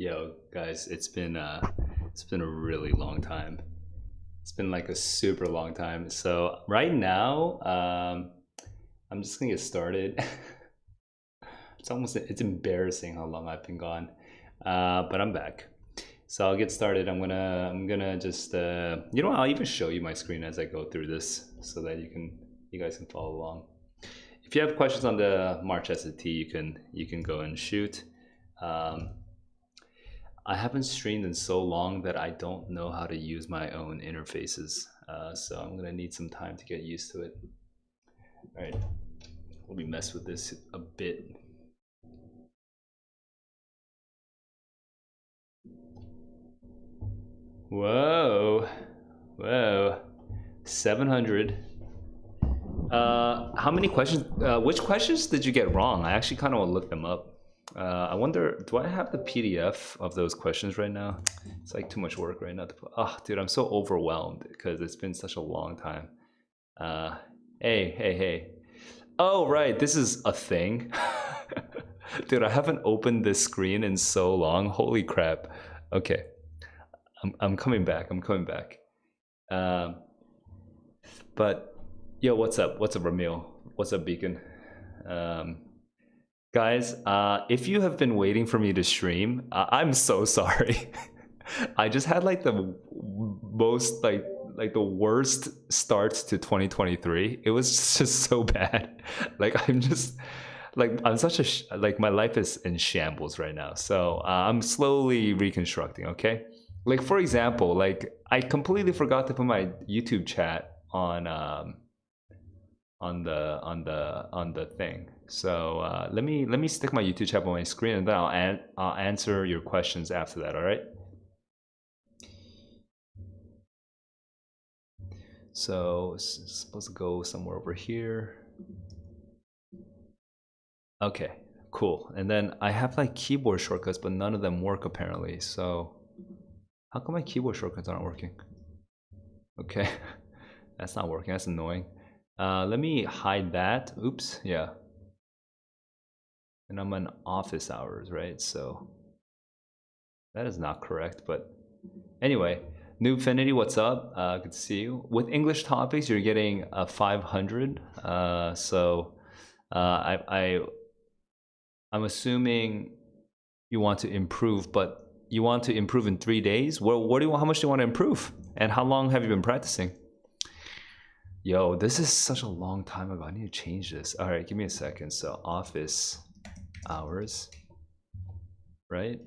Yo, guys, it's been a really long time. It's been like a super long time. So right now, I'm just gonna get started. It's embarrassing how long I've been gone, but I'm back. So I'll get started. I'm gonna just I'll even show you my screen as I go through this so that you guys can follow along. If you have questions on the March SAT, you can go and shoot. Um, I haven't streamed in so long that I don't know how to use my own interfaces. So I'm gonna need some time to get used to it. All right, let me mess with this a bit. Whoa, whoa, 700. How many questions? Which questions did you get wrong? I actually kind of want to look them up. I wonder, do I have the PDF of those questions right now? It's like too much work right now to put. Oh, dude, I'm so overwhelmed because it's been such a long time. Uh, hey. Oh, right, this is a thing. Dude, I haven't opened this screen in so long. Holy crap. Okay, I'm coming back. I'm coming back. Um, but yo, what's up? What's up, Ramil? What's up, Beacon? Um, Guys, if you have been waiting for me to stream, I'm so sorry. I just had like the most like the worst start to 2023. It was just so bad. Like I'm just like I'm such a like my life is in shambles right now. So I'm slowly reconstructing. Okay, like for example, like I completely forgot to put my YouTube chat on the thing. So let me stick my YouTube chat on my screen, and then I'll answer your questions after that. All right. So it's supposed to go somewhere over here. Okay, cool. And then I have like keyboard shortcuts, but none of them work apparently. So how come my keyboard shortcuts aren't working? Okay, that's not working. That's annoying. Let me hide that. Oops. Yeah. And I'm on office hours, right? So that is not correct, but anyway, Noobfinity, what's up? Good to see you. With English topics, you're getting a 500. So I'm assuming you want to improve, but you want to improve in 3 days. Well, how much do you want to improve, and how long have you been practicing? Yo, this is such a long time ago. I need to change this. All right, give me a second. So office hours, right?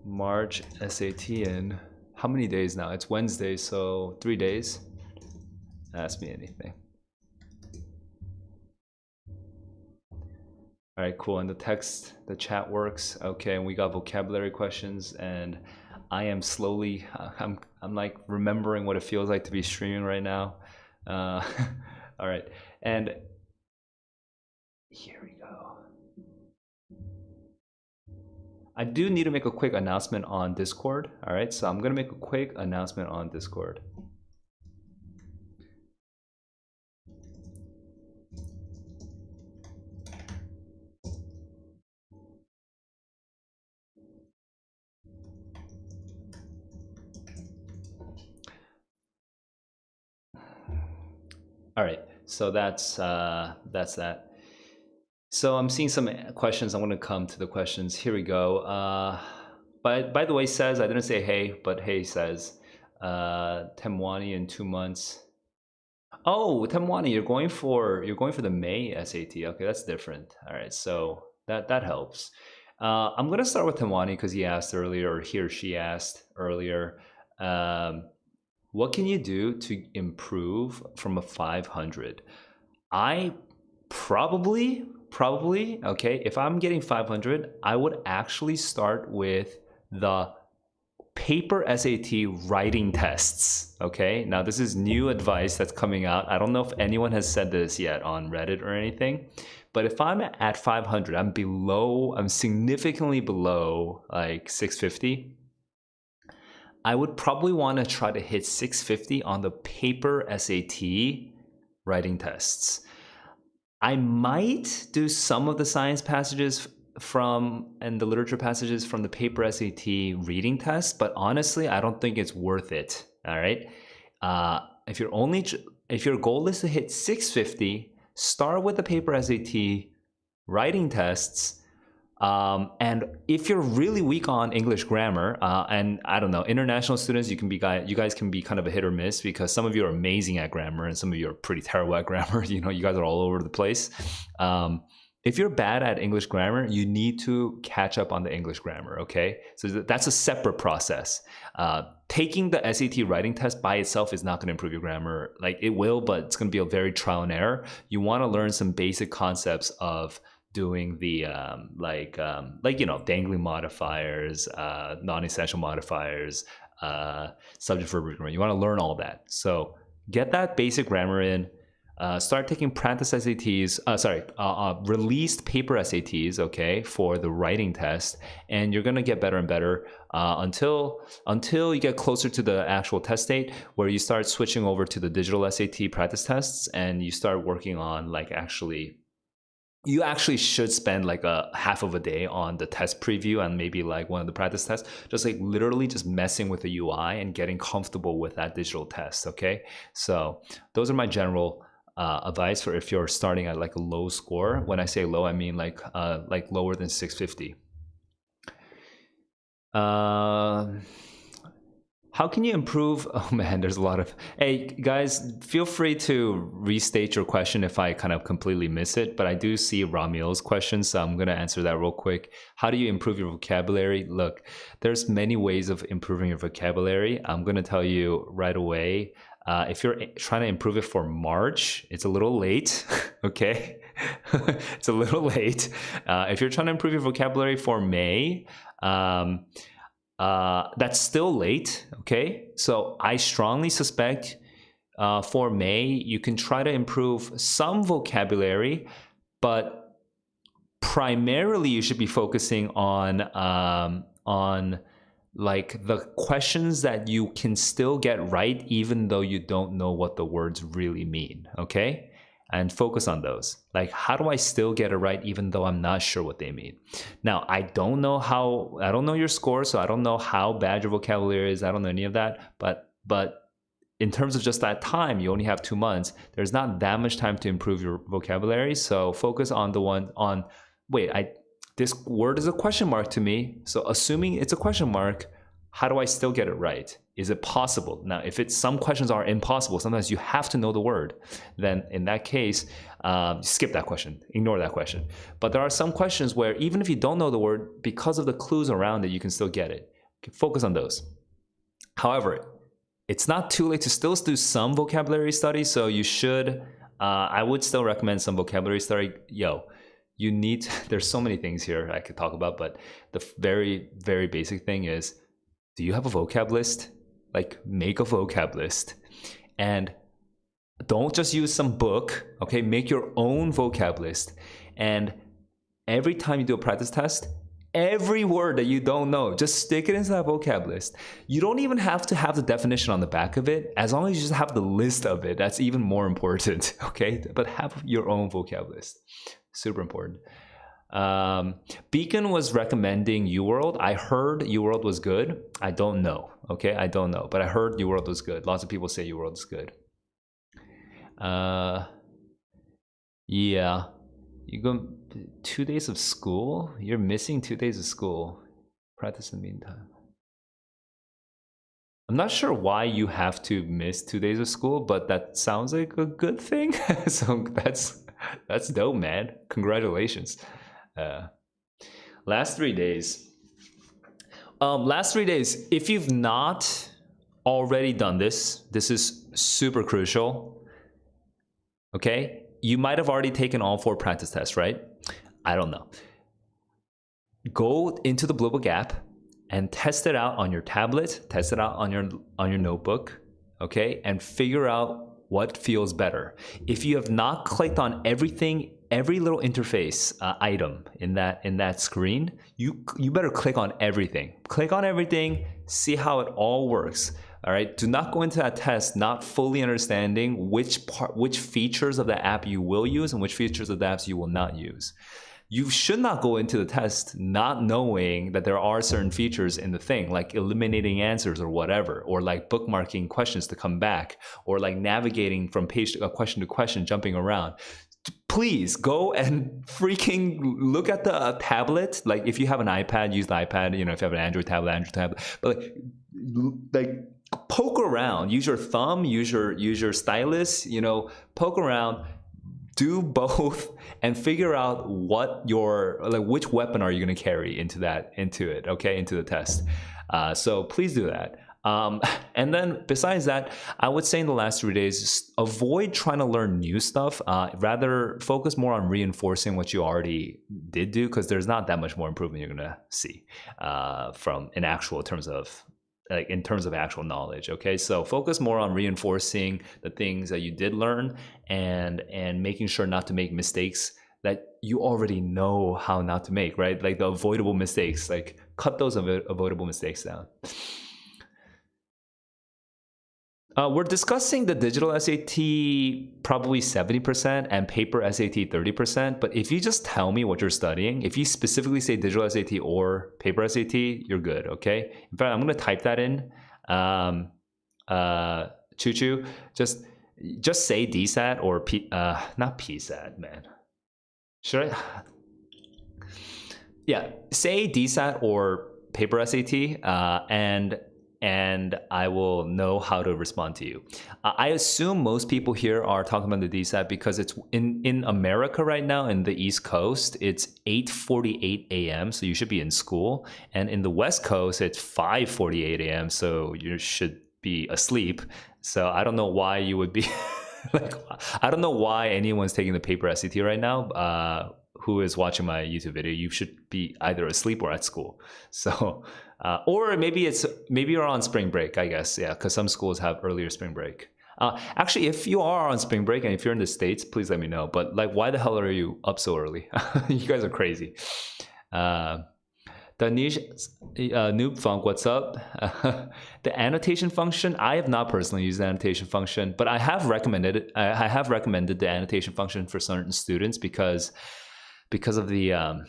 March SAT in how many days now? It's Wednesday, so 3 days. Ask me anything. All right, cool. And the chat works. Okay, and we got vocabulary questions, and I am slowly, I'm like remembering what it feels like to be streaming right now. All right, and here we go. I do need to make a quick announcement on Discord. All right, so I'm gonna make a quick announcement on Discord. All right, so that's that. So I'm seeing some questions. I'm going to come to the questions. Here we go. By the way, says I didn't say hey, but hey says Temwani in 2 months. Oh, Temwani, you're going for the May SAT. Okay, that's different. All right, so that helps. I'm gonna start with Temwani because he asked earlier, or he or she asked earlier. What can you do to improve from a 500? I probably, okay, if I'm getting 500, I would actually start with the paper SAT writing tests. Okay, now this is new advice that's coming out. I don't know if anyone has said this yet on Reddit or anything, but if I'm at 500, I'm significantly below like 650. I would probably want to try to hit 650 on the paper SAT writing tests. I might do some of the science passages from and the literature passages from the paper SAT reading test, but honestly, I don't think it's worth it. All right. If you're only if your goal is to hit 650, start with the paper SAT writing tests. And if you're really weak on English grammar, and I don't know, international students, you guys can be kind of a hit or miss because some of you are amazing at grammar and some of you are pretty terrible at grammar. You know, you guys are all over the place. If you're bad at English grammar, you need to catch up on the English grammar, okay? So that's a separate process. Taking the SAT writing test by itself is not going to improve your grammar. Like it will, but it's going to be a very trial and error. You want to learn some basic concepts of doing the dangling modifiers, non-essential modifiers, subject verb agreement. You want to learn all that. So get that basic grammar in. Start taking practice SATs. Released paper SATs. Okay, for the writing test, and you're gonna get better and better until you get closer to the actual test date, where you start switching over to the digital SAT practice tests, and you start working on you actually should spend like a half of a day on the test preview and maybe like one of the practice tests, just like literally just messing with the UI and getting comfortable with that digital test. Okay, so those are my general advice for if you're starting at like a low score. When I say low, I mean like lower than 650. How can you improve? Oh man, there's a lot of. Hey guys, feel free to restate your question if I kind of completely miss it. But I do see Ramil's question, so I'm gonna answer that real quick. How do you improve your vocabulary? Look, there's many ways of improving your vocabulary. I'm gonna tell you right away. If you're trying to improve it for March, it's a little late. Okay, it's a little late. If you're trying to improve your vocabulary for May. That's still late, okay? So I strongly suspect for May, you can try to improve some vocabulary, but primarily you should be focusing on like the questions that you can still get right even though you don't know what the words really mean, okay? And focus on those. Like, how do I still get it right even though I'm not sure what they mean? Now, I don't know your score, so I don't know how bad your vocabulary is. I don't know any of that. But in terms of just that time, you only have 2 months. There's not that much time to improve your vocabulary. So focus on the one on, this word is a question mark to me. So assuming it's a question mark, how do I still get it right? Is it possible? Now, if some questions are impossible, sometimes you have to know the word, then in that case, skip that question, ignore that question. But there are some questions where even if you don't know the word, because of the clues around it, you can still get it. Focus on those. However, it's not too late to still do some vocabulary study, so you should, I would still recommend some vocabulary study. There's so many things here I could talk about, but the very, very basic thing is, do you have a vocab list? Like, make a vocab list. And don't just use some book, okay? Make your own vocab list. And every time you do a practice test, every word that you don't know, just stick it into that vocab list. You don't even have to have the definition on the back of it. As long as you just have the list of it, that's even more important, okay? But have your own vocab list. Super important. Beacon was recommending UWorld. I heard UWorld was good. I don't know. Okay, I don't know, but I heard UWorld was good. Lots of people say UWorld is good. Yeah, you go 2 days of school. You're missing 2 days of school. Practice in the meantime. I'm not sure why you have to miss 2 days of school, but that sounds like a good thing. So that's dope, man. Congratulations. Last 3 days. If you've not already done this is super crucial. Okay, you might have already taken all 4 practice tests, right? I don't know. Go into the Blue Book app and test it out on your tablet, test it out on your notebook, okay, and figure out what feels better. If you have not clicked on every little interface item in that screen, you better click on everything. Click on everything, see how it all works. All right, do not go into that test not fully understanding which features of the app you will use and which features of the apps you will not use. You should not go into the test not knowing that there are certain features in the thing, like eliminating answers or whatever, or like bookmarking questions to come back, or like navigating from page to question to question, jumping around. Please go and freaking look at the tablet. Like if you have an iPad, use the iPad. You know, if you have an Android tablet. But like poke around. Use your thumb. Use your stylus. You know, poke around. Do both and figure out what which weapon are you going to carry into it, okay, into the test. So please do that. And then besides that, I would say in the last 3 days, avoid trying to learn new stuff. Rather focus more on reinforcing what you already did do, because there's not that much more improvement you're going to see from in terms of actual knowledge. Okay, so focus more on reinforcing the things that you did learn and making sure not to make mistakes that you already know how not to make, right? Like the avoidable mistakes, like cut those avoidable mistakes down. We're discussing the digital SAT probably 70% and paper SAT 30%. But if you just tell me what you're studying, if you specifically say digital SAT or paper SAT, you're good, okay? In fact, I'm going to type that in. Choo Choo, just say DSAT or not PSAT, man. Should I? Yeah, say DSAT or paper SAT, and I will know how to respond to you. I assume most people here are talking about the DSAT because it's in America right now, in the East Coast, it's 8:48 a.m., so you should be in school. And in the West Coast, it's 5:48 a.m., so you should be asleep. So I don't know why you would be... I don't know why anyone's taking the paper SAT right now. Who is watching my YouTube video? You should be either asleep or at school. So... or maybe you're on spring break, I guess. Yeah, because some schools have earlier spring break. Actually, if you are on spring break and if you're in the States, please let me know. But like, why the hell are you up so early? You guys are crazy. Danish Noob Funk, what's up? The annotation function, I have not personally used the annotation function, but I have recommended it. I have recommended the annotation function for certain students because of the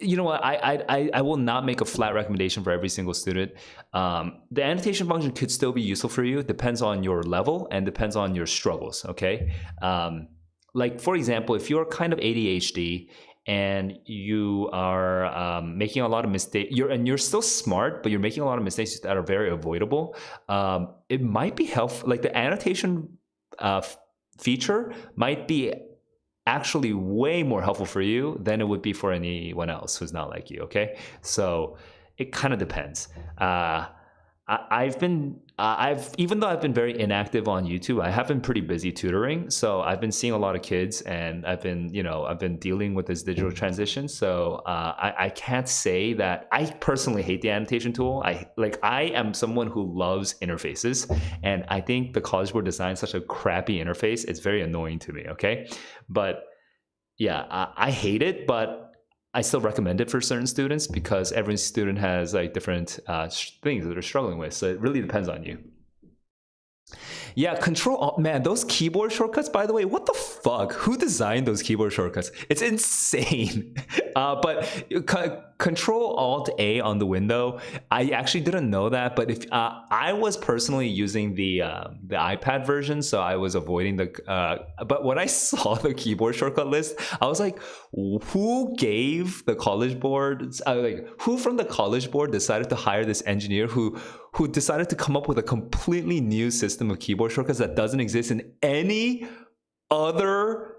you know what, I will not make a flat recommendation for every single student. The annotation function could still be useful for you. It depends on your level and depends on your struggles, okay? Like for example, if you're kind of ADHD and you are making a lot of mistakes, you're still smart, but you're making a lot of mistakes that are very avoidable, it might be helpful. Like the annotation feature might be actually way more helpful for you than it would be for anyone else who's not like you, okay? So it kind of depends. Even though I've been very inactive on YouTube, I have been pretty busy tutoring. So I've been seeing a lot of kids, and I've been dealing with this digital transition. So I can't say that I personally hate the annotation tool. I am someone who loves interfaces, and I think the College Board designed such a crappy interface. It's very annoying to me. Okay, but yeah, I hate it, but I still recommend it for certain students because every student has like different things that they're struggling with. So it really depends on you. Yeah, Control, man, those keyboard shortcuts, by the way, what the fuck? Who designed those keyboard shortcuts? It's insane. But Control Alt A on the window, I actually didn't know that, but if I was personally using the iPad version, so I was avoiding but when I saw the keyboard shortcut list, I was like, who gave the College Board, who from the College Board decided to hire this engineer who decided to come up with a completely new system of keyboard shortcuts that doesn't exist in any other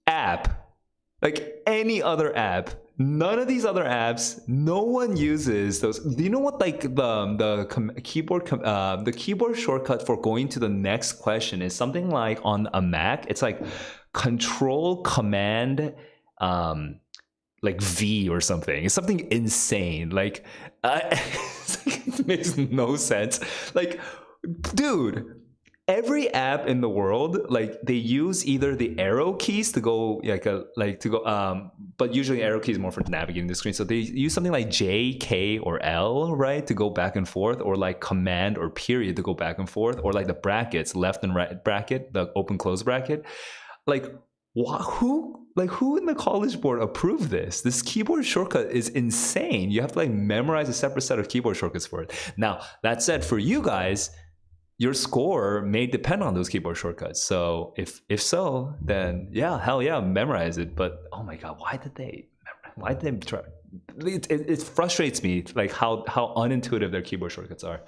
app? Like any other app, none of these other apps, no one uses those. Do you know what like the keyboard shortcut for going to the next question is? Something like on a Mac, it's like Control Command like V or something. It's something insane. Like it makes no sense. Like, dude, every app in the world, like they use either the arrow keys to go but usually arrow keys more for navigating the screen, so they use something like J, K, or L, right, to go back and forth, or like command or period to go back and forth, or like the brackets, left and right bracket, the open close bracket. Like who in the college board approved this keyboard shortcut is insane. You have to like memorize a separate set of keyboard shortcuts for it. Now that said, for you guys, your score may depend on those keyboard shortcuts. So if so, then yeah, hell yeah, memorize it. But oh my god, why did they try? It frustrates me, like how unintuitive their keyboard shortcuts are.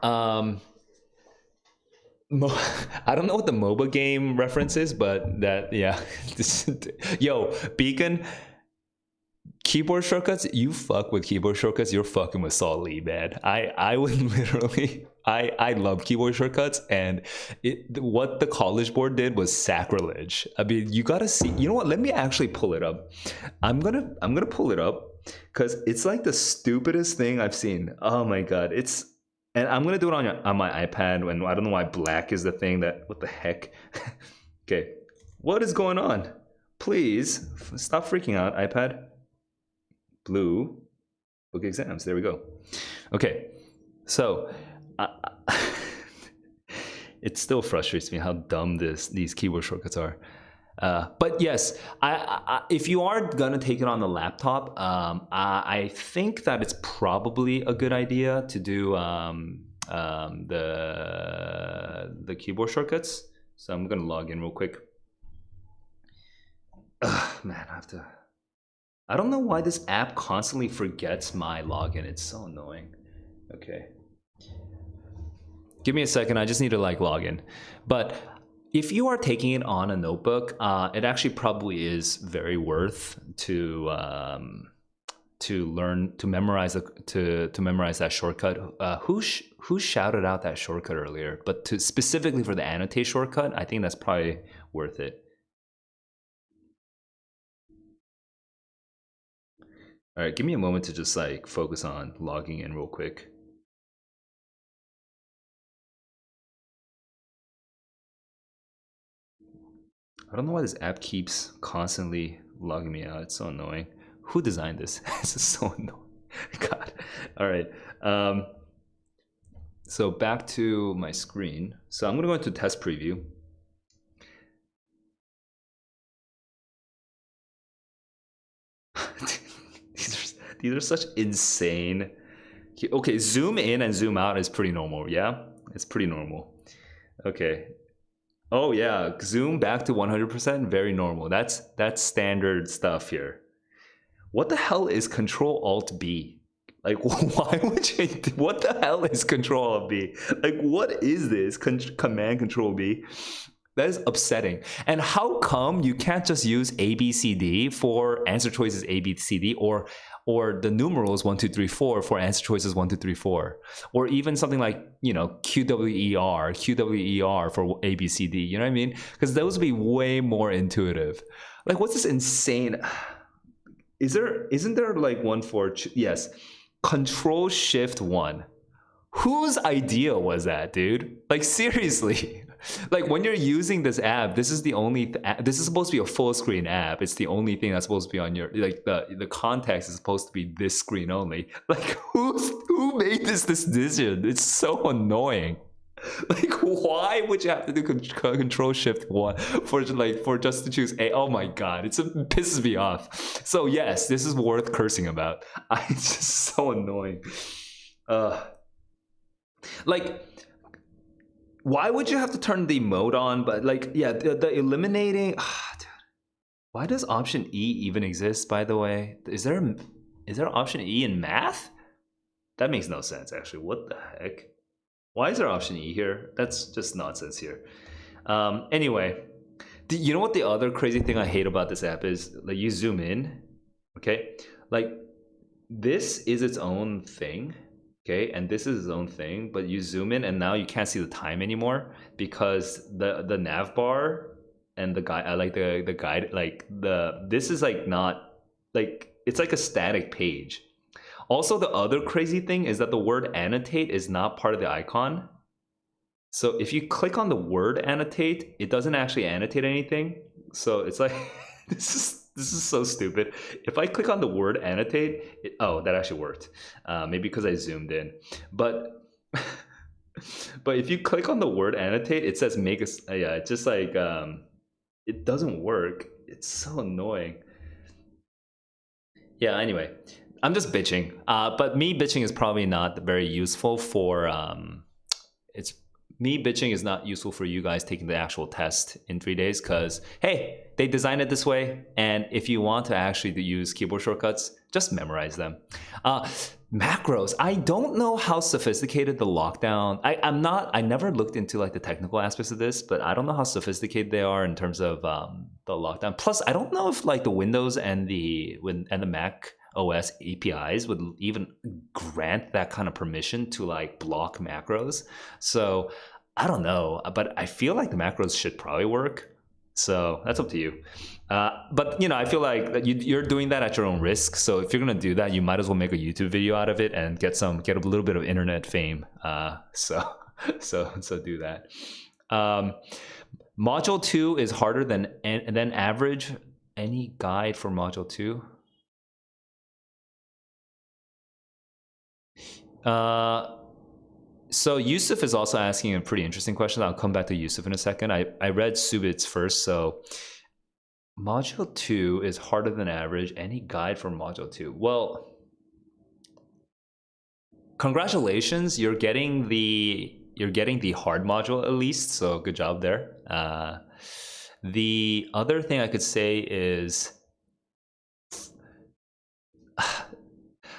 I don't know what the MOBA game reference is, but that, yeah. Yo, Beacon, keyboard shortcuts, you fuck with keyboard shortcuts, you're fucking with Saul Lee, man. I would literally, I love keyboard shortcuts, and what the college board did was sacrilege. I mean, you gotta see, you know what, let me actually pull it up. I'm gonna pull it up, because it's like the stupidest thing I've seen. Oh my god, and I'm gonna do it on my iPad, and I don't know why black is the thing that, what the heck. Okay, what is going on? Please stop freaking out, iPad. Blue book exams. There we go. Okay, so it still frustrates me how dumb these keyboard shortcuts are. But yes, if you are gonna take it on the laptop, I think that it's probably a good idea to do the keyboard shortcuts. So I'm gonna log in real quick. Man, I don't know why this app constantly forgets my login. It's so annoying. Okay. Give me a second. I just need to like log in. But if you are taking it on a notebook, it actually probably is very worth to learn to memorize that shortcut. Who shouted out that shortcut earlier? But specifically for the annotate shortcut, I think that's probably worth it. All right, give me a moment to just like focus on logging in real quick. I don't know why this app keeps constantly logging me out. It's so annoying. Who designed this? This is so annoying. God. All right. So back to my screen. So I'm gonna go into test preview. These are such insane. Okay, zoom in and zoom out is pretty normal. Yeah, it's pretty normal. Okay. Oh yeah, zoom back to 100%, very normal. That's standard stuff here. What the hell is Control Alt B? Like, why would you? What the hell is Control Alt B? Like, what is this? Command Control B? That is upsetting. And how come you can't just use A B C D for answer choices A B C D, or the numerals 1 2 3 4 for answer choices 1 2 3 4, or even something like, you know, QWER for A B C D. You know what I mean? Because those would be way more intuitive. Like, what's this insane? Isn't there like one for yes, Control Shift 1? Whose idea was that, dude? Like, seriously. Like, when you're using this app, this is the only this is supposed to be a full screen app. It's the only thing that's supposed to be on your, like, the context is supposed to be this screen only. Like, who made this decision? It's so annoying. Like, why would you have to do Control Shift 1 for just to choose A? Oh my god, it pisses me off. So yes, this is worth cursing about. It's just so annoying. Like, why would you have to turn the mode on? But like, yeah, the eliminating. Dude. Why does option E even exist? By the way, is there option E in math? That makes no sense, actually. What the heck? Why is there option E here? That's just nonsense here. Anyway, you know what the other crazy thing I hate about this app is? Like, you zoom in, okay? Like, this is its own thing, okay? And this is its own thing, but you zoom in and now you can't see the time anymore because the nav bar and the guide, like the guide, like this is like not, like, it's like a static page. Also, the other crazy thing is that the word annotate is not part of the icon. So if you click on the word annotate, it doesn't actually annotate anything. So it's like this is so stupid. If I click on the word annotate, oh, that actually worked. Maybe because I zoomed in, but but if you click on the word annotate, it says make a yeah. It's just like it doesn't work. It's so annoying. Yeah. Anyway, I'm just bitching. But me bitching is probably not very useful for it's me bitching is not useful for you guys taking the actual test in 3 days because hey, they designed it this way, and if you want to actually use keyboard shortcuts, just memorize them. Macros, I don't know how sophisticated the lockdown, I never looked into like the technical aspects of this, but I don't know how sophisticated they are in terms of the lockdown. Plus I don't know if like the Windows and the Mac OS APIs would even grant that kind of permission to like block macros. So I don't know, but I feel like the macros should probably work. So that's up to you. But I feel like that you're doing that at your own risk. So if you're gonna do that, you might as well make a YouTube video out of it and get a little bit of internet fame. So so do that. Module 2 is harder than average. Any guide for module 2? So Yusuf is also asking a pretty interesting question. I'll come back to Yusuf in a second. I read Subit's first. So module 2 is harder than average. Any guide for module 2? Well, congratulations. You're getting the hard module at least. So good job there. The other thing I could say is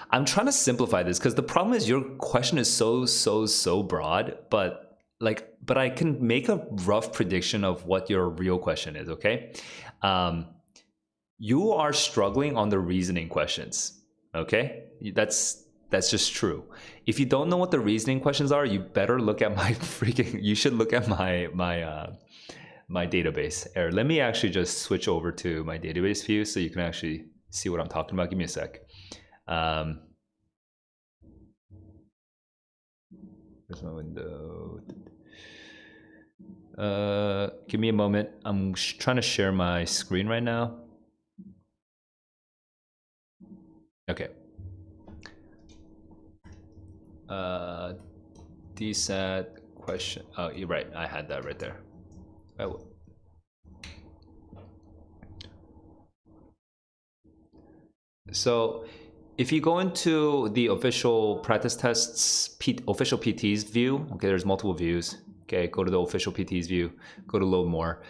I'm trying to simplify this because the problem is your question is so broad, but I can make a rough prediction of what your real question is. Okay, you are struggling on the reasoning questions. Okay, that's just true. If you don't know what the reasoning questions are, you better look at my freaking. You should look at my database. Let me actually just switch over to my database view so you can actually see what I'm talking about. Give me a sec. Where's my window? Give me a moment. I'm trying to share my screen right now. Okay. DSAT question. Oh, you're right. I had that right there. Oh. So if you go into the official practice tests, official PT's view, okay, there's multiple views. Okay, go to the official PT's view, go to load more.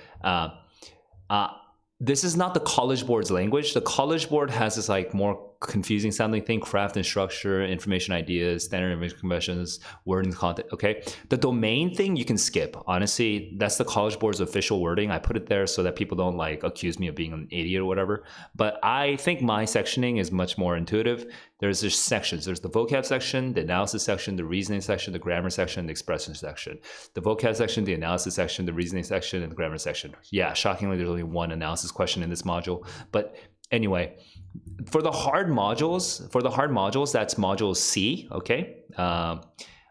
This is not the College Board's language. The College Board has this like more confusing sounding thing: craft and structure, information ideas, standard information conventions, wording content. Okay, the domain thing you can skip. Honestly, that's the College Board's official wording. I put it there so that people don't like accuse me of being an idiot or whatever. But I think my sectioning is much more intuitive. There's just sections. There's the vocab section, the analysis section, the reasoning section, the grammar section, the expression section. The vocab section, the analysis section, the reasoning section, and the grammar section. Yeah, shockingly, there's only one analysis question in this module. But anyway, for the hard modules, that's module C, okay?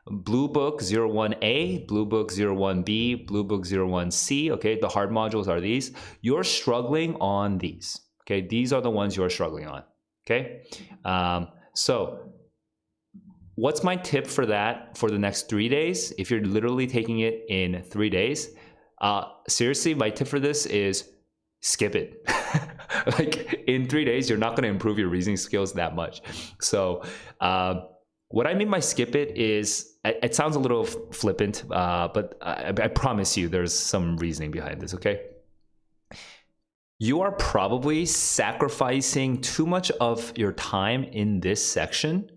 Blue Book 01A, Blue Book 01B, Blue Book 01C, okay? The hard modules are these. You're struggling on these, okay? These are the ones you're struggling on, okay? So what's my tip for that for the next 3 days? If you're literally taking it in 3 days, seriously, my tip for this is skip it. Like in 3 days, you're not going to improve your reasoning skills that much. So what I mean by skip it is, it sounds a little flippant, but I promise you there's some reasoning behind this, okay? You are probably sacrificing too much of your time in this section,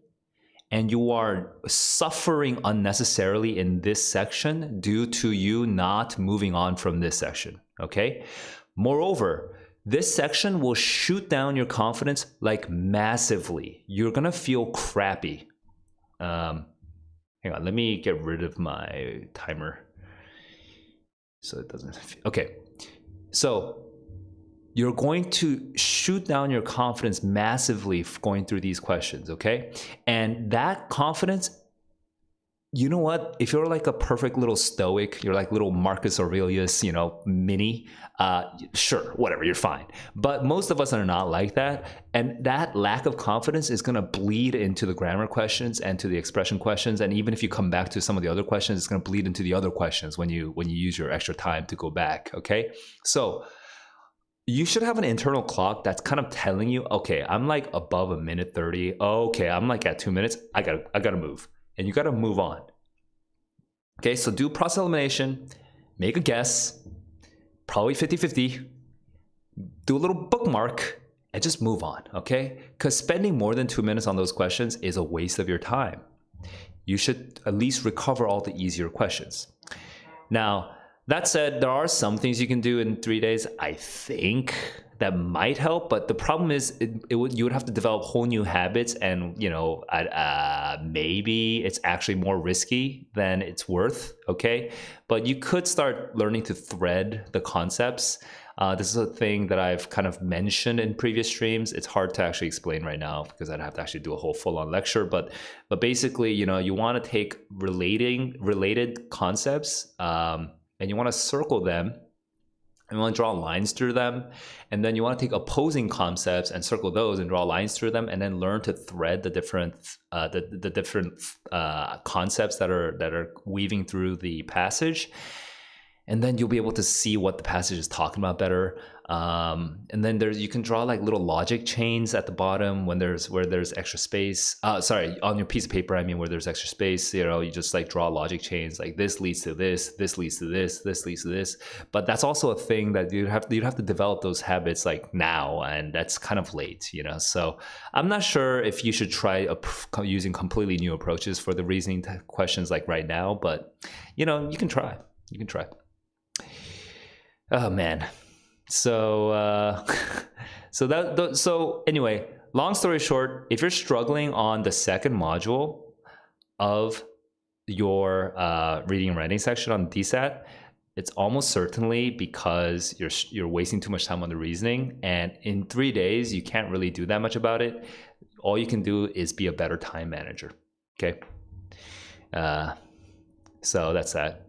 and you are suffering unnecessarily in this section due to you not moving on from this section, okay? Moreover, this section will shoot down your confidence like massively. You're gonna feel crappy. Hang on, let me get rid of my timer so it doesn't. Okay, so you're going to shoot down your confidence massively going through these questions, okay? And that confidence, you know what? If you're like a perfect little stoic, you're like little Marcus Aurelius, mini, sure, whatever, you're fine. But most of us are not like that. And that lack of confidence is going to bleed into the grammar questions and to the expression questions. And even if you come back to some of the other questions, it's going to bleed into the other questions when you use your extra time to go back, okay? So you should have an internal clock that's kind of telling you, okay, I'm like above a minute 30. Okay, I'm like at 2 minutes. I gotta move. And you gotta move on. Okay, so do process elimination, make a guess, probably 50-50, do a little bookmark, and just move on, okay? Because spending more than 2 minutes on those questions is a waste of your time. You should at least recover all the easier questions. Now, that said, there are some things you can do in 3 days, I think, that might help. But the problem is you would have to develop whole new habits. And, maybe it's actually more risky than it's worth, okay? But you could start learning to thread the concepts. This is a thing that I've kind of mentioned in previous streams. It's hard to actually explain right now because I'd have to actually do a whole full-on lecture. But basically, you want to take related concepts, and you want to circle them, and you want to draw lines through them, and then you want to take opposing concepts and circle those and draw lines through them, and then learn to thread the different concepts that are weaving through the passage. And then you'll be able to see what the passage is talking about better. And then you can draw like little logic chains at the bottom where there's extra space. On your piece of paper, where there's extra space, you just like draw logic chains like this leads to this, this leads to this, this leads to this. But that's also a thing that you'd have to develop those habits like now, and that's kind of late, So I'm not sure if you should try using completely new approaches for the reasoning questions like right now, but you can try. You can try. Oh man. So anyway, long story short, if you're struggling on the second module of your reading and writing section on DSAT, it's almost certainly because you're wasting too much time on the reasoning, and in 3 days you can't really do that much about it. All you can do is be a better time manager. Okay. So that's that.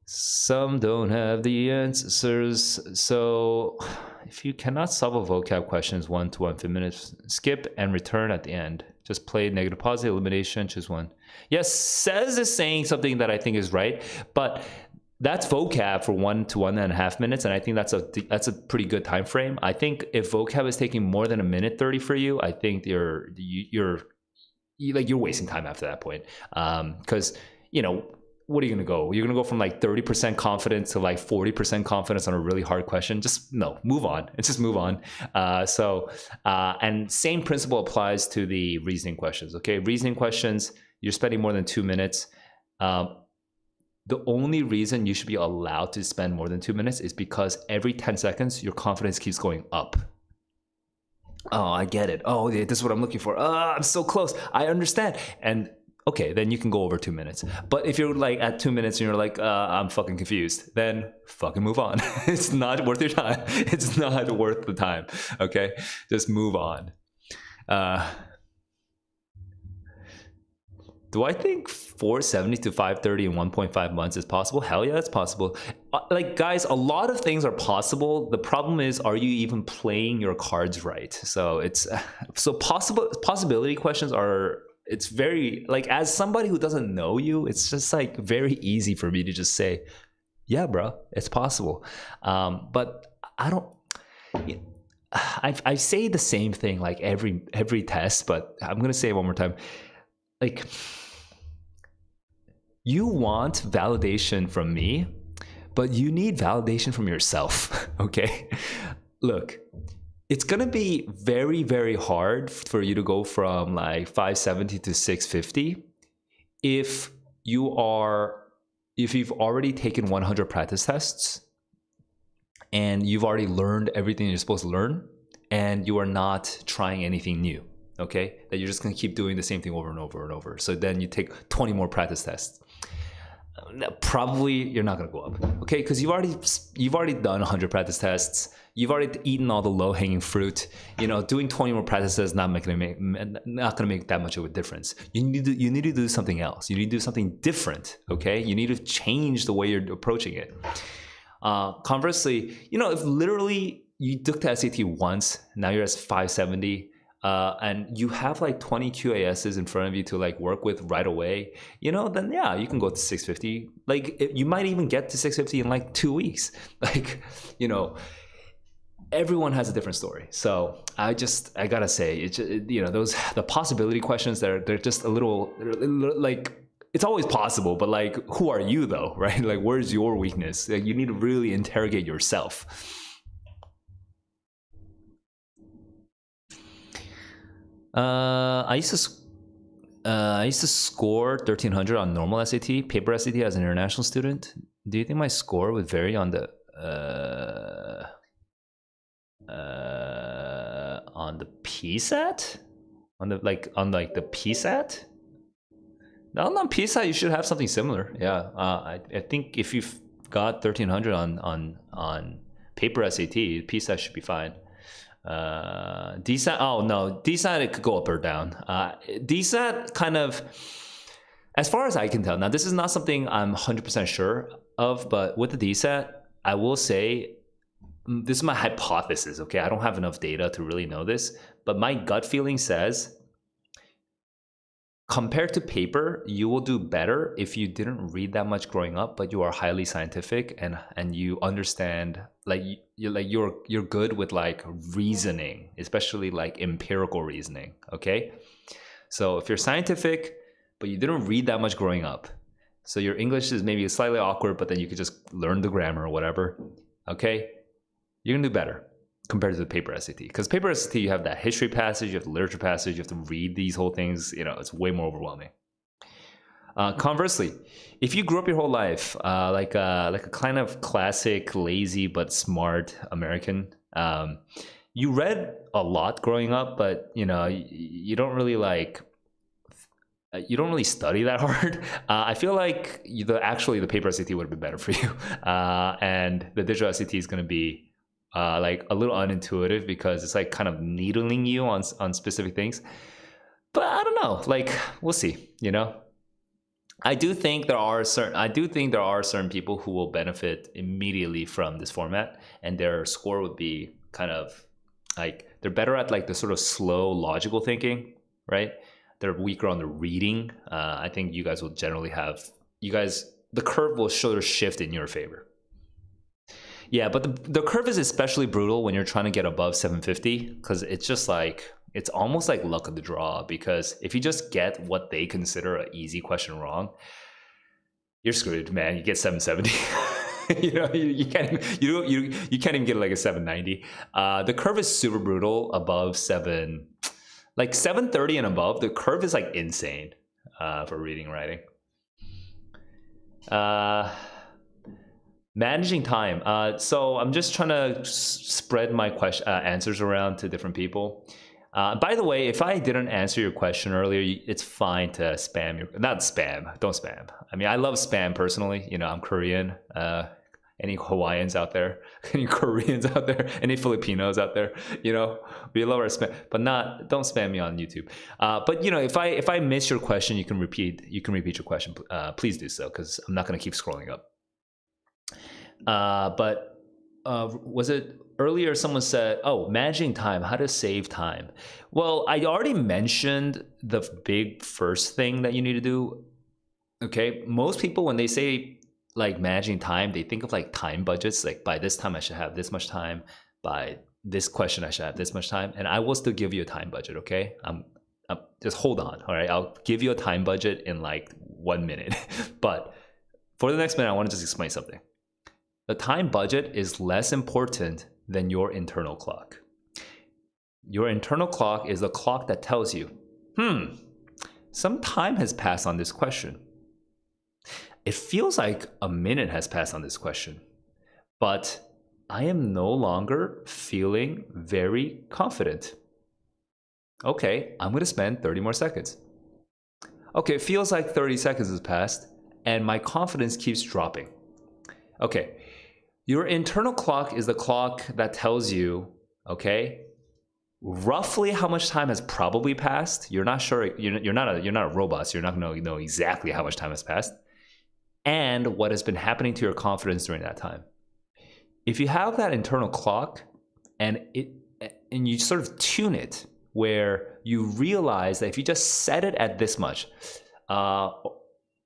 Some don't have the answers. So if you cannot solve a vocab questions 1 to 1 minutes, skip and return at the end. Just play negative positive elimination, choose one. Yes, Says is saying something that I think is right, but that's vocab for 1 to 1.5 minutes, and I think that's a pretty good time frame. I think if vocab is taking more than 1:30 for you, I think you're wasting time after that point. Because what are you going to go? You're going to go from like 30% confidence to like 40% confidence on a really hard question? Just no, move on. It's just move on. And same principle applies to the reasoning questions. Okay, reasoning questions, you're spending more than 2 minutes. The only reason you should be allowed to spend more than 2 minutes is because every 10 seconds, your confidence keeps going up. Oh, I get it. Oh, yeah, this is what I'm looking for. I'm so close. I understand. And okay, then you can go over 2 minutes. But if you're like at 2 minutes and you're like, I'm fucking confused, then fucking move on. It's not worth your time. It's not worth the time. Okay, just move on. Do I think 470 to 530 in 1.5 months is possible? Hell yeah, it's possible. Like, guys, a lot of things are possible. The problem is, are you even playing your cards right? So possibility questions are. It's very, like, as somebody who doesn't know you, it's just like very easy for me to just say, yeah, bro, it's possible. But I don't, I say the same thing like every test, but I'm going to say it one more time. Like, you want validation from me, but you need validation from yourself. Okay. Look, it's going to be very, very hard for you to go from like 570 to 650 if you've already taken 100 practice tests and you've already learned everything you're supposed to learn and you are not trying anything new, okay? That you're just going to keep doing the same thing over and over and over. So then you take 20 more practice tests. probably you're not going to go up, okay? Because you've already done 100 practice tests. You've already eaten all the low-hanging fruit. You know, doing 20 more practices is not going to make that much of a difference. You need to do something else. You need to do something different, okay? You need to change the way you're approaching it. Conversely, you know, if literally you took the SAT once, now you're at 570, and you have like 20 QASs in front of you to like work with right away, you know, then yeah, you can go to 650. Like you might even get to 650 in like 2 weeks. Like, you know, everyone has a different story. So I gotta say, it's you know, the possibility questions, they're just a little like, it's always possible, but like, who are you though, right? Like, where's your weakness? Like, you need to really interrogate yourself. I used to score 1300 on normal SAT, paper SAT as an international student. Do you think my score would vary on the PSAT? On the PSAT? No, on PSAT you should have something similar. Yeah, I think if you've got 1300 on paper SAT, PSAT should be fine. DSAT, oh no, DSAT, it could go up or down. DSAT kind of, as far as I can tell, now this is not something I'm 100% sure of, but with the DSAT, I will say, this is my hypothesis, okay? I don't have enough data to really know this, but my gut feeling says, compared to paper, you will do better if you didn't read that much growing up, but you are highly scientific and you understand, like you're good with like reasoning, especially like empirical reasoning. Okay, so if you're scientific but you didn't read that much growing up, so your English is maybe slightly awkward, but then you could just learn the grammar or whatever. Okay, you're gonna do better compared to the paper SAT. Because paper SAT, you have that history passage, you have the literature passage, you have to read these whole things. You know, it's way more overwhelming. Conversely, if you grew up your whole life like a kind of classic, lazy but smart American, you read a lot growing up, but you know, you don't really like. You don't really study that hard. I feel like the paper SAT would have been better for you, and the digital SAT is going to be like a little unintuitive because it's like kind of needling you on specific things. But I don't know, like, we'll see, you know. I do think there are certain people who will benefit immediately from this format, and their score would be kind of like, they're better at like the sort of slow logical thinking, right? They're weaker on the reading. I think you guys will generally the curve will sort of shift in your favor. Yeah, but the curve is especially brutal when you're trying to get above 750, because it's just like, it's almost like luck of the draw, because if you just get what they consider an easy question wrong, you're screwed, man. You get 770. You know, you can't even get like a 790. The curve is super brutal above 730 and above. The curve is like insane for reading and writing. Managing time. So I'm just trying to spread my answers around to different people. By the way, if I didn't answer your question earlier, it's fine to spam not spam. Don't spam. I mean, I love spam personally. You know, I'm Korean. Any Hawaiians out there? Any Koreans out there? Any Filipinos out there? You know, we love our spam, but don't spam me on YouTube. But you know, if I miss your question, you can repeat your question. Please do so, because I'm not going to keep scrolling up. But was it earlier someone said, oh, managing time, how to save time? Well, I already mentioned the big first thing that you need to do. Okay, most people, when they say like managing time, they think of like time budgets, like by this time I should have this much time, by this question I should have this much time, and I will still give you a time budget. Okay, just hold on. All right, I'll give you a time budget in like 1 minute. But for the next minute, I want to just explain something. The time budget is less important than your internal clock. Your internal clock is the clock that tells you, some time has passed on this question. It feels like a minute has passed on this question, but I am no longer feeling very confident. Okay, I'm going to spend 30 more seconds. Okay, it feels like 30 seconds has passed, and my confidence keeps dropping. Okay, your internal clock is the clock that tells you, okay, roughly how much time has probably passed. You're not sure. You're not a robot, so you're not going to know exactly how much time has passed, and what has been happening to your confidence during that time. If you have that internal clock, and you sort of tune it, where you realize that if you just set it at this much,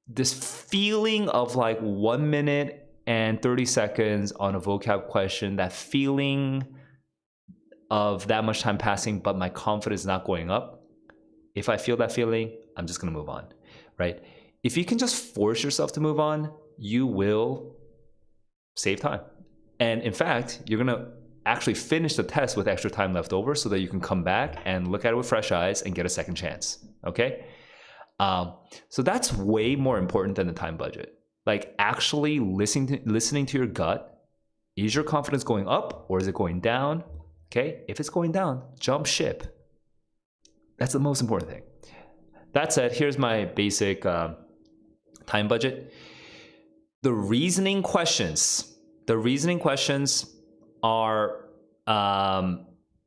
this feeling of like 1 minute and 30 seconds on a vocab question, that feeling of that much time passing, but my confidence not going up. If I feel that feeling, I'm just gonna move on, right? If you can just force yourself to move on, you will save time. And in fact, you're gonna actually finish the test with extra time left over so that you can come back and look at it with fresh eyes and get a second chance, okay? So that's way more important than the time budget. Like actually listening to your gut. Is your confidence going up or is it going down? Okay, if it's going down, jump ship. That's the most important thing. That said, here's my basic time budget. The reasoning questions are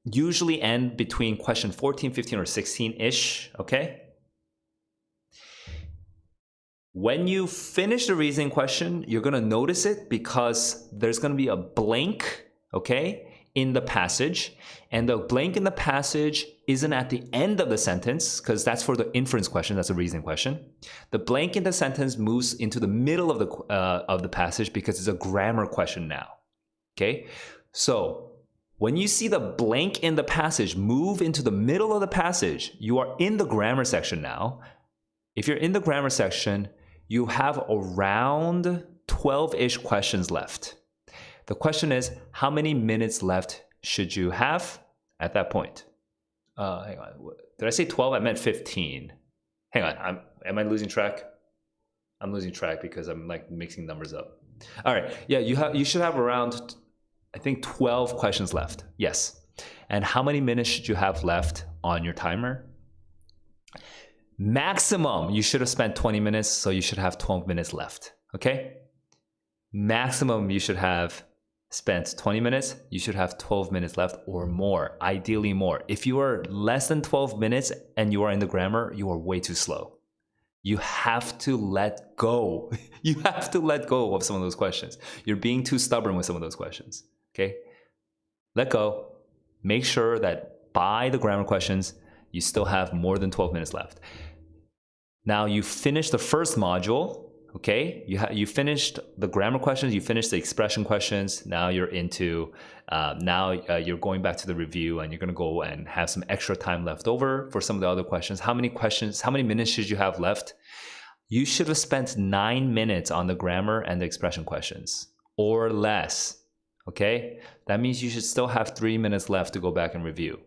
usually end between question 14, 15, or 16-ish, okay? When you finish the reasoning question, you're gonna notice it because there's gonna be a blank, okay, in the passage, and the blank in the passage isn't at the end of the sentence because that's for the inference question, that's a reasoning question. The blank in the sentence moves into the middle of the passage because it's a grammar question now, okay? So when you see the blank in the passage move into the middle of the passage, you are in the grammar section now. If you're in the grammar section, you have around 12-ish questions left. The question is, how many minutes left should you have at that point? Hang on. Did I say 12? I meant 15. Hang on. Am I losing track? I'm losing track because I'm like mixing numbers up. All right. Yeah, you should have around, I think, 12 questions left. Yes. And how many minutes should you have left on your timer? Maximum, you should have spent 20 minutes, so you should have 12 minutes left. Okay? Maximum, you should have spent 20 minutes, you should have 12 minutes left or more, ideally more. If you are less than 12 minutes and you are in the grammar, you are way too slow. You have to let go. You have to let go of some of those questions. You're being too stubborn with some of those questions, okay? Let go. Make sure that by the grammar questions, you still have more than 12 minutes left. Now you finished the first module, okay? You finished the grammar questions, you finished the expression questions. Now you're into, you're going back to the review and you're gonna go and have some extra time left over for some of the other questions. How many minutes should you have left? You should have spent 9 minutes on the grammar and the expression questions or less, okay? That means you should still have 3 minutes left to go back and review.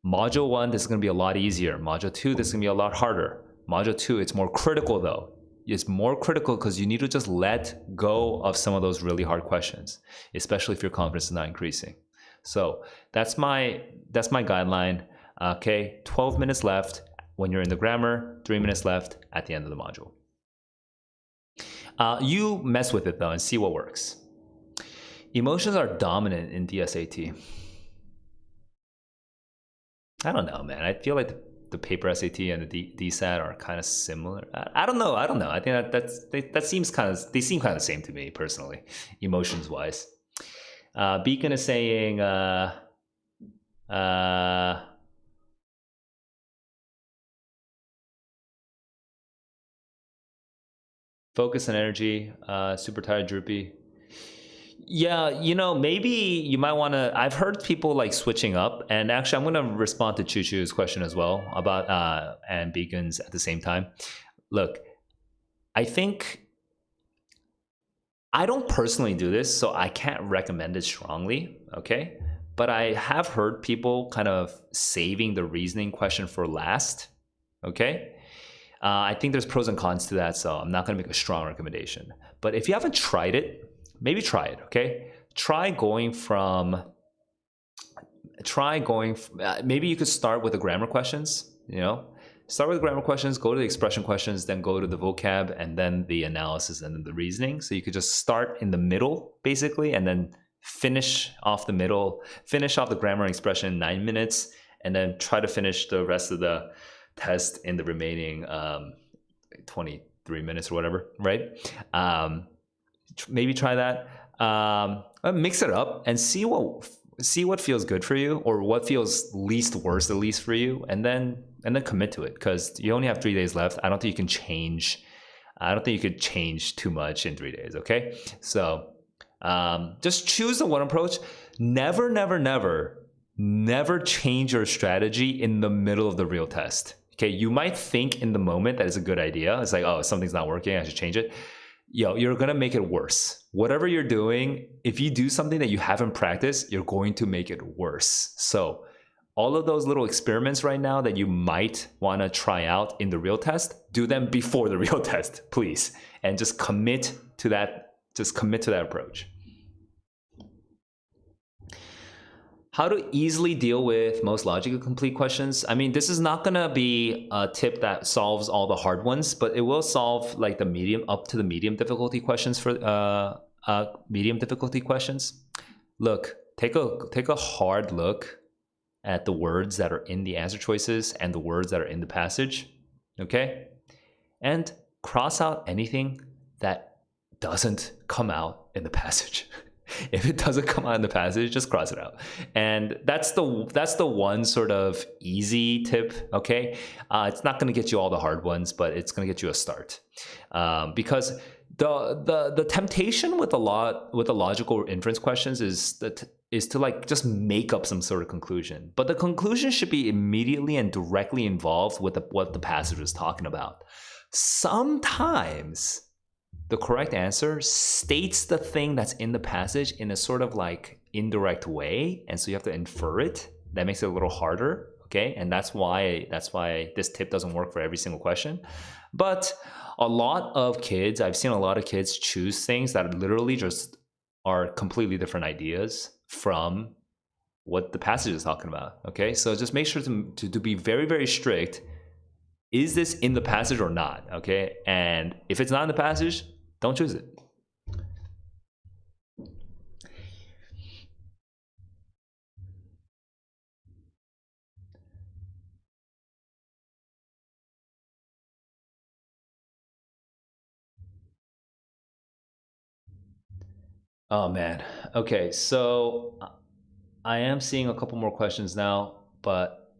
Module 1, this is going to be a lot easier. Module 2, this is going to be a lot harder. Module 2, it's more critical though. It's more critical because you need to just let go of some of those really hard questions, especially if your confidence is not increasing. So that's my guideline. Okay, 12 minutes left when you're in the grammar, 3 minutes left at the end of the module. You mess with it though and see what works. Emotions are dominant in DSAT. I don't know, man. I feel like the paper SAT and the DSAT are kind of similar. I don't know. I think that seems they seem kind of the same to me personally, emotions wise. Beacon is saying focus and energy, super tired, droopy. Yeah, maybe you might want to. I've heard people like switching up, and actually, I'm going to respond to Choo Choo's question as well about and Beacon's at the same time. Look, I think I don't personally do this, so I can't recommend it strongly. Okay, but I have heard people kind of saving the reasoning question for last. Okay, I think there's pros and cons to that, so I'm not going to make a strong recommendation. But if you haven't tried it, maybe try it, okay? Maybe you could start with the grammar questions, start with grammar questions, go to the expression questions, then go to the vocab, and then the analysis, and then the reasoning. So you could just start in the middle, basically, and then finish off the middle, finish off the grammar and expression in 9 minutes, and then try to finish the rest of the test in the remaining 23 minutes or whatever, right? Maybe try that. Mix it up and see what feels good for you, or what feels least worst at least for you, and then commit to it, because you only have 3 days left. I don't think you could change too much in 3 days. Okay, so just choose the one approach. Never change your strategy in the middle of the real test. Okay, you might think in the moment that it's a good idea. It's like, oh, something's not working, I should change it. You're gonna make it worse. Whatever you're doing, if you do something that you haven't practiced, you're going to make it worse. So all of those little experiments right now that you might want to try out in the real test, do them before the real test, please. And just commit to that. Just commit to that approach. How to easily deal with most logically complete questions. I mean, this is not gonna be a tip that solves all the hard ones, but it will solve like the medium up to the medium difficulty questions for medium difficulty questions. Look, take a hard look at the words that are in the answer choices and the words that are in the passage, okay? And cross out anything that doesn't come out in the passage. If it doesn't come out in the passage, just cross it out. And that's the one sort of easy tip, okay? It's not going to get you all the hard ones, but it's going to get you a start. Because the temptation with a logical inference questions is to like just make up some sort of conclusion. But the conclusion should be immediately and directly involved with what the passage is talking about. Sometimes the correct answer states the thing that's in the passage in a sort of like indirect way, and so you have to infer it. That makes it a little harder, okay? And that's why this tip doesn't work for every single question. But a lot of kids, I've seen a lot of kids choose things that literally just are completely different ideas from what the passage is talking about, okay? So just make sure to be very, very strict. Is this in the passage or not, okay? And if it's not in the passage, don't choose it. Oh man. Okay, so I am seeing a couple more questions now, but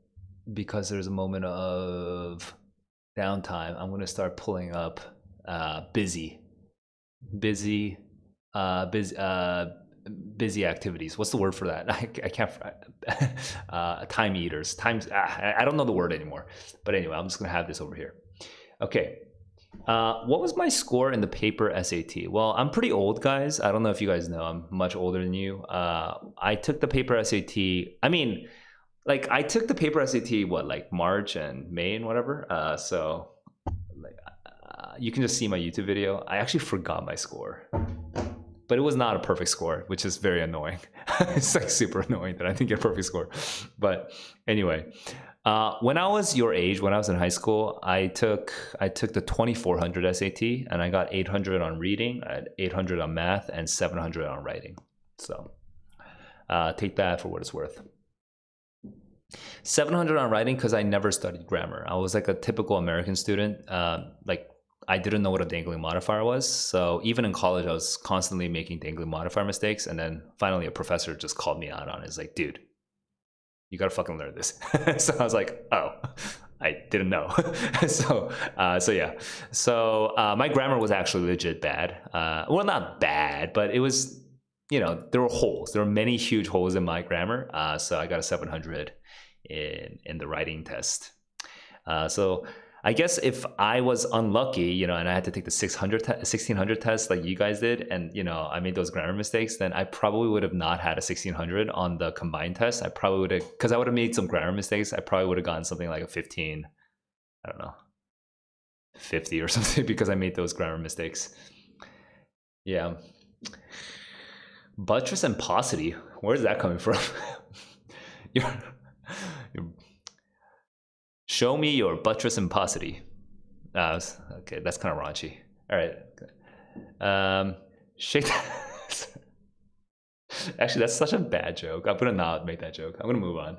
because there's a moment of downtime, I'm going to start pulling up busy activities. What's the word for that? I can't. Time eaters. I don't know the word anymore. But anyway, I'm just gonna have this over here. Okay. What was my score in the paper SAT? Well, I'm pretty old, guys. I don't know if you guys know. I'm much older than you. I took the paper SAT. I mean, like I took the paper SAT like March and May and whatever. So like you can just see my YouTube video. I actually forgot my score, but it was not a perfect score, which is very annoying. It's like super annoying that I didn't get a perfect score. But anyway, when I was your age, when I was in high school, I took the 2400 SAT, and I got 800 on reading, I had 800 on math, and 700 on writing. So take that for what it's worth. 700 on writing because I never studied grammar. I was like a typical American student. Like I didn't know what a dangling modifier was. So even in college, I was constantly making dangling modifier mistakes. And then finally a professor just called me out on it. It's like, dude, you gotta fucking learn this. So I was like, oh, I didn't know. So yeah. So my grammar was actually legit bad. Well, not bad, but it was, there were holes. There were many huge holes in my grammar. So I got a 700 in the writing test. So I guess if I was unlucky, and I had to take the 1600 test like you guys did, and I made those grammar mistakes, then I probably would have not had a 1600 on the combined test. I probably would have, because I would have made some grammar mistakes. I probably would have gotten something like a 15, I don't know, 50 or something, because I made those grammar mistakes. Yeah. Buttress and paucity. Where's that coming from? show me your buttress and paucity. Okay, that's kind of raunchy. All right. Shake. Actually, that's such a bad joke. I'm gonna not make that joke. I'm gonna move on.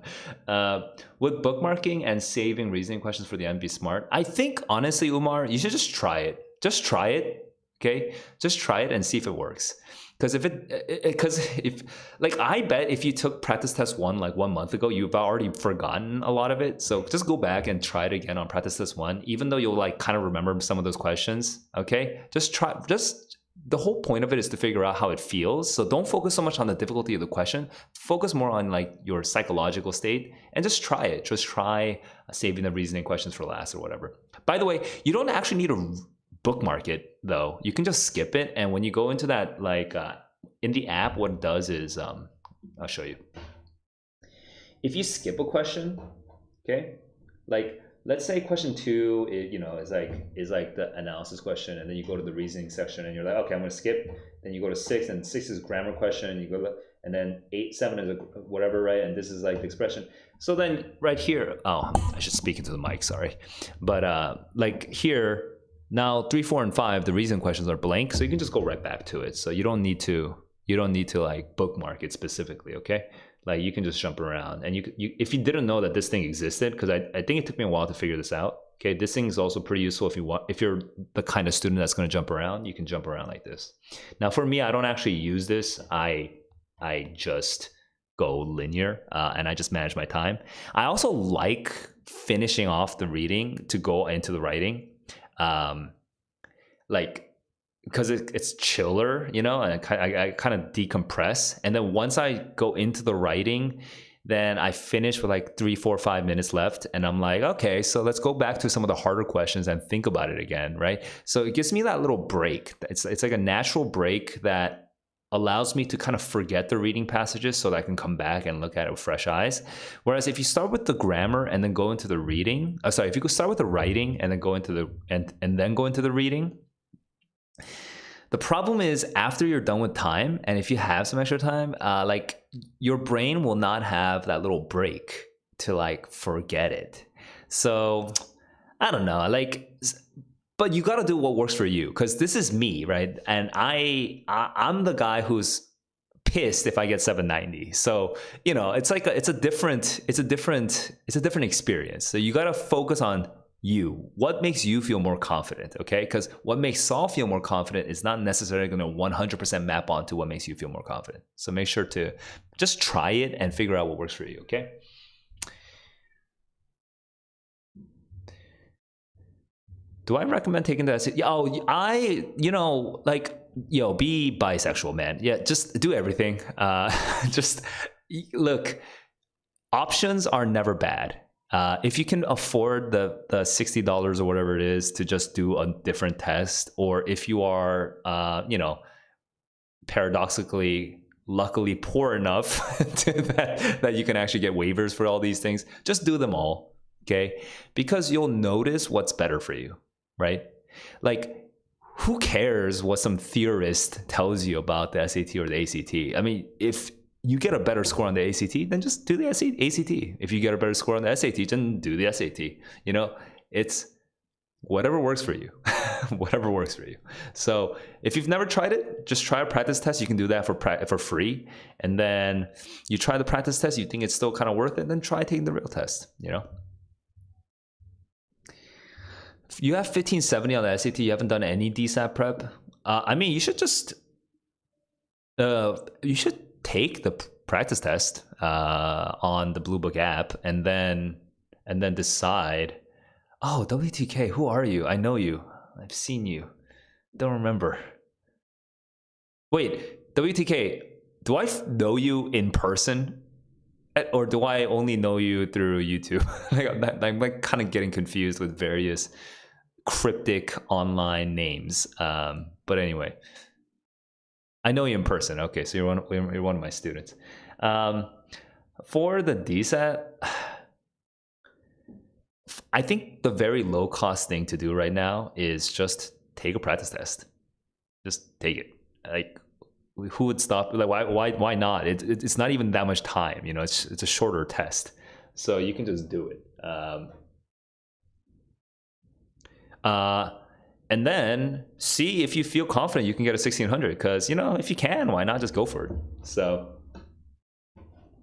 Would bookmarking and saving reasoning questions for the end be smart? I think honestly, Umar, you should just try it. Just try it. Okay, just try it and see if it works. Because if like I bet if you took practice test one like 1 month ago, you've already forgotten a lot of it. So just go back and try it again on practice test one, even though you'll like kind of remember some of those questions. Okay, just try. Just the whole point of it is to figure out how it feels. So don't focus so much on the difficulty of the question. Focus more on like your psychological state and just try it. Just try saving the reasoning questions for last or whatever. By the way, you don't actually need to bookmark it though. You can just skip it. And when you go into that, like in the app, what it does is, I'll show you. If you skip a question, okay, like let's say question 2 is like the analysis question, and then you go to the reasoning section and you're like, okay, I'm gonna skip. Then you go to 6, and 6 is grammar question, and you go, and then 8, 7 is a whatever, right? And this is like the expression. So then right here, oh, I should speak into the mic, sorry. But like here, now 3, 4, and 5, the reason questions are blank, so you can just go right back to it. So you don't need to like bookmark it specifically, okay? Like you can just jump around, and you if you didn't know that this thing existed, because I think it took me a while to figure this out. Okay, this thing is also pretty useful if you're the kind of student that's going to jump around. You can jump around like this. Now for me, I don't actually use this. I just go linear, and I just manage my time. I also like finishing off the reading to go into the writing, like because it's chiller, you know, and I kind of decompress. And then once I go into the writing, then I finish with like 3, 4, 5 minutes left. And I'm like, okay, so let's go back to some of the harder questions and think about it again, right? So it gives me that little break. It's like a natural break that allows me to kind of forget the reading passages so that I can come back and look at it with fresh eyes. Whereas if you start with the grammar and then go into the reading, if you could start with the writing and then go into the and then go into the reading, the problem is after you're done with time, and if you have some extra time, like your brain will not have that little break to like forget it. So I don't know, like, but you got to do what works for you, because this is me, right? And I'm the guy who's pissed if I get 790. So you know, it's like it's a different experience. So you got to focus on you. What makes you feel more confident, okay? Because what makes Saul feel more confident is not necessarily going to 100% map onto what makes you feel more confident. So make sure to just try it and figure out what works for you, okay? Do I recommend taking the SAT? Oh, be bisexual, man. Yeah, just do everything. Just look, options are never bad. If you can afford the $60 or whatever it is to just do a different test, or if you are, paradoxically, luckily poor enough that you can actually get waivers for all these things, just do them all, okay? Because you'll notice what's better for you, right? Like, who cares what some theorist tells you about the SAT or the ACT? I mean, if you get a better score on the ACT, then just do the ACT. If you get a better score on the SAT, then do the SAT. You know, it's whatever works for you. Whatever works for you. So if you've never tried it, just try a practice test. You can do that for free. And then you try the practice test, you think it's still kind of worth it, then try taking the real test, you know? If you have 1570 on the SAT, you haven't done any DSAT prep. I mean, you should just, take the practice test on the Blue Book app, and then decide, oh, WTK, who are you? I know you. I've seen you. Don't remember. Wait, WTK, do I know you in person? Or do I only know you through YouTube? I'm like kind of getting confused with various cryptic online names. But anyway, I know you in person. Okay, so you're one of my students. For the DSAT, I think the very low cost thing to do right now is just take a practice test. Just take it. Like, who would stop? Like, why not? It's not even that much time. You know, it's a shorter test, so you can just do it. Uh, and then see if you feel confident you can get a 1600. Because, you know, if you can, why not just go for it? So,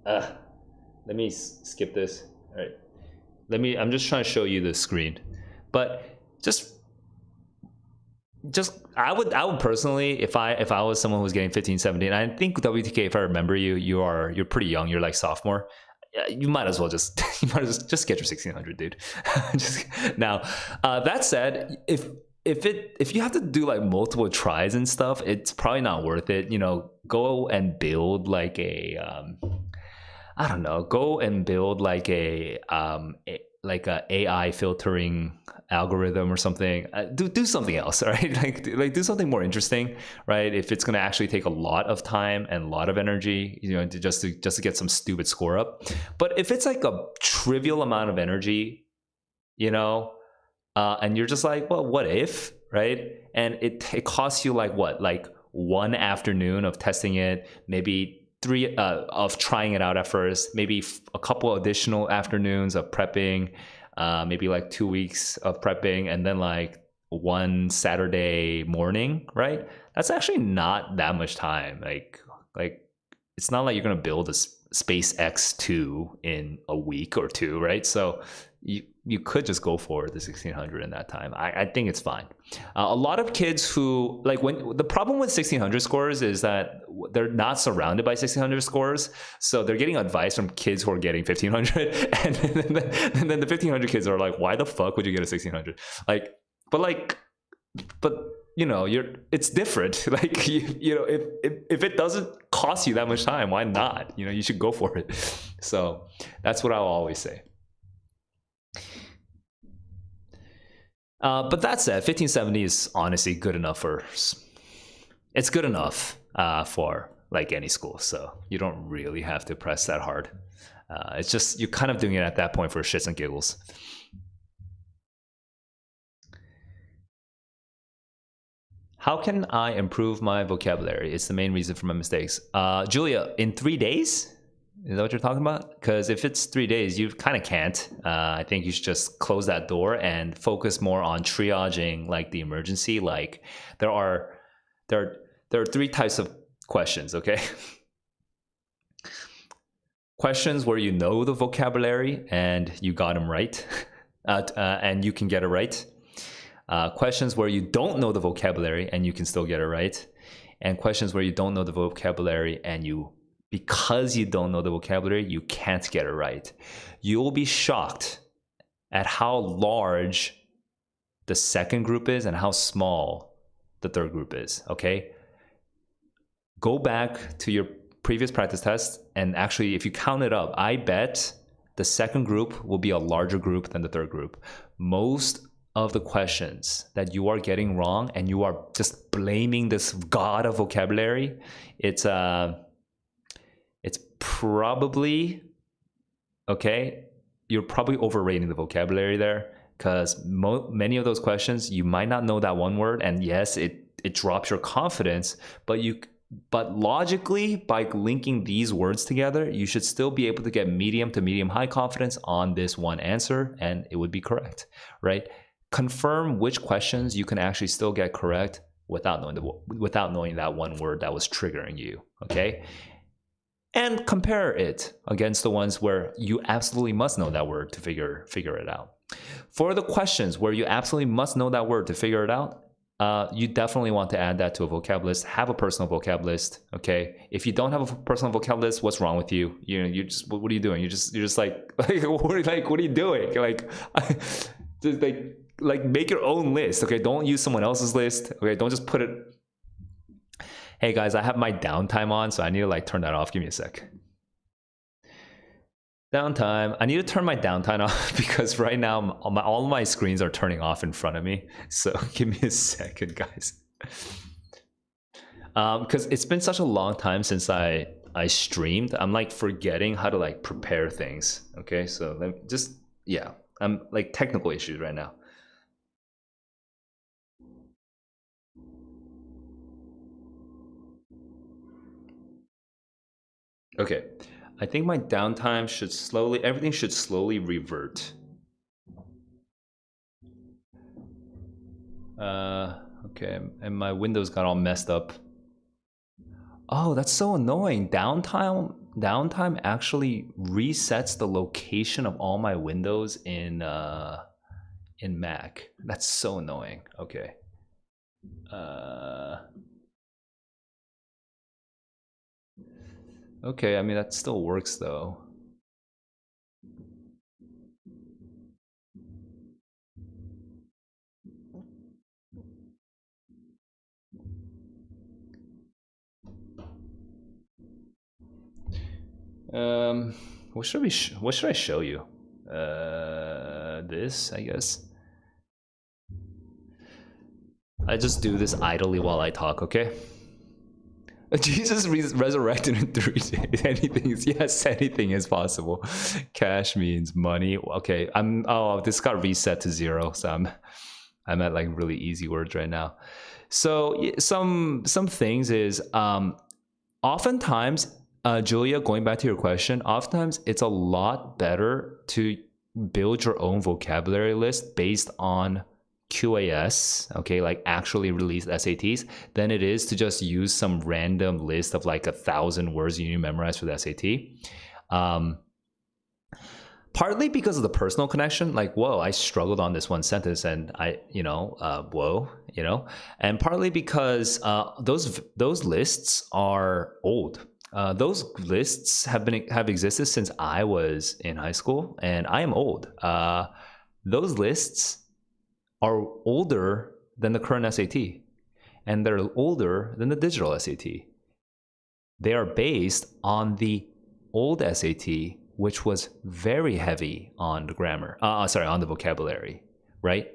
let me skip this. All right. I'm just trying to show you the screen. But just I would personally, if I was someone who was getting 15, 17, I think WTK, if I remember you, you're pretty young, you're like sophomore. You might as well just just get your 1600, dude. Just now. That said, if you have to do like multiple tries and stuff, it's probably not worth it. You know, go and build like a I don't know, go and build like like a AI filtering algorithm or something. Do something else, right? Like do something more interesting, right? If it's going to actually take a lot of time and a lot of energy, you know, to get some stupid score up. But if it's like a trivial amount of energy, you know, and you're just like, well, what if, right? And it costs you like what, like one afternoon of testing it, maybe three of trying it out at first, maybe a couple additional afternoons of prepping, maybe like 2 weeks of prepping, and then like one Saturday morning, right? That's actually not that much time. Like it's not like you're gonna build a SpaceX 2 in a week or two, right? So you could just go for the 1600 in that time. I think it's fine. A lot of kids who like when the problem with 1600 scores is that they're not surrounded by 1600 scores, so they're getting advice from kids who are getting 1500, and then the 1500 kids are like, why the fuck would you get a 1600? But you know, it's different. Like you know, if it doesn't cost you that much time, why not? You know, you should go for it. So that's what I'll always say. But that said, 1570 is honestly good enough for. It's good enough for like any school, so you don't really have to press that hard. It's just you're kind of doing it at that point for shits and giggles. How can I improve my vocabulary? It's the main reason for my mistakes. Julia, in 3 days? Is that what you're talking about? Because if it's 3 days, you kind of can't. I think you should just close that door and focus more on triaging, like the emergency. Like there are there there are three types of questions. Okay, questions where you know the vocabulary and you got them right, and you can get it right. Questions where you don't know the vocabulary and you can still get it right, and questions where you don't know the vocabulary and because you don't know the vocabulary, you can't get it right. You will be shocked at how large the second group is and how small the third group is, okay? Go back to your previous practice test, and actually, if you count it up, I bet the second group will be a larger group than the third group. Most of the questions that you are getting wrong and you are just blaming this god of vocabulary, it's probably okay. You're probably overrating the vocabulary there, because many of those questions you might not know that one word, and yes, it drops your confidence, but logically, by linking these words together, you should still be able to get medium to medium high confidence on this one answer, and it would be correct, right? Confirm which questions you can actually still get correct without knowing that one word that was triggering you, okay? And compare it against the ones where you absolutely must know that word to figure it out. For the questions where you absolutely must know that word to figure it out, you definitely want to add that to a vocab list. Have a personal vocab list, okay? If you don't have a personal vocab list, what's wrong with you? You know, you just what are you doing? You're just like what are you doing? Just like make your own list, okay? Don't use someone else's list, okay? Don't just put it. Hey guys, I have my downtime on, so I need to like turn that off. Give me a sec. Downtime. I need to turn my downtime off because right now all my screens are turning off in front of me. So give me a second, guys. Because it's been such a long time since I streamed. I'm like forgetting how to like prepare things. Okay, so yeah, I'm like technical issues right now. Okay, I think my downtime everything should slowly revert. Okay, and my windows got all messed up. Oh, that's so annoying. Downtime actually resets the location of all my windows in Mac. That's so annoying. Okay. Okay, I mean that still works though. What should we? What should I show you? This, I guess. I just do this idly while I talk. Okay. Jesus resurrected in 3 days. Anything is, yes, anything is possible. Cash means money. Okay, this got reset to 0, so I'm at like really easy words right now. So some things is oftentimes, Julia, going back to your question, oftentimes it's a lot better to build your own vocabulary list based on QAS, okay, like actually released SATs, than it is to just use some random list of like 1,000 words you need to memorize for the SAT. Partly because of the personal connection, like, whoa, I struggled on this one sentence and whoa, and partly because those lists are old. Those lists have existed since I was in high school, and I am old. Those lists are older than the current SAT, and they're older than the digital SAT. They are based on the old SAT, which was very heavy on the grammar. On the vocabulary, right?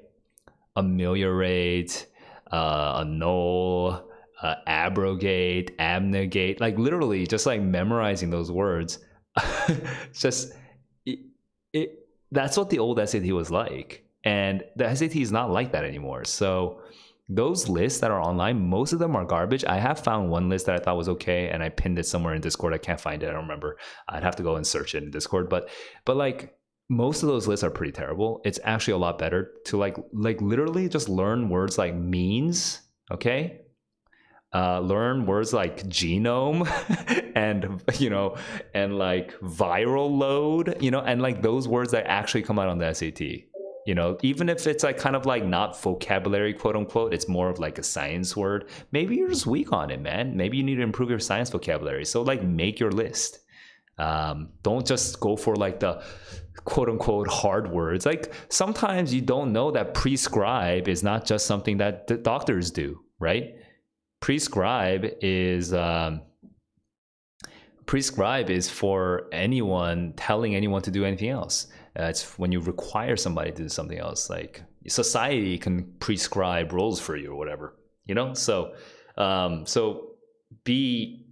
Ameliorate, annul, abrogate, abnegate, like literally just like memorizing those words. Just that's what the old SAT was like. And the SAT is not like that anymore. So those lists that are online, most of them are garbage. I have found one list that I thought was okay, and I pinned it somewhere in Discord. I can't find it. I don't remember. I'd have to go and search it in Discord. But like most of those lists are pretty terrible. It's actually a lot better to like literally just learn words like means, okay? Learn words like genome and like viral load, and like those words that actually come out on the SAT. Even if it's like kind of like not vocabulary, quote unquote, it's more of like a science word. Maybe you're just weak on it, man. Maybe you need to improve your science vocabulary. So like make your list. Don't just go for like the quote unquote hard words. Like sometimes you don't know that prescribe is not just something that the doctors do, right? Prescribe is for anyone telling anyone to do anything else. It's when you require somebody to do something else. Like society can prescribe roles for you or whatever, So, be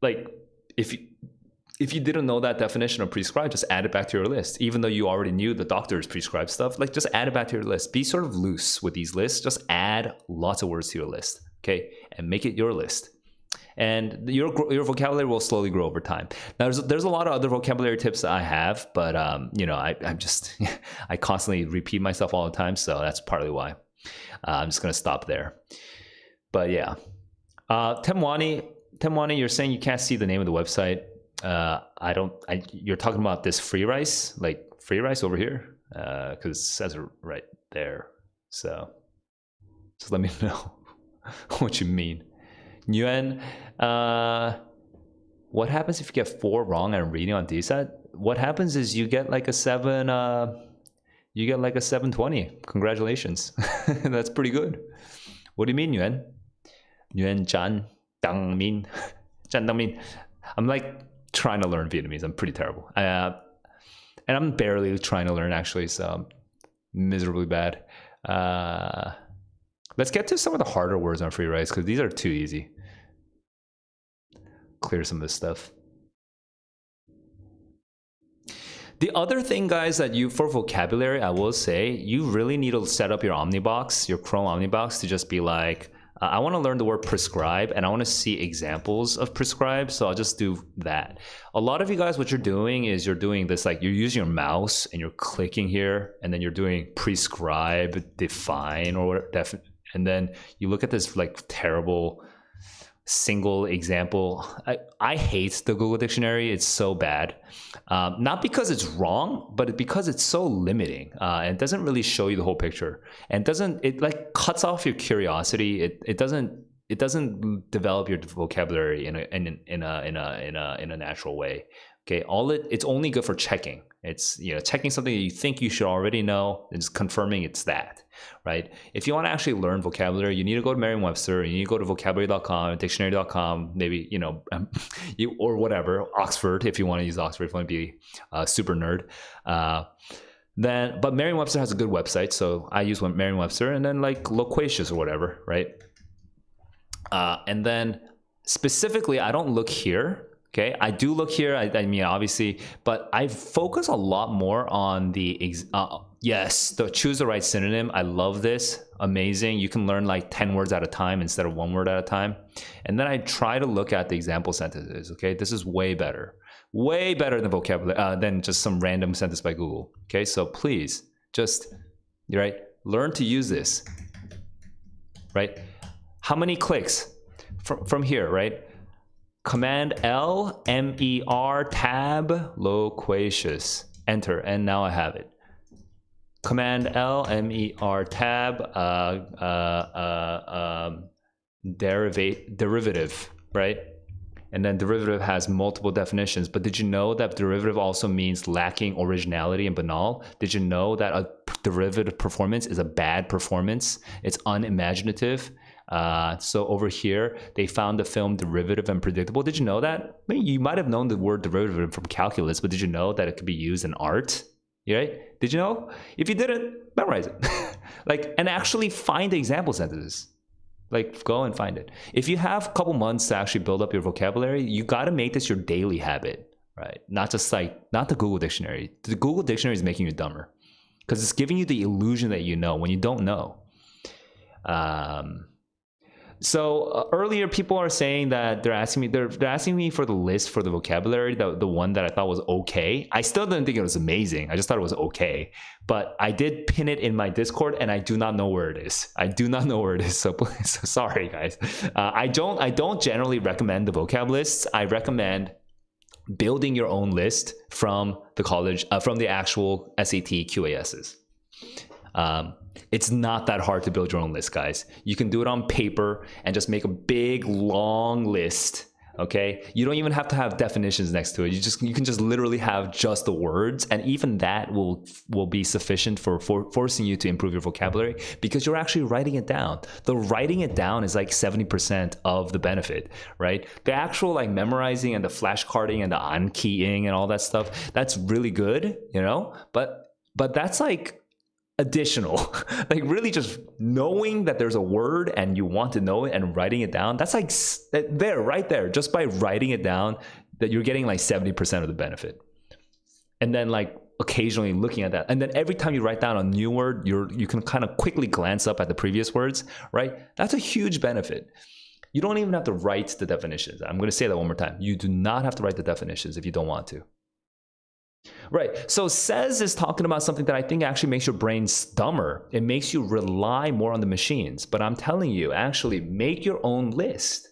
like if you didn't know that definition of prescribe, just add it back to your list. Even though you already knew the doctors prescribe stuff, like just add it back to your list. Be sort of loose with these lists. Just add lots of words to your list, okay, and make it your list. And your vocabulary will slowly grow over time. Now, there's a lot of other vocabulary tips that I have, but I'm just I constantly repeat myself all the time, so that's partly why. I'm just gonna stop there. But yeah, Temwani, you're saying you can't see the name of the website. You're talking about this free rice over here, because it says it right there. So just let me know what you mean. Nguyen, what happens if you get 4 wrong and reading on DSAT? What happens is you get like a 720. Congratulations. That's pretty good. What do you mean, Nguyen? Nguyen Chan Dang Min. Chan Dang Min. I'm like trying to learn Vietnamese. I'm pretty terrible. And I'm barely trying to learn actually, so I'm miserably bad. Let's get to some of the harder words on free rice because these are too easy. Clear some of this stuff. The other thing, guys, that for vocabulary, I will say, you really need to set up your Omnibox, your Chrome Omnibox, to just be like, I want to learn the word prescribe, and I want to see examples of prescribe, so I'll just do that. A lot of you guys, what you're doing is you're doing this, like you're using your mouse and you're clicking here, and then you're doing prescribe, define, or And then you look at this like terrible single example. I hate the Google Dictionary. It's so bad. Not because it's wrong, but because it's so limiting. And it doesn't really show you the whole picture. And it like cuts off your curiosity. It doesn't develop your vocabulary in a natural way. Okay, it's only good for checking. It's checking something that you think you should already know and just confirming it's that, right? If you want to actually learn vocabulary, you need to go to Merriam-Webster, you need to go to vocabulary.com, dictionary.com, maybe or whatever, Oxford if you want to use Oxford, if you want to be a super nerd. But Merriam-Webster has a good website, so I use Merriam-Webster, and then like Loquacious or whatever, right? And then specifically, I don't look here. Okay, I do look here. I mean, obviously, but I focus a lot more on the choose the right synonym. I love this. Amazing. You can learn like 10 words at a time instead of 1 word at a time. And then I try to look at the example sentences. Okay, this is way better than vocabulary than just some random sentence by Google. Okay, so please just learn to use this. Right? How many clicks from here? Right? Command L, MER, tab, loquacious, enter, and now I have it. Command L, MER, tab, derivative, right? And then derivative has multiple definitions, but did you know that derivative also means lacking originality and banal? Did you know that a derivative performance is a bad performance? It's unimaginative. So over here, they found the film derivative and predictable. Did you know that? I mean, you might have known the word derivative from calculus, but did you know that it could be used in art? Right? Did you know? If you didn't, memorize it. And actually find the example sentences. Go and find it. If you have a couple months to actually build up your vocabulary, you got to make this your daily habit, right? Not just not the Google Dictionary. The Google Dictionary is making you dumber because it's giving you the illusion that you know when you don't know. So earlier, people are saying that they're asking me for the list for the vocabulary, the one that I thought was okay. I still didn't think it was amazing. I just thought it was okay. But I did pin it in my Discord, and I do not know where it is. So sorry, guys. I don't generally recommend the vocab lists. I recommend building your own list from the college, from the actual SAT QASs. It's not that hard to build your own list, guys. You can do it on paper and just make a big, long list, okay? You don't even have to have definitions next to it. You can just literally have just the words, and even that will be sufficient for forcing you to improve your vocabulary because you're actually writing it down. The writing it down is like 70% of the benefit, right? The actual memorizing and the flashcarding and the Ankeying and all that stuff, that's really good, but that's additional. Really just knowing that there's a word and you want to know it and writing it down, that's right there, just by writing it down, that you're getting 70% of the benefit. And then occasionally looking at that, and then every time you write down a new word, you can kind of quickly glance up at the previous words, right? That's a huge benefit. You don't even have to write the definitions. I'm going to say that one more time. You do not have to write the definitions if you don't want to. Right. So says is talking about something that I think actually makes your brain dumber. It makes you rely more on the machines. But I'm telling you, actually make your own list.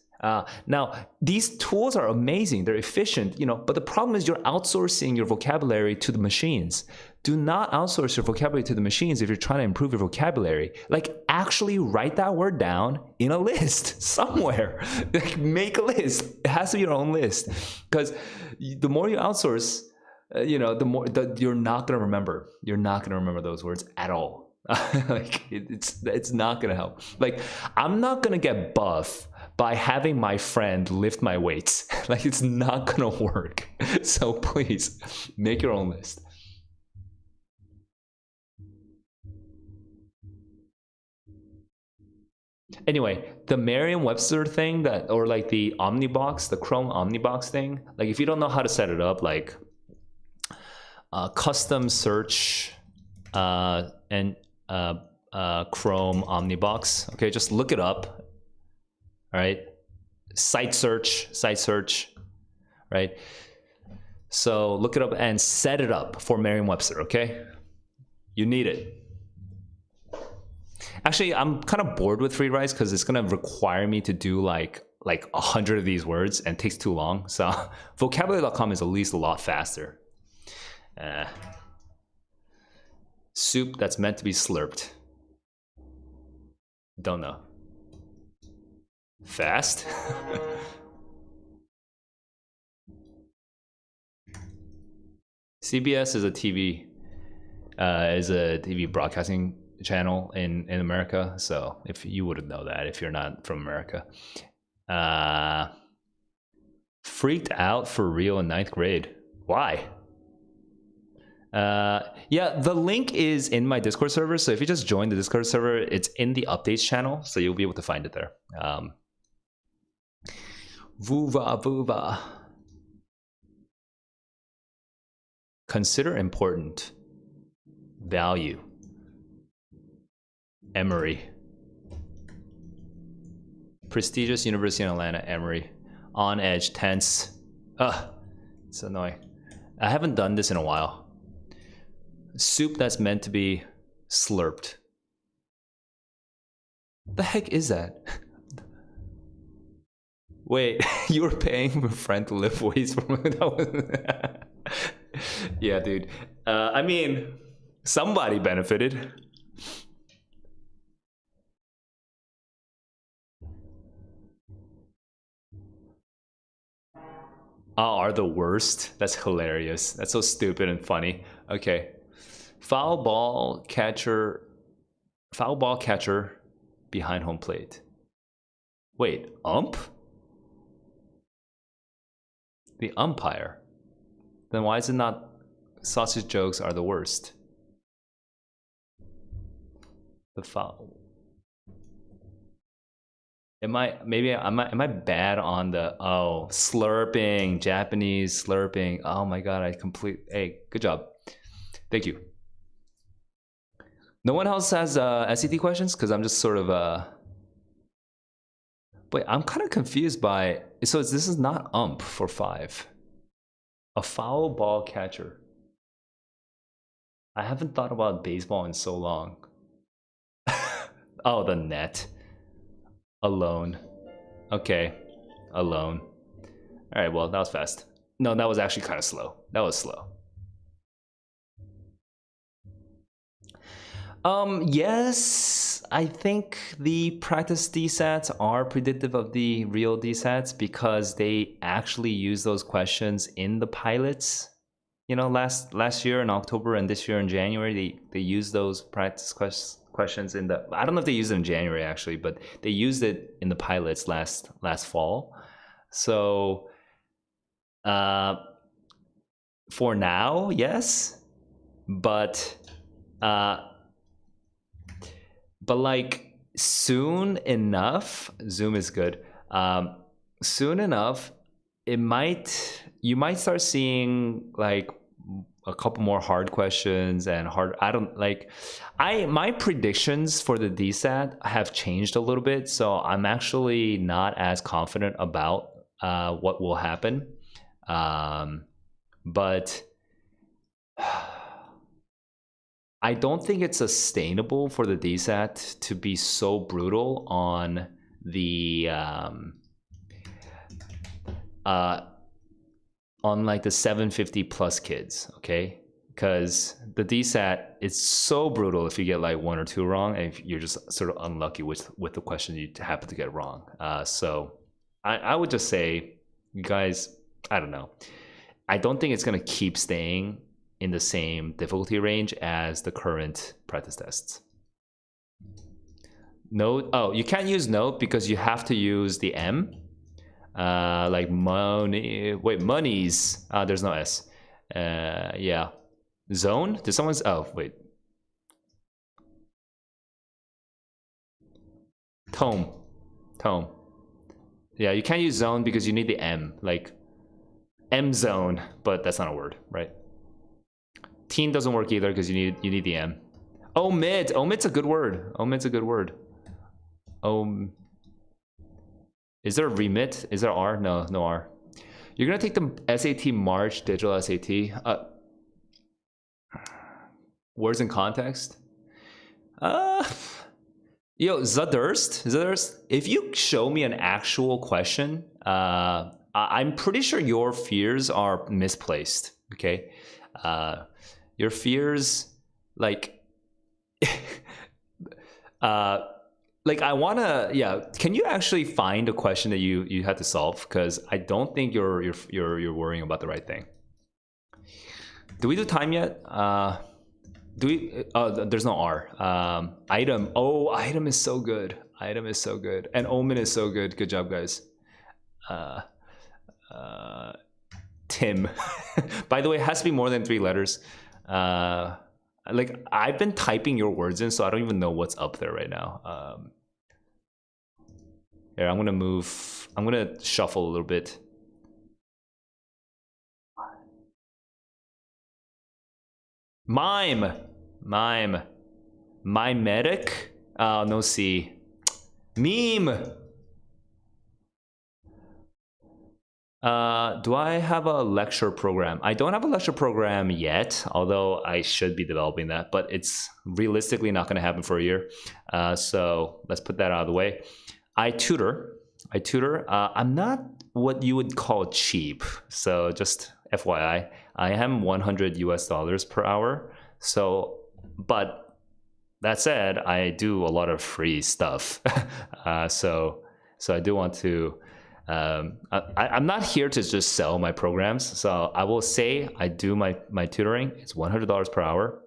Now, these tools are amazing. They're efficient, but the problem is you're outsourcing your vocabulary to the machines. Do not outsource your vocabulary to the machines if you're trying to improve your vocabulary. Actually write that word down in a list somewhere. Make a list. It has to be your own list. Because the more you outsource, the more you're not going to remember. You're not going to remember those words at all. It's not going to help. I'm not going to get buff by having my friend lift my weights. It's not going to work. So please make your own list. Anyway, the Merriam-Webster thing or the Omnibox, the Chrome Omnibox thing, if you don't know how to set it up, custom search and Chrome Omnibox. Okay, just look it up. All right, site search, right? So look it up and set it up for Merriam-Webster. Okay, you need it. Actually, I'm kind of bored with free writes because it's gonna require me to do like 100 of these words and it takes too long. So vocabulary.com is at least a lot faster. Soup that's meant to be slurped. Don't know. Fast? CBS is a TV broadcasting channel in America. So if you wouldn't know that if you're not from America. Freaked out for real in 9th grade. Why? Yeah, the link is in my Discord server. So if you just join the Discord server, it's in the updates channel. So you'll be able to find it there. Vuva. Consider important. Value. Emory. Prestigious University in Atlanta, Emory. On edge, tense. It's annoying. I haven't done this in a while. Soup that's meant to be slurped. The heck is that? Wait, you were paying a friend to lift weights from that? Yeah, dude. I mean, somebody benefited. Are the worst. That's hilarious. That's so stupid and funny. Okay. Foul ball catcher behind home plate. Wait, ump? The umpire. Then why is it not sausage jokes are the worst? The foul. Am I bad on the slurping, Japanese slurping? Oh my god, hey, good job. Thank you. No one else has SAT questions? Because I'm just sort of wait, I'm kind of confused by so this is not ump for 5. A foul ball catcher. I haven't thought about baseball in so long. Oh, the net. Alone. Okay. Alone. All right, well, that was fast. No, that was actually kind of slow. That was slow. Yes, I think the practice DSATs are predictive of the real DSATs because they actually use those questions in the pilots. You know, last year in October and this year in January, they used those practice questions in the. I don't know if they used it in January actually, but they used it in the pilots last fall. So, for now, yes, but like soon enough, Zoom is good. Soon enough, you might start seeing like a couple more hard questions and hard. My predictions for the DSAT have changed a little bit, so I'm actually not as confident about what will happen. But I don't think it's sustainable for the DSAT to be so brutal on the on like the 750 plus kids, okay? Because the DSAT is so brutal if you get like 1 or 2 wrong, and if you're just sort of unlucky with the question you happen to get wrong. So I would just say, you guys, I don't know. I don't think it's gonna keep staying in the same difficulty range as the current practice tests. Note, you can't use note because you have to use the M. Like money, wait, monies. There's no S. Yeah. Zone? Did someone's, wait. Tome. Yeah, you can't use zone because you need the M, like M zone, but that's not a word, right? Teen doesn't work either because you need the M. Omit's a good word. Omit's a good word. Is there a remit? Is there R? No R. You're gonna take the SAT March digital SAT. Words in context. Yo, Zadurst, if you show me an actual question, I'm pretty sure your fears are misplaced. Okay, uh, your fears, like, uh, like I wanna, yeah. Can you actually find a question that you had to solve? Because I don't think you're worrying about the right thing. Do we do time yet? Do we? There's no R. Item. Oh, item is so good. Item is so good, and omen is so good. Good job, guys. Uh, uh, Tim. By the way, it has to be more than 3 letters. Like I've been typing your words in, so I don't even know what's up there right now. Here, I'm gonna move. I'm gonna shuffle a little bit. Mime. Mime. Mimetic. Oh, no C. Meme. Do I have a lecture program? I don't have a lecture program yet, although I should be developing that, but it's realistically not going to happen for a year. So let's put that out of the way. I tutor. I'm not what you would call cheap. So just FYI, I am 100 US dollars per hour. So, but that said, I do a lot of free stuff. So I do want to. I'm not here to just sell my programs. So I will say I do my tutoring. It's $100 per hour.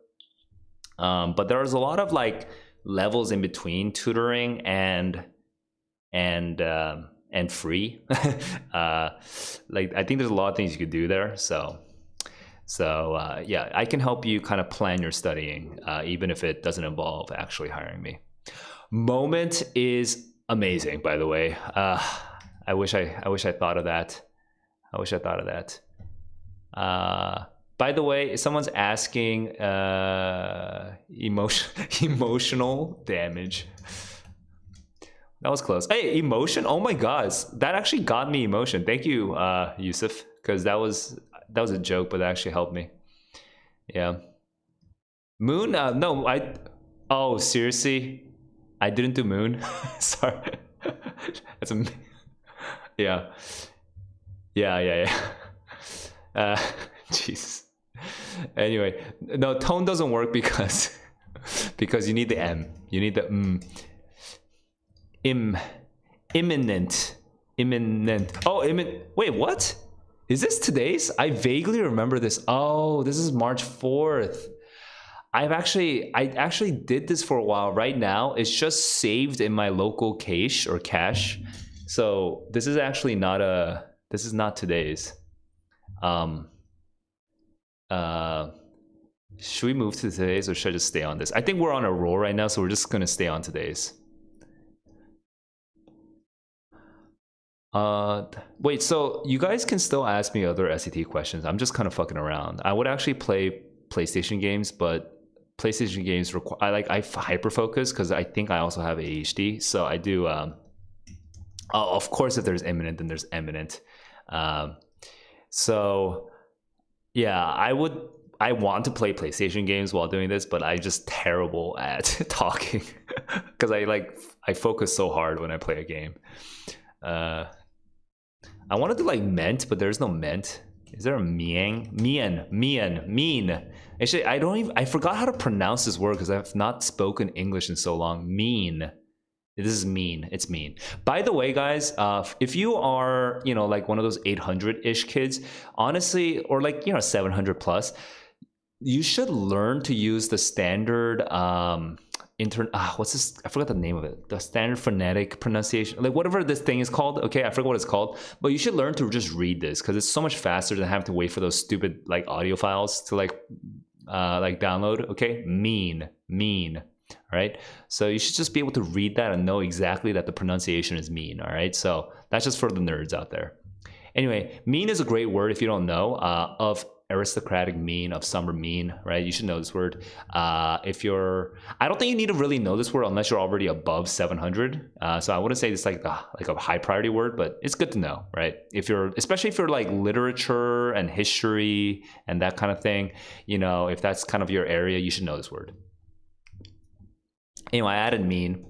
But there's a lot of like levels in between tutoring and free. Like I think there's a lot of things you could do there. So yeah, I can help you kind of plan your studying, even if it doesn't involve actually hiring me. Moment is amazing, by the way. I wish I thought of that. I wish I thought of that. By the way, someone's asking emotional damage. That was close. Hey, emotion! Oh my god, that actually got me emotion. Thank you, Yusuf, because that was a joke, but that actually helped me. Yeah. Moon? No, I. Oh, seriously? I didn't do moon. Sorry. That's a. Yeah. Yeah. Jesus. Anyway, no, tone doesn't work because you need the M. You need the imminent. Oh, wait, what? Is this today's? I vaguely remember this. Oh, this is March 4th. I actually did this for a while. Right now, it's just saved in my local cache or cache. So this is actually not this is not today's. Should we move to today's or should I just stay on this? I think we're on a roll right now, so we're just gonna stay on today's. Wait, so you guys can still ask me other SAT questions. I'm just kind of fucking around. I would actually play PlayStation games, but PlayStation games require I hyper focus because I think I also have ADHD. So I do. Of course, if there's imminent, then there's eminent. So yeah, I want to play PlayStation games while doing this, but I'm just terrible at talking because I focus so hard when I play a game. I wanted to like ment, but there's no ment. Is there a mean? Actually, I forgot how to pronounce this word because I've not spoken English in so long. Mean. This is mean. It's mean. By the way, guys, if you are, like one of those 800-ish kids, honestly, or like, 700 plus, you should learn to use the standard what's this? I forgot the name of it. The standard phonetic pronunciation, like whatever this thing is called. Okay, I forgot what it's called. But you should learn to just read this because it's so much faster than having to wait for those stupid like audio files to like download. Okay, mean. All right. So you should just be able to read that and know exactly that the pronunciation is mean. All right. So that's just for the nerds out there. Anyway, mean is a great word if you don't know, of aristocratic mean, of summer mean, right? You should know this word. I don't think you need to really know this word unless you're already above 700. So I wouldn't say it's like a high priority word, but it's good to know, right? Especially if you're like literature and history and that kind of thing, if that's kind of your area, you should know this word. Anyway, I added mean.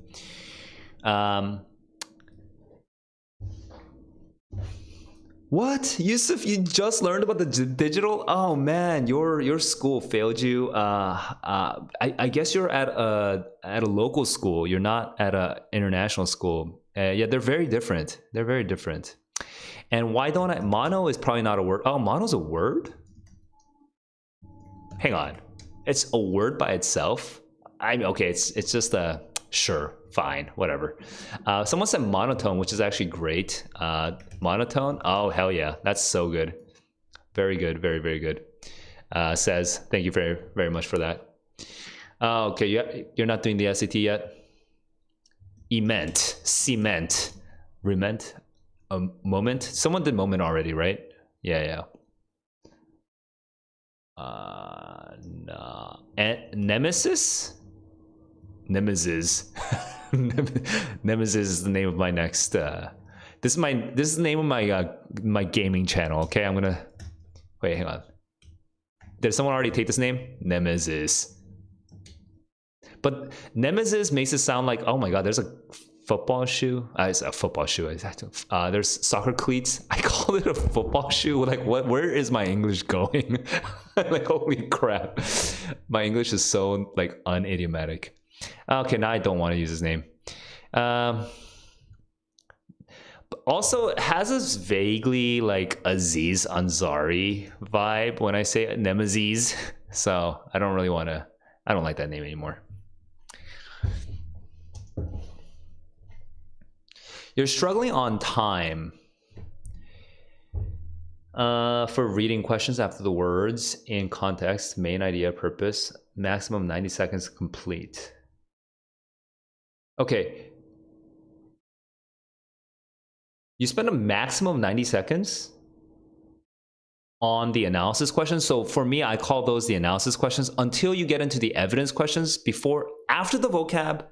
What, Yusuf? You just learned about the digital? Oh man, your school failed you. I guess you're at a local school. You're not at a international school. Yeah, they're very different. They're very different. And why don't I? Mono is probably not a word. Oh, mono's a word. Hang on, it's a word by itself. I mean, okay, it's just a sure, fine, whatever. Someone said monotone, which is actually great. Monotone, oh hell yeah, that's so good, very good, very very good. Says thank you very very much for that. Okay, you're not doing the SAT yet. Ement, cement, rement, moment. Someone did moment already, right? Yeah, yeah. No. Nemesis? Nemesis. Nemesis is the name of my next. This is the name of my gaming channel. Okay, I'm gonna wait. Hang on. Did someone already take this name? Nemesis. But Nemesis makes it sound like, oh my god, there's a football shoe. It's a football shoe. There's soccer cleats. I call it a football shoe. Like, what? Where is my English going? Like, holy crap, my English is so like unidiomatic. Okay, now I don't want to use his name. Also, it has this vaguely like Aziz Ansari vibe when I say Nemesis. So I don't really want to. I don't like that name anymore. You're struggling on time for reading questions after the words in context, main idea, purpose, maximum 90 seconds complete. Okay. You spend a maximum 90 seconds on the analysis questions. So for me, I call those the analysis questions until you get into the evidence questions. After the vocab,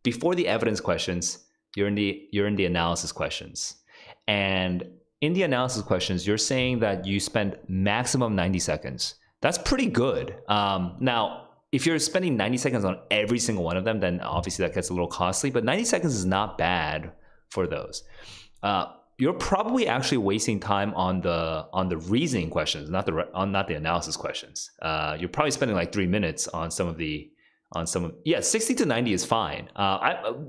before the evidence questions, you're in the analysis questions. And in the analysis questions, you're saying that you spend maximum 90 seconds. That's pretty good. Now, if you're spending 90 seconds on every single one of them, then obviously that gets a little costly, but 90 seconds is not bad for those. You're probably actually wasting time on the reasoning questions, not the analysis questions. You're probably spending like 3 minutes on some of the 60 to 90 is fine.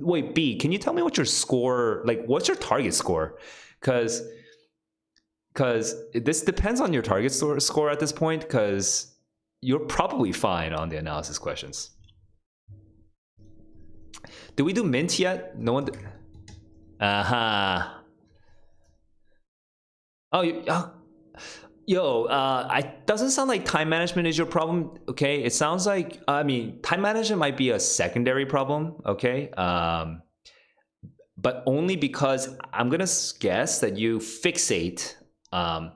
Wait, B, can you tell me what your score, like what's your target score? Because this depends on your target score at this point, because you're probably fine on the analysis questions. Did we do mint yet? No one. Oh, it doesn't sound like time management is your problem. Okay, it sounds like, I mean, time management might be a secondary problem. Okay, but only because I'm gonna guess that you fixate on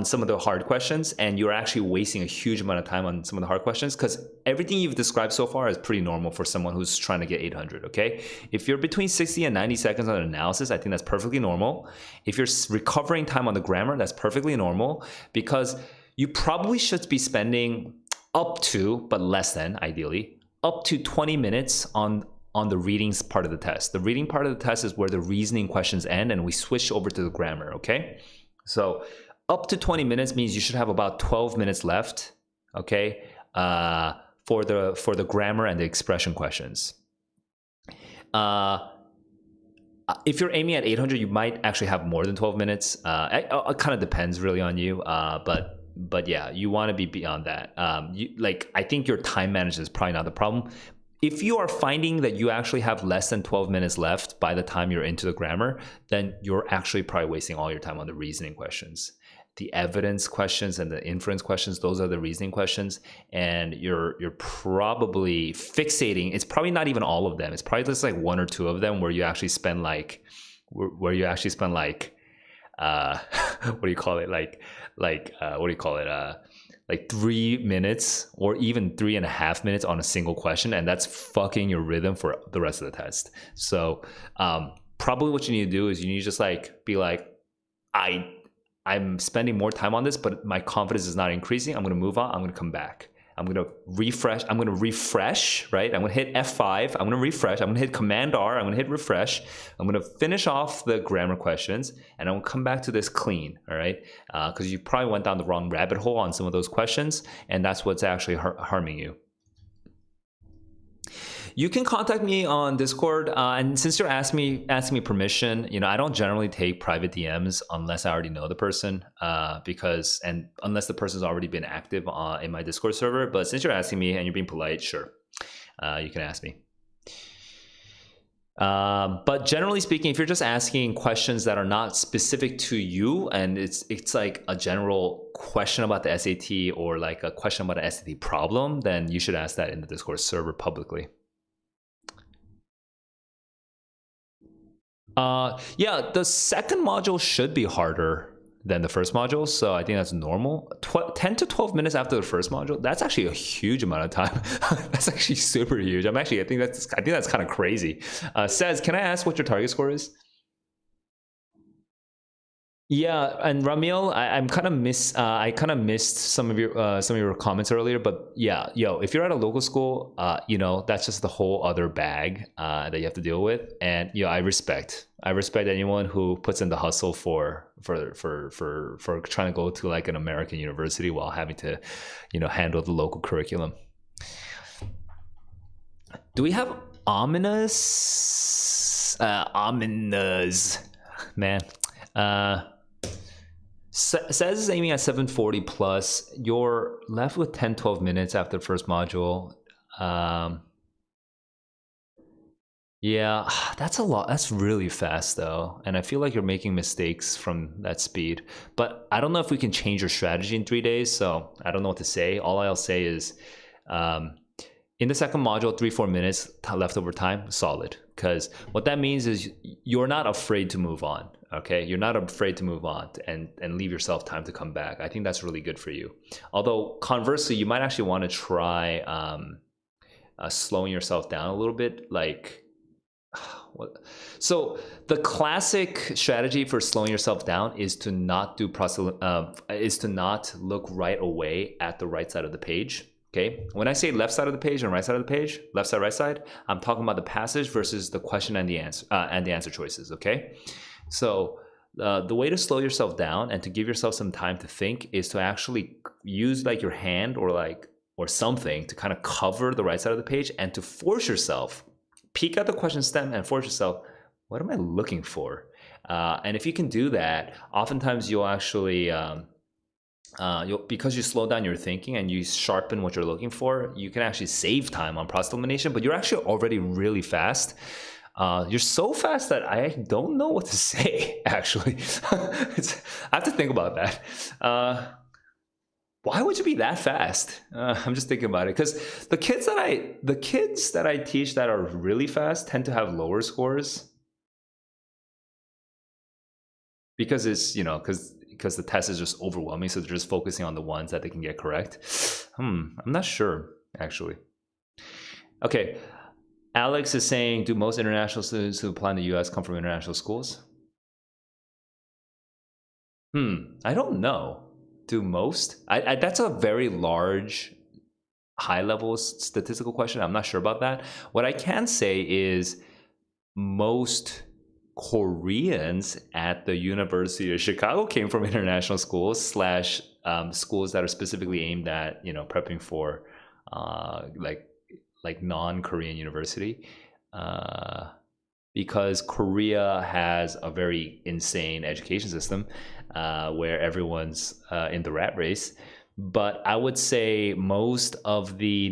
some of the hard questions, and you're actually wasting a huge amount of time on some of the hard questions, because everything you've described so far is pretty normal for someone who's trying to get 800, okay? If you're between 60 and 90 seconds on an analysis, I think that's perfectly normal. If you're recovering time on the grammar, that's perfectly normal, because you probably should be spending up to, but less than, ideally, up to 20 minutes on the reading part of the test. The reading part of the test is where the reasoning questions end, and we switch over to the grammar, okay? So up to 20 minutes means you should have about 12 minutes left, okay, for the grammar and the expression questions. If you're aiming at 800, you might actually have more than 12 minutes. It kind of depends really on you, but yeah, you want to be beyond that. I think your time management is probably not the problem. If you are finding that you actually have less than 12 minutes left by the time you're into the grammar, then you're actually probably wasting all your time on the reasoning questions. The evidence questions and the inference questions, those are the reasoning questions, and you're probably fixating. It's probably not even all of them. It's probably just like one or two of them where you actually spend like what do you call it, like 3 minutes or even 3.5 minutes on a single question, and that's fucking your rhythm for the rest of the test. So probably what you need to do is you need to just like be like, I'm spending more time on this, but my confidence is not increasing. I'm going to move on. I'm going to come back. I'm gonna refresh. I'm gonna refresh, right? I'm gonna hit F5. I'm gonna refresh. I'm gonna hit Command R. I'm gonna hit refresh. I'm gonna finish off the grammar questions, and I'm gonna come back to this clean, all right? Because you probably went down the wrong rabbit hole on some of those questions, and that's what's actually harming you. You can contact me on Discord, and since you're asking me permission, I don't generally take private DMs unless I already know the person, and unless the person's already been active in my Discord server. But since you're asking me and you're being polite, sure, you can ask me. But generally speaking, if you're just asking questions that are not specific to you, and it's like a general question about the SAT or like a question about an SAT problem, then you should ask that in the Discord server publicly. Yeah, the second module should be harder than the first module, so I think that's normal. 10 to 12 minutes after the first module, that's actually a huge amount of time. That's actually super huge. I think that's kind of crazy. Says, can I ask what your target score is? Yeah, and Ramil, I kind of missed some of your comments earlier, but yeah, if you're at a local school, that's just the whole other bag that you have to deal with, and I respect anyone who puts in the hustle for trying to go to like an American university while having to, handle the local curriculum. Do we have ominous, man? Says is aiming at 740 plus. You're left with 10-12 minutes after the first module. Yeah, that's a lot. That's really fast though, and I feel like you're making mistakes from that speed. But I don't know if we can change your strategy in 3 days, so I don't know what to say. All I'll say is, in the second module, 3-4 minutes leftover time, solid. Because what that means is you're not afraid to move on. Okay, you're not afraid to move on and leave yourself time to come back. I think that's really good for you. Although conversely, you might actually want to try slowing yourself down a little bit. Like, what? So the classic strategy for slowing yourself down is to not look right away at the right side of the page. Okay, when I say left side of the page and right side of the page, left side, right side, I'm talking about the passage versus the question and the answer choices. Okay, so the way to slow yourself down and to give yourself some time to think is to actually use like your hand or something to kind of cover the right side of the page and to force yourself, peek at the question stem and force yourself, what am I looking for? And if you can do that, oftentimes you'll actually because you slow down your thinking and you sharpen what you're looking for, you can actually save time on process elimination, but you're actually already really fast. You're so fast that I don't know what to say, actually. I have to think about that. Why would you be that fast? I'm just thinking about it because the kids that I teach that are really fast tend to have lower scores because it's because the test is just overwhelming, so they're just focusing on the ones that they can get correct. I'm not sure, actually. Okay, Alex is saying, do most international students who apply in the US come from international schools? I don't know. Do most? That's a very large, high-level statistical question. I'm not sure about that. What I can say is most Koreans at the University of Chicago came from international schools / schools that are specifically aimed at prepping for like non-Korean university, because Korea has a very insane education system where everyone's in the rat race. But I would say most of the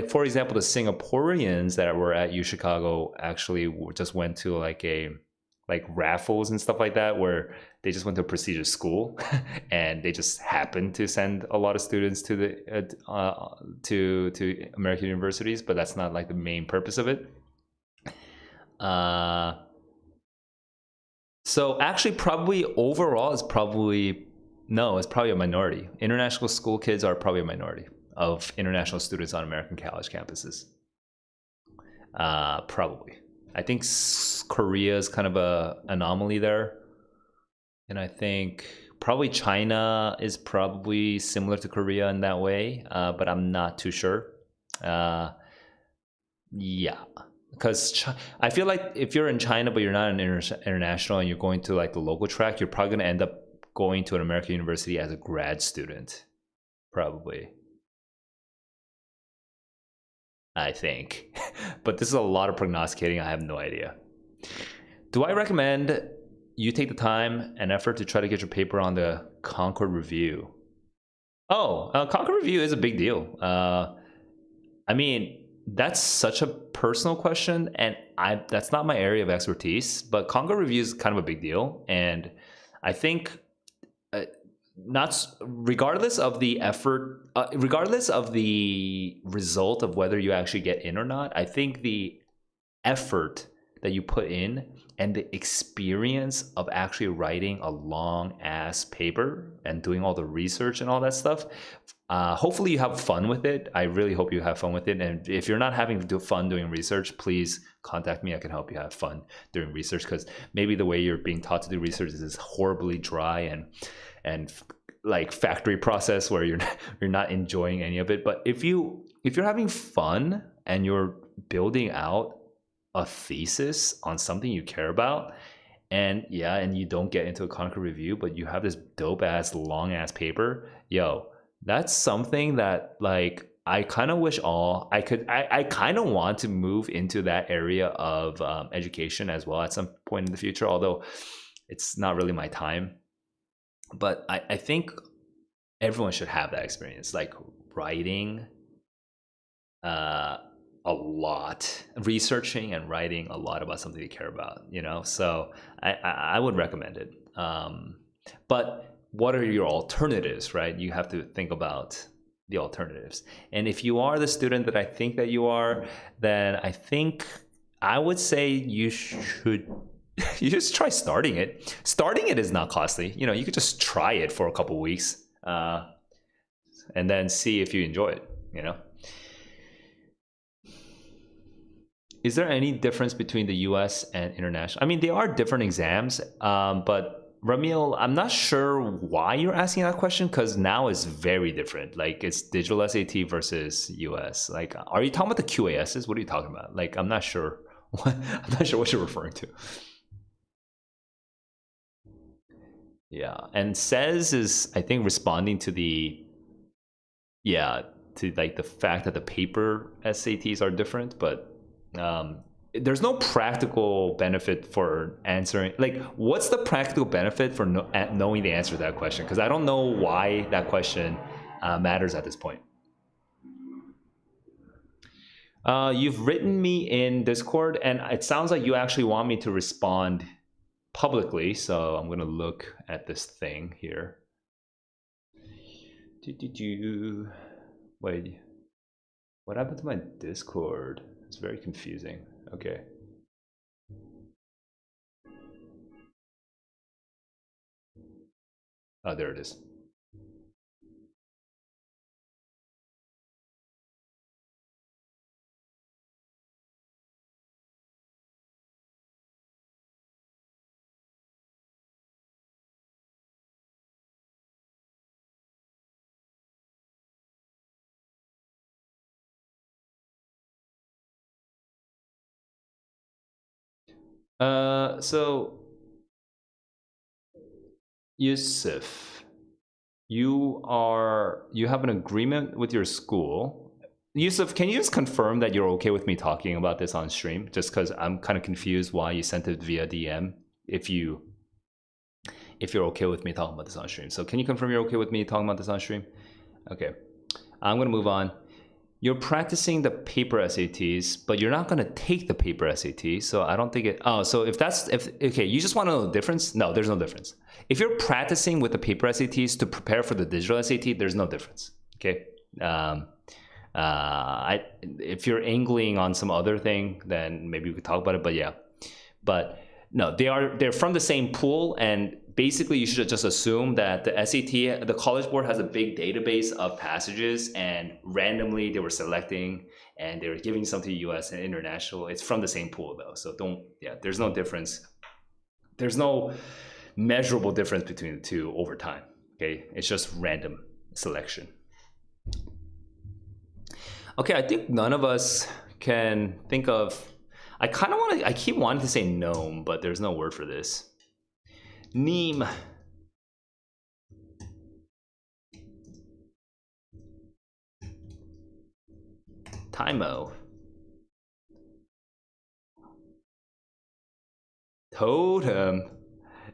for example, the Singaporeans that were at U Chicago actually just went to like raffles and stuff like that, where they just went to a prestigious school and they just happened to send a lot of students to the to American universities, but that's not like the main purpose of it. So actually, probably overall, it's probably a minority. International school kids are probably a minority of international students on American college campuses. Probably. I think Korea is kind of a anomaly there, and I think Probably China is probably similar to Korea in that way, but I'm not too sure. Uh, yeah, because I feel like if you're in China but you're not an international and you're going to like the local track, you're probably going to end up going to an American university as a grad student, probably. I think. But this is a lot of prognosticating. I have no idea. Do I recommend you take the time and effort to try to get your paper on the Concord Review? Oh, Concord Review is a big deal. I mean, that's such a personal question, and that's not my area of expertise. But Concord Review is kind of a big deal, and I think uh, not regardless of the effort, regardless of the result of whether you actually get in or not, I think the effort that you put in and the experience of actually writing a long ass paper and doing all the research and all that stuff, hopefully you have fun with it. I really hope you have fun with it, and if you're not having fun doing research, please contact me. I can help you have fun doing research, because maybe the way you're being taught to do research is horribly dry and like factory process where you're not enjoying any of it. But if you're having fun and you're building out a thesis on something you care about, and yeah, and you don't get into a Concord Review, but you have this dope ass long ass paper, yo, that's something that like I kind of wish all I could. I kind of want to move into that area of education as well at some point in the future, although it's not really my time. But I think everyone should have that experience, like writing uh, a lot, researching and writing a lot about something you care about, you know? So I would recommend it. But what are your alternatives, right? You have to think about the alternatives. And if you are the student that I think that you are, then I think I would say you should you just try starting it. Starting it is not costly. You know, you could just try it for a couple weeks, and then see if you enjoy it, you know? Is there any difference between the US and international? I mean, they are different exams, but Ramil, I'm not sure why you're asking that question, because now it's very different. Like, it's digital SAT versus US. Like, are you talking about the QASs? What are you talking about? Like, I'm not sure. I'm not sure what you're referring to. Yeah, and says is, I think, responding to the, yeah, to like the fact that the paper SATs are different, but there's no practical benefit for answering. Like, what's the practical benefit for knowing the answer to that question? Because I don't know why that question matters at this point. You've written me in Discord, and it sounds like you actually want me to respond publicly. So I'm gonna look at this thing here. Wait, what happened to my Discord? It's very confusing. Okay. Oh, there it is. So Yusuf, you have an agreement with your school. Yusuf, can you just confirm that you're okay with me talking about this on stream? Just because I'm kind of confused why you sent it via DM. If you're okay with me talking about this on stream, so can you confirm you're okay with me talking about this on stream? Okay, I'm gonna move on. You're practicing the paper SATs, but you're not going to take the paper SATs. So I don't think it. Oh, so if okay, you just want to know the difference? No, there's no difference. If you're practicing with the paper SATs to prepare for the digital SAT, there's no difference. Okay. If you're angling on some other thing, then maybe we could talk about it. But yeah, but no, they're from the same pool, and basically you should just assume that the SAT, the College Board has a big database of passages, and randomly they were selecting and they were giving some to US and international. It's from the same pool though, so don't, yeah, there's no difference. There's no measurable difference between the two over time. Okay, it's just random selection. Okay, I think none of us can think of. I kind of want to. I keep wanting to say gnome, but there's no word for this. Neem. Tymo. Totem.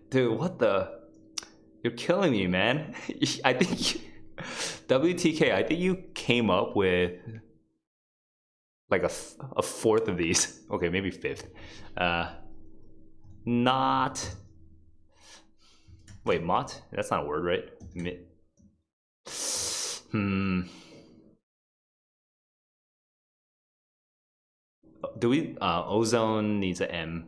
Dude, what the? You're killing me, man. I think WTK, I think you came up with like a fourth of these. Okay, maybe fifth. Not. Wait, mott? That's not a word, right? Do we? Ozone needs an M.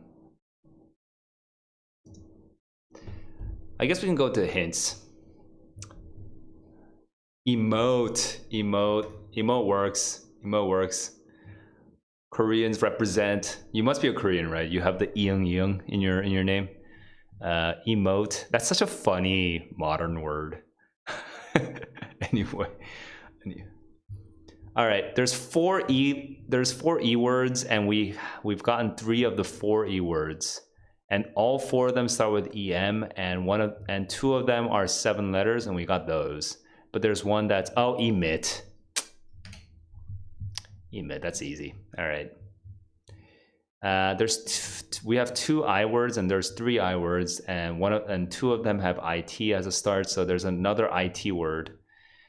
I guess we can go to hints. Emote works. Emote works. Koreans represent. You must be a Korean, right? You have the iung in your name. Emote. That's such a funny modern word. Anyway. All right. There's four E words, and we've gotten 3 of the 4 E words, and all 4 of them start with em, and 2 of them are 7 letters, and we got those. But there's one that's emit. Emit. That's easy. All right. We have 2 I words, and there's 3 I words, and 2 of them have it as a start. So there's another it word.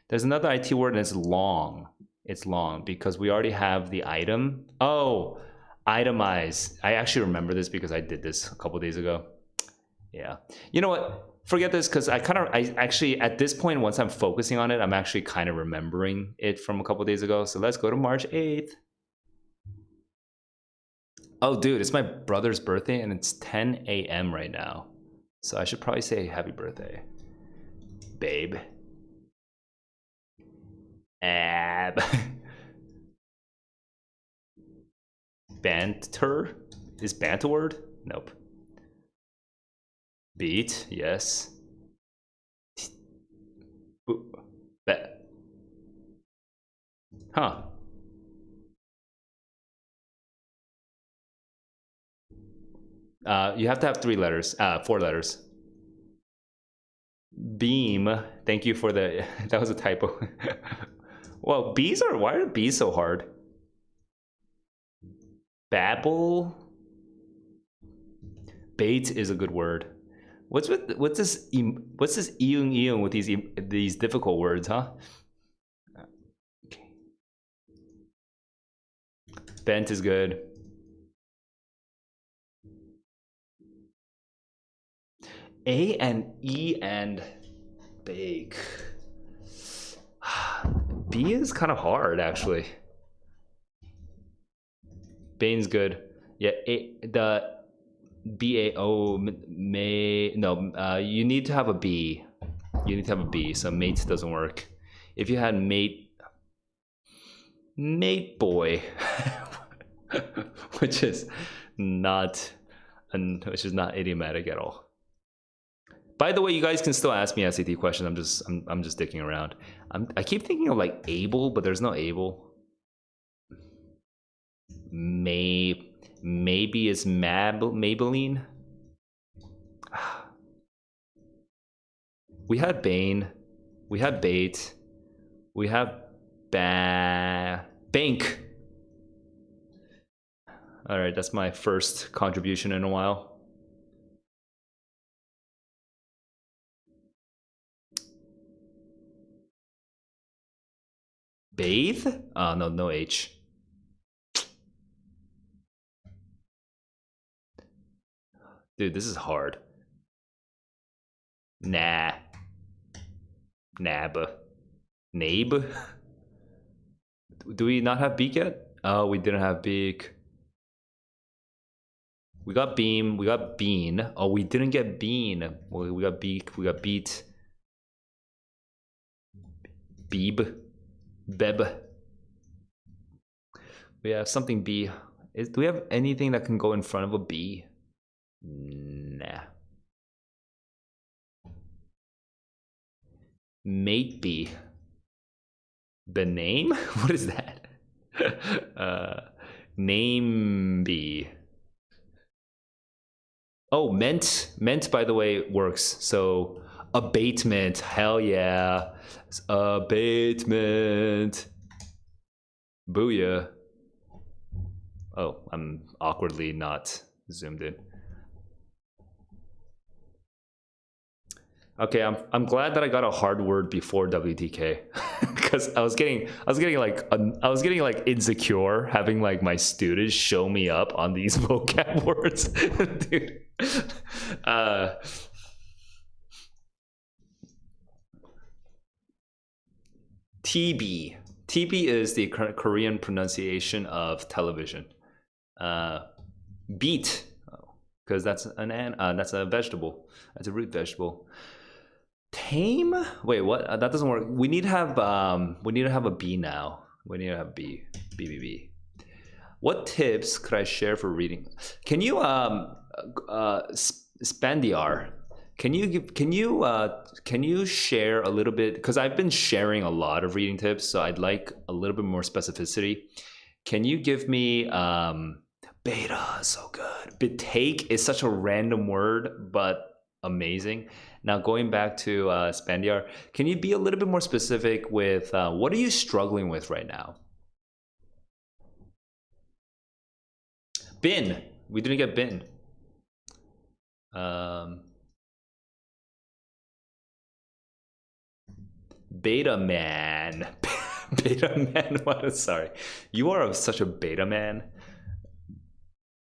There's another it word, and it's long. It's long because we already have the item. Oh, itemize. I actually remember this because I did this a couple days ago. Yeah. You know what? Forget this because I actually, at this point, once I'm focusing on it, I'm actually kind of remembering it from a couple days ago. So let's go to March 8th. Oh, dude, it's my brother's birthday and it's 10 a.m. right now. So I should probably say happy birthday, babe. Ab. Banter? Is banter a word? Nope. Beat, yes. Bet. Huh. You have to have 3 letters, 4 letters. Beam. Thank you for the. That was a typo. Well, why are bees so hard? Babble. Bait is a good word. What's this eung with these difficult words, huh? Okay. Bent is good. A and E and bake. B is kind of hard, actually. Bane's good. Yeah, the BAO may no. You need to have a B. You need to have a B. So mate doesn't work. If you had mate boy, which is not idiomatic at all. By the way, you guys can still ask me SAT questions. I'm just dicking around. I keep thinking of like able, but there's no able. Maybe it's Maybelline. We had Bane. We had Bait. We have Bank. All right, that's my first contribution in a while. Bathe? No H. Dude, this is hard. Nah. Nab. Nabe? Do we not have beak yet? Oh, we didn't have beak. We got beam. We got bean. Oh, we didn't get bean. Well, we got beak. We got beat. Beeb. Beb. We have something B. Do we have anything that can go in front of a B? Nah. Mate be. The name? What is that? Name be. Oh, meant by the way works. So abatement, hell yeah. Abatement. Booyah. Oh, I'm awkwardly not zoomed in. Okay, I'm glad that I got a hard word before WTK because I was getting like insecure having like my students show me up on these vocab words, dude. Uh, TB. TB is the Korean pronunciation of television. Beet, because that's that's a vegetable. That's a root vegetable. Tame? Wait, what? That doesn't work. We need to have a B now. We need to have B. B. What tips could I share for reading? Can you Spandiar? Can you share a little bit? Because I've been sharing a lot of reading tips, so I'd like a little bit more specificity. Can you give me beta? So good. Betake is such a random word, but amazing. Now going back to Spandiar, can you be a little bit more specific with what are you struggling with right now? Bin. We didn't get bin. Beta man. Beta man. What? Sorry, you are such a beta man.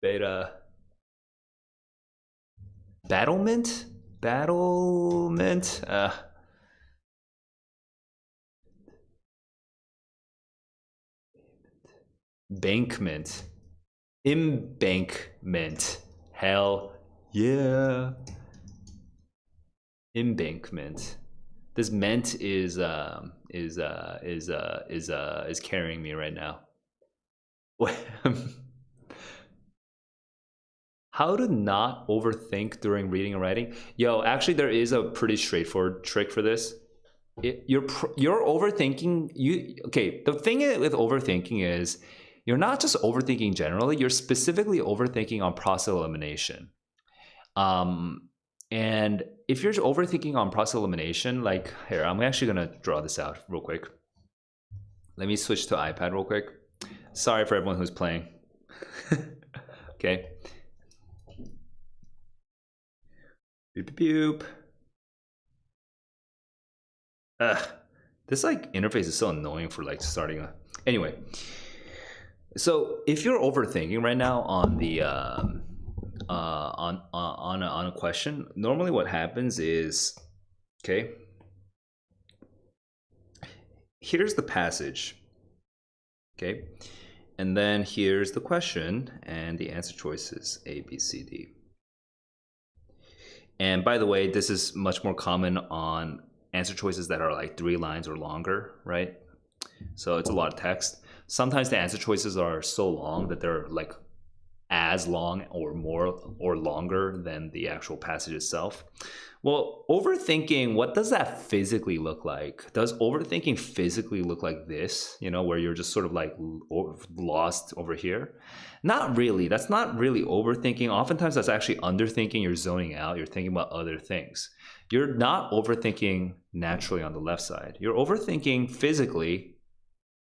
Beta. Battlement. Battlement. Bankment. Embankment. Hell yeah. Embankment. This ment is carrying me right now. How to not overthink during reading and writing? Yo, actually, there is a pretty straightforward trick for this. You're overthinking. The thing with overthinking is you're not just overthinking generally. You're specifically overthinking on process elimination. And if you're overthinking on process elimination, like here, I'm actually gonna draw this out real quick. Let me switch to iPad real quick. Sorry for everyone who's playing. Okay. Boop, boop, boop. This like interface is so annoying for like starting. Anyway, so if you're overthinking right now on the on a question, normally what happens is, okay, here's the passage, okay, and then here's the question and the answer choices A, B, C, D. And by the way, this is much more common on answer choices that are like 3 lines or longer, right? So it's a lot of text. Sometimes the answer choices are so long that they're like as long or more or longer than the actual passage itself. Well, overthinking, what does that physically look like? Does overthinking physically look like this, where you're just sort of like lost over here? Not really. That's not really overthinking. Oftentimes that's actually underthinking. You're zoning out. You're thinking about other things. You're not overthinking naturally on the left side. You're overthinking physically.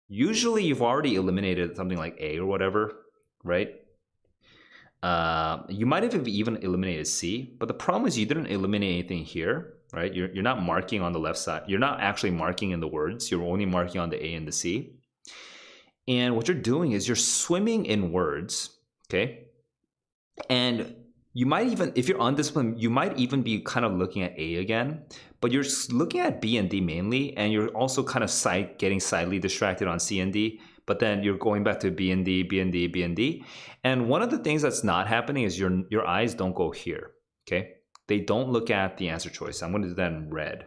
Usually you've already eliminated something like A or whatever, right? You might have even eliminated C, but the problem is you didn't eliminate anything here, right? You're not marking on the left side. You're not actually marking in the words. You're only marking on the A and the C. And what you're doing is you're swimming in words, okay? And you might even, if you're undisciplined, you might even be kind of looking at A again, but you're looking at B and D mainly, and you're also kind of getting slightly distracted on C and D, but then you're going back to B and D, B and D, B and D. And one of the things that's not happening is your eyes don't go here, okay? They don't look at the answer choice. I'm going to do that in red.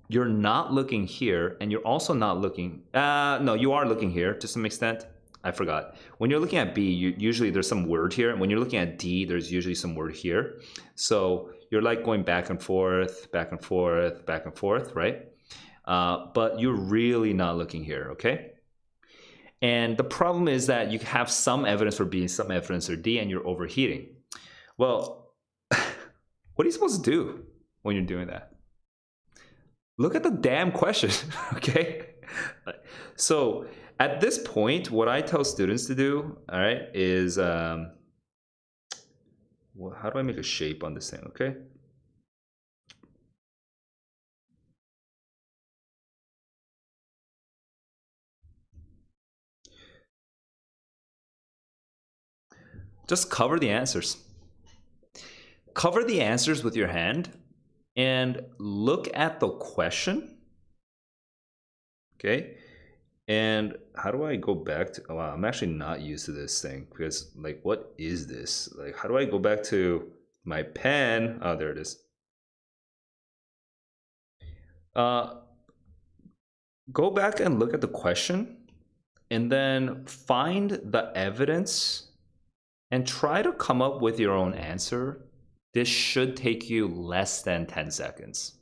You're not looking here, and you're also not looking, no, you are looking here to some extent. I forgot. When you're looking at B, usually there's some word here, and when you're looking at D, there's usually some word here. So You're like going back and forth, back and forth, back and forth, right? But you're really not looking here, okay? And the problem is that you have some evidence for B, some evidence for D, and you're overheating. Well, what are you supposed to do when you're doing that? Look at the damn question, okay? So at this point, what I tell students to do, all right, is well, how do I make a shape on this thing, okay? Just cover the answers. Cover the answers with your hand and look at the question, okay? And how do I go back to, oh, wow, I'm actually not used to this thing because like, what is this? Like, how do I go back to my pen? Oh, there it is. Go back and look at the question and then find the evidence and try to come up with your own answer. This should take you less than 10 seconds.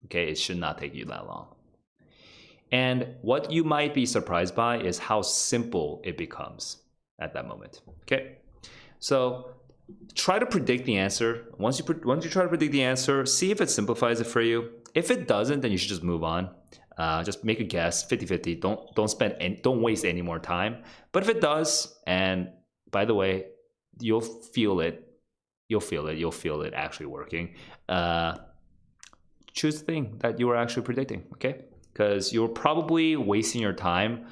Okay, it should not take you that long. And what you might be surprised by is how simple it becomes at that moment. Okay, so try to predict the answer. Once you try to predict the answer, see if it simplifies it for you. If it doesn't, then you should just move on. Just make a guess, 50-50. Don't waste any more time. But if it does, and by the way, you'll feel it. You'll feel it actually working. Choose the thing that you were actually predicting. Okay, because you're probably wasting your time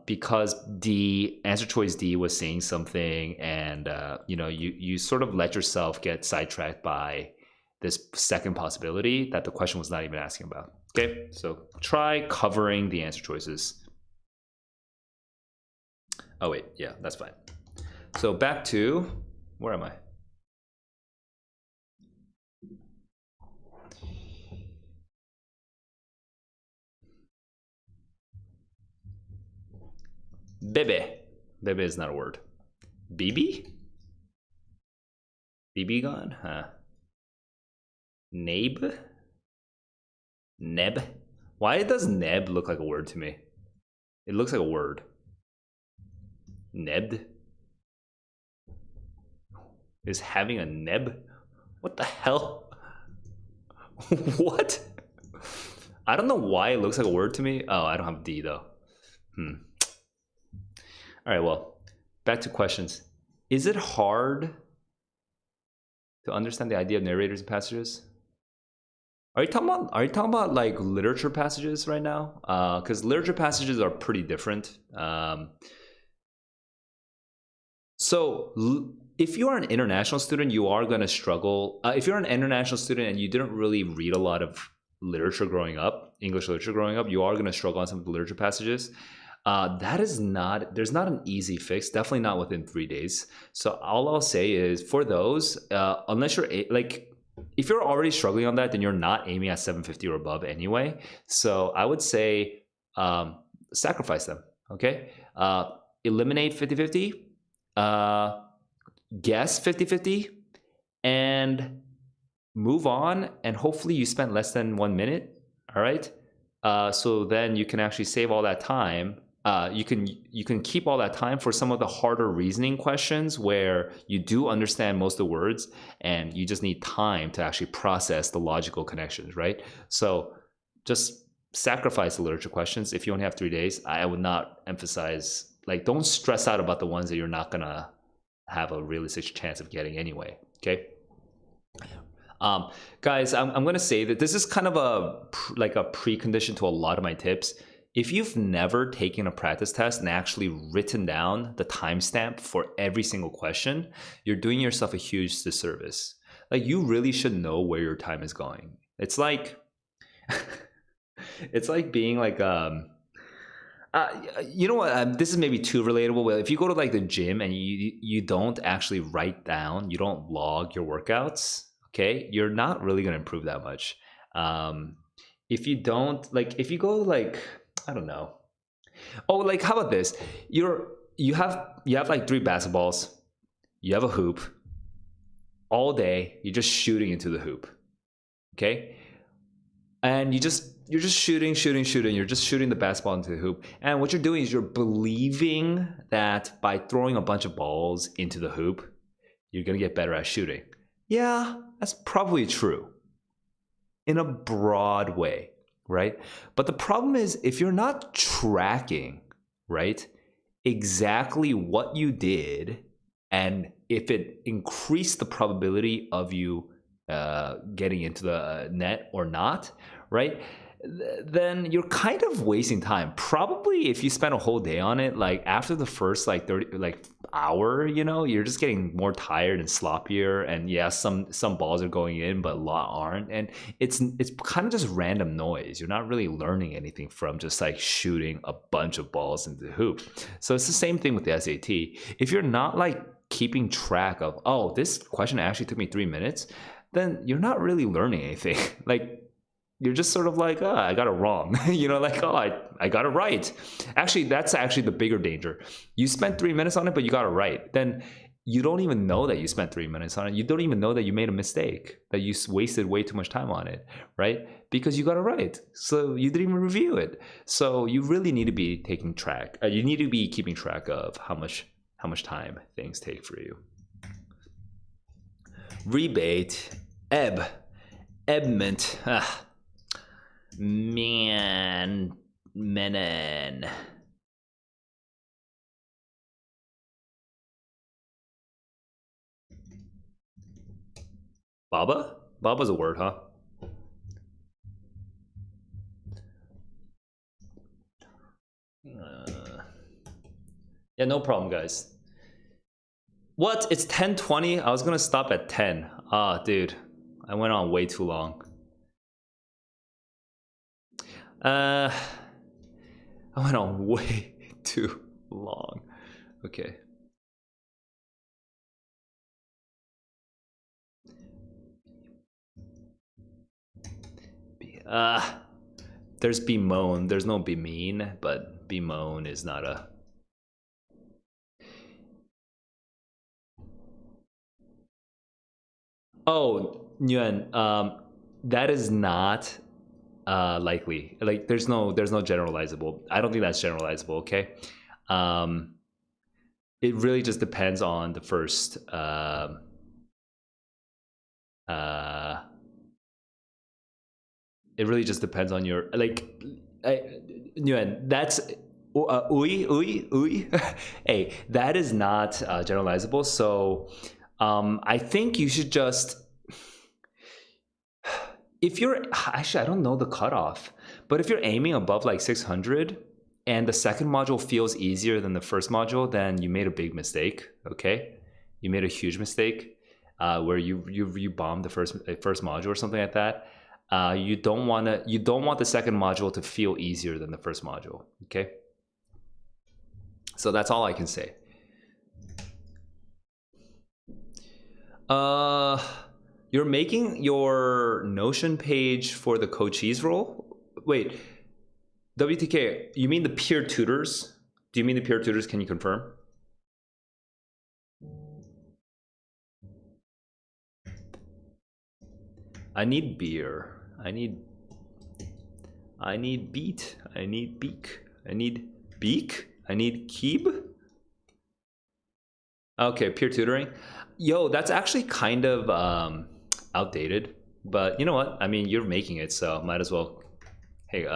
because D, answer choice D, was saying something, and you sort of let yourself get sidetracked by this second possibility that the question was not even asking about. Okay, so try covering the answer choices. Oh wait, yeah, that's fine. So back to, where am I? Bebe. Bebe is not a word. BB? BB gone? Huh. Nabe? Neb? Why does neb look like a word to me? It looks like a word. Nebbed? Is having a neb? What the hell? What? I don't know why it looks like a word to me. Oh, I don't have D though. All right, well, back to questions. Is it hard to understand the idea of narrators and passages? Are you talking about like literature passages right now? Because literature passages are pretty different. So if you are an international student, you are going to struggle. If you're an international student and you didn't really read a lot of literature growing up, English literature growing up, you are going to struggle on some of the literature passages. There's not an easy fix, definitely not within 3 days. So all I'll say is for those, unless you're like, if you're already struggling on that, then you're not aiming at 750 or above anyway. So I would say sacrifice them, okay? Eliminate 50-50, guess 50-50, and move on, and hopefully you spend less than 1 minute, all right? So then you can actually save all that time. You can keep all that time for some of the harder reasoning questions where you do understand most of the words and you just need time to actually process the logical connections, right? So just sacrifice the literature questions. If you only have 3 days, I would not emphasize, like, don't stress out about the ones that you're not gonna have a realistic chance of getting anyway, okay? Guys, I'm going to say that this is kind of a precondition to a lot of my tips. If you've never taken a practice test and actually written down the timestamp for every single question, you're doing yourself a huge disservice. Like, you really should know where your time is going. It's like, it's like being like, you know what? This is maybe too relatable, but if you go to like the gym and you don't actually write down, you don't log your workouts, okay, you're not really going to improve that much. If you don't, like, if you go like, I don't know. Oh, like, how about this? You have like 3 basketballs, you have a hoop, all day. You're just shooting into the hoop. Okay, and you're just shooting. You're just shooting the basketball into the hoop. And what you're doing is you're believing that by throwing a bunch of balls into the hoop, you're gonna get better at shooting. Yeah, that's probably true in a broad way, right? But the problem is if you're not tracking, right, exactly what you did, and if it increased the probability of you getting into the net or not, right? Then you're kind of wasting time. Probably if you spend a whole day on it, like after the first like 30 like hour, you know, you're just getting more tired and sloppier. And yeah, some balls are going in, but a lot aren't. And it's kind of just random noise. You're not really learning anything from just like shooting a bunch of balls into the hoop. So it's the same thing with the SAT. If you're not like keeping track of, oh, this question actually took me 3 minutes, then you're not really learning anything. Like you're just sort of like, oh, I got it wrong. You know, like, oh, I got it right. Actually, that's actually the bigger danger. You spent 3 minutes on it, but you got it right. Then you don't even know that you spent 3 minutes on it. You don't even know that you made a mistake, that you wasted way too much time on it, right? Because you got it right. So you didn't even review it. So you really need to be taking track. You need to be keeping track of how much time things take for you. Rebate, ebment, menen. Baba? Baba's a word, huh? Yeah, no problem, guys. What? It's 10:20? I was gonna stop at 10. Ah, dude. I went on way too long. I went on way too long. Okay. There's bemoan. There's no bemean, but bemoan is not a... Oh, Nguyen, that is not likely. Like, there's no generalizable. I don't think that's generalizable. Okay, it really just depends on the first. It really just depends on your like. Nguyen, that's hey, that is not generalizable. So, I think you should just... If you're... Actually, I don't know the cutoff, but if you're aiming above like 600 and the second module feels easier than the first module, then you made a big mistake. Okay, you made a huge mistake where you bombed the first module or something like that. You don't want the second module to feel easier than the first module. Okay, so that's all I can say. You're making your Notion page for the coachees role? Wait, WTK, you mean the peer tutors? Do you mean the peer tutors? Can you confirm? I need beer. I need beat. I need beak. I need beak. I need keeb. Okay, peer tutoring. Yo, that's actually kind of outdated. But you know what? I mean, you're making it, so might as well. Hey,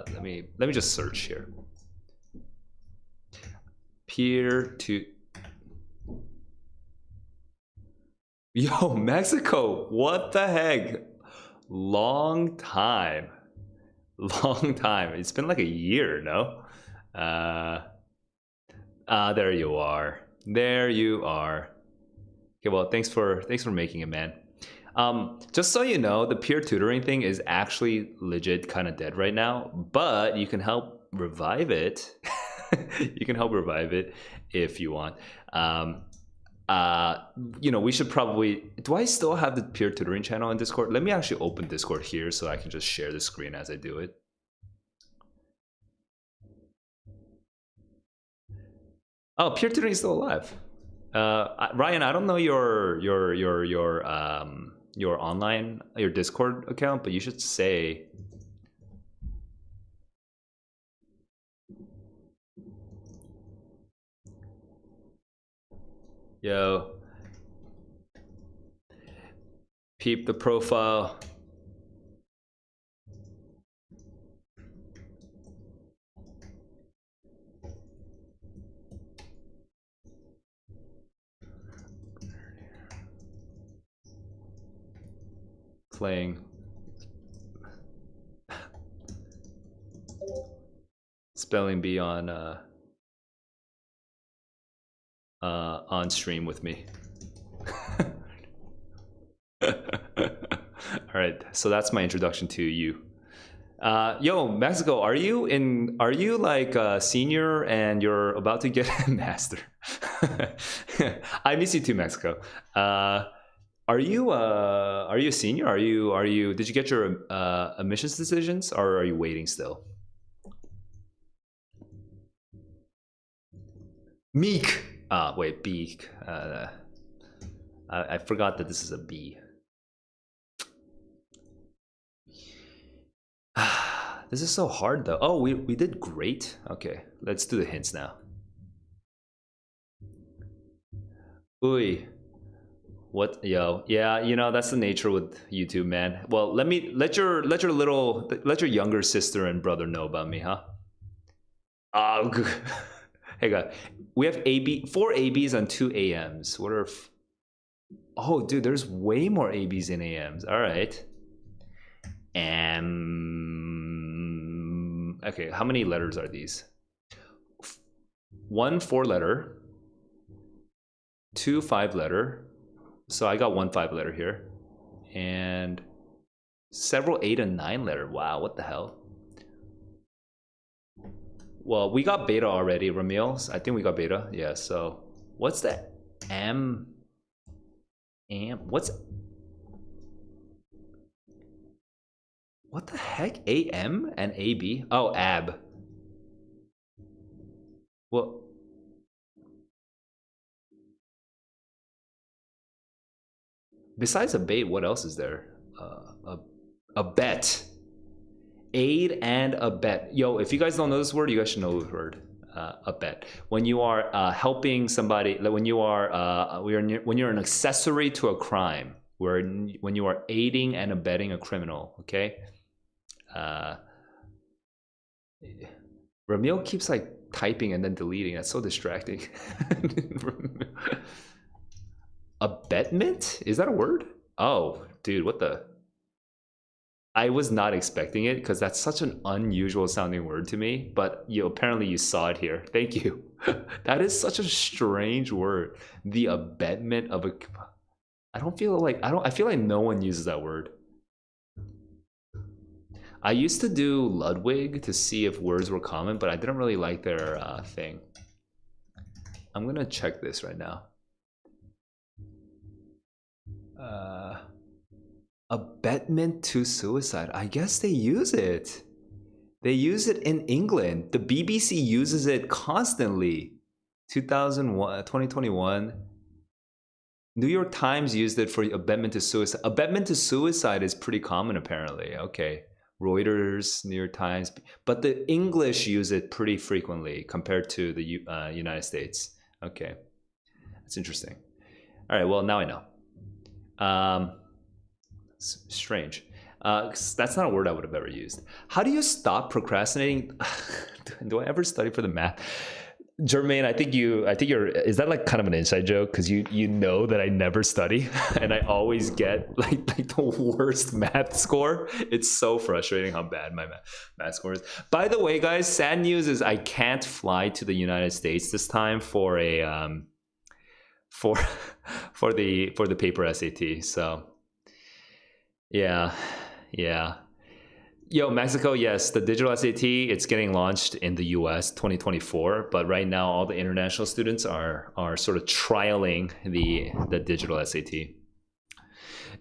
let me just search here. Peer to... Yo, Mexico, what the heck? Long time. Long time. It's been like a year, no? There you are. There you are. Okay, well, thanks for making it, man. Just so you know, the peer tutoring thing is actually legit kind of dead right now, but you can help revive it. You can help revive it if you want. You know, we should probably... Do I still have the peer tutoring channel in Discord? Let me actually open Discord here so I can just share the screen as I do it. Oh, peer tutoring is still alive. Ryan, I don't know your online your Discord account, but you should say. Yo, peep the profile. Playing spelling bee on stream with me. All right, so that's my introduction to you. Yo, Mexico, are you in? Are you like a senior and you're about to get a master? I miss you too, Mexico. Are you a senior? Are you? Did you get your admissions decisions, or are you waiting still? Meek. Wait, beak. I forgot that this is a B. This is so hard though. Oh, we did great. Okay, let's do the hints now. Uy. What, yo? Yeah, you know that's the nature with YouTube, man. Well, let your younger sister and brother know about me, huh? Oh, hey guys, we have four ABs and two AMs. What are? Oh, dude, there's way more ABs than AMs. All right. Okay, how many letters are these? One 4-letter, two 5-letter. So I got one 5-letter here, and several 8 and 9-letter. Wow, what the hell? Well, we got beta already, Ramil. I think we got beta. Yeah. So what's the M? What's what the heck? AM and AB? Oh, AB. Well, besides a bait, what else is there? A bet. Aid and a bet. Yo, if you guys don't know this word, you guys should know this word. A bet. When you are helping somebody, like when you are when you're an accessory to a crime, when you are aiding and abetting a criminal. Okay. Ramil keeps like typing and then deleting. That's so distracting. Abetment? Is that a word? Oh, dude, what the? I was not expecting it because that's such an unusual sounding word to me, but apparently you saw it here. Thank you. That is such a strange word. The abetment of a. I feel like no one uses that word. I used to do Ludwig to see if words were common, but I didn't really like their thing. I'm gonna check this right now. Abetment to suicide. I guess they use it. They use it in England. The BBC uses it constantly. 2021. New York Times used it for abetment to suicide. Abetment to suicide is pretty common, apparently. Okay. Reuters, New York Times. But the English use it pretty frequently compared to the United States. Okay. That's interesting. All right. Well, now I know. Strange. That's not a word I would have ever used. How do you stop procrastinating? Do I ever study for the math? Jermaine, I think you're. Is that like kind of an inside joke? Because you know that I never study and I always get like the worst math score. It's so frustrating how bad my math score is. By the way, guys, sad news is I can't fly to the United States this time for a for the paper SAT. So. Yeah. Yo, Mexico, yes, the digital SAT, it's getting launched in the US 2024, but right now all the international students are sort of trialing the digital SAT.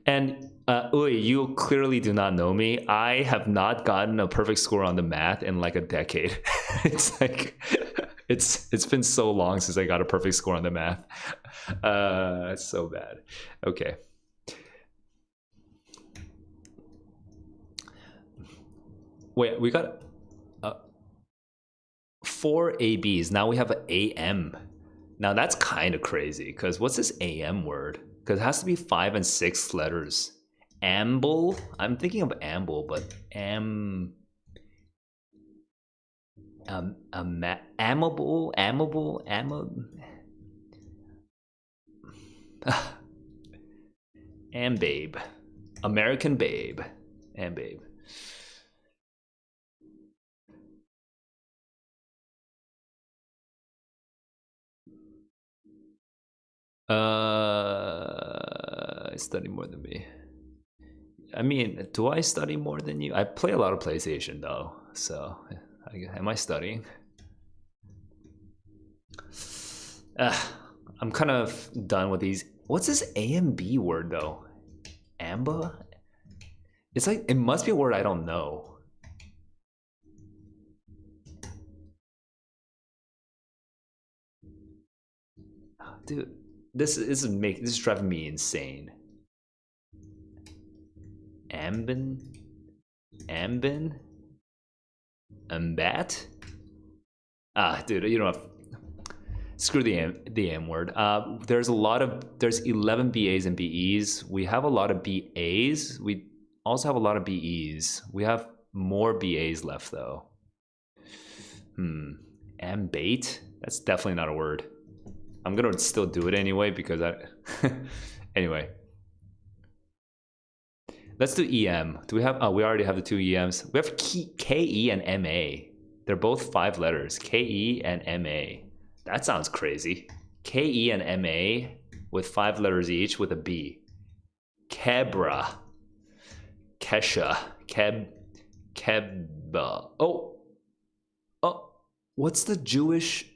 And you clearly do not know me. I have not gotten a perfect score on the math in like a decade. It's It's been so long since I got a perfect score on the math. It's so bad. Okay. Wait, we got 4 ABs. Now we have an AM. Now that's kind of crazy because what's this AM word? Because it has to be 5 and 6 letters. Amble? I'm thinking of amble, but amable, ambabe, American babe, ambabe. I study more than me. I mean, do I study more than you? I play a lot of PlayStation though, so am I studying? I'm kind of done with these. What's this A and B word though? Amba? It's like it must be a word I don't know. Dude, this is driving me insane. Ambin? Ambin? Ambat? Dude, you don't have. Screw the M word. There's 11 BAs and BEs. We have a lot of BAs. We also have a lot of BEs. We have more BAs left though. Ambate? That's definitely not a word. I'm gonna still do it anyway because I. Anyway, let's do EM. Do we have? Oh, we already have the 2 EMs. We have KE and MA. They're both 5 letters. KE and MA. That sounds crazy. KE and MA with 5 letters each with a B. Kebra. Kesha. Keba. Oh. What's the Jewish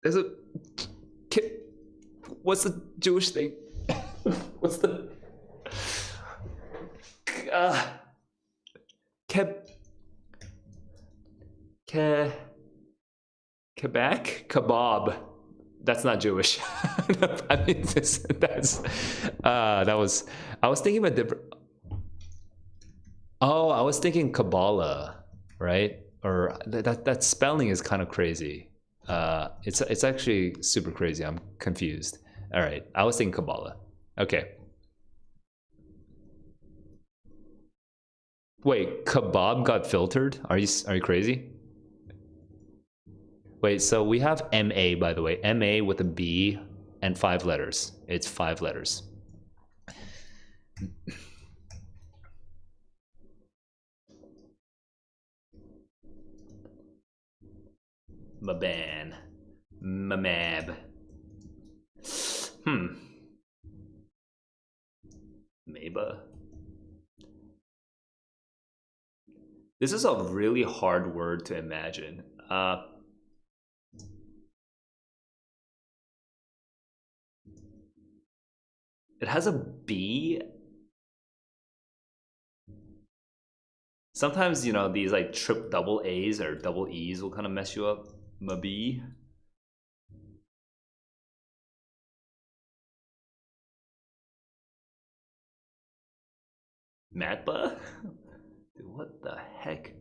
there's a what's the Jewish thing? What's the Quebec? Kebab. That's not Jewish. I mean, that was. I was thinking about different. Oh, I was thinking Kabbalah, right? Or that spelling is kind of crazy. It's actually super crazy. I'm confused. All right, I was thinking Kabbalah. Okay. Wait, kebab got filtered? Are you crazy? Wait, so we have MA, by the way. MA with a B and 5 letters. It's 5 letters. Maban. Mamab. Maba. This is a really hard word to imagine. It has a B. Sometimes, these like double A's or double E's will kind of mess you up. Mabi. Matba? Dude, what the heck?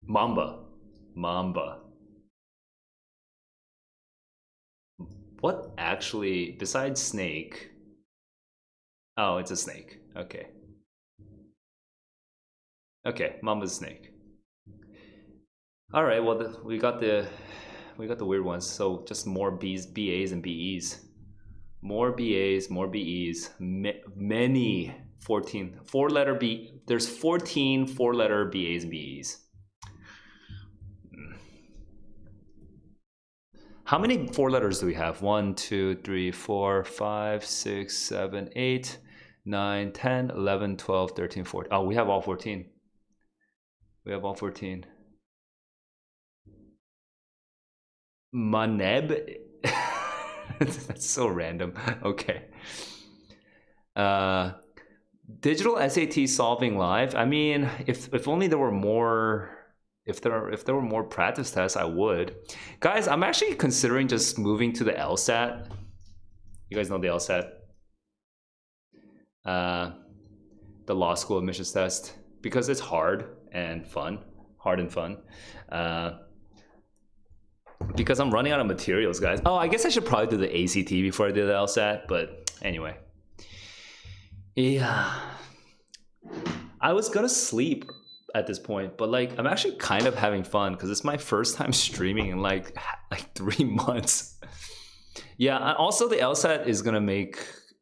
Mamba. What actually, besides snake? Oh, it's a snake. Okay. Okay, Mamba's snake. All right, well, we got the weird ones. So just more BAs and BEs. More BAs, more BEs. Many 14 4-letter B. There's 14 4-letter BAs and BEs. How many 4 letters do we have? 1, 2, 3, 4, 5, 6, 7, 8, 9, 10, 11, 12, 13, 14. Oh, we have all 14. We have all 14. Maneb? That's so random. Okay. Digital SAT solving live. I mean, if only there were more. If there were more practice tests, I would. Guys, I'm actually considering just moving to the LSAT. You guys know the LSAT, the law school admissions test, because it's hard and fun. Hard and fun. Because I'm running out of materials, guys. Oh, I guess I should probably do the ACT before I do the LSAT, but anyway. Yeah. I was gonna sleep at this point, but like I'm actually kind of having fun because it's my first time streaming in like 3 months. Yeah, also the LSAT is gonna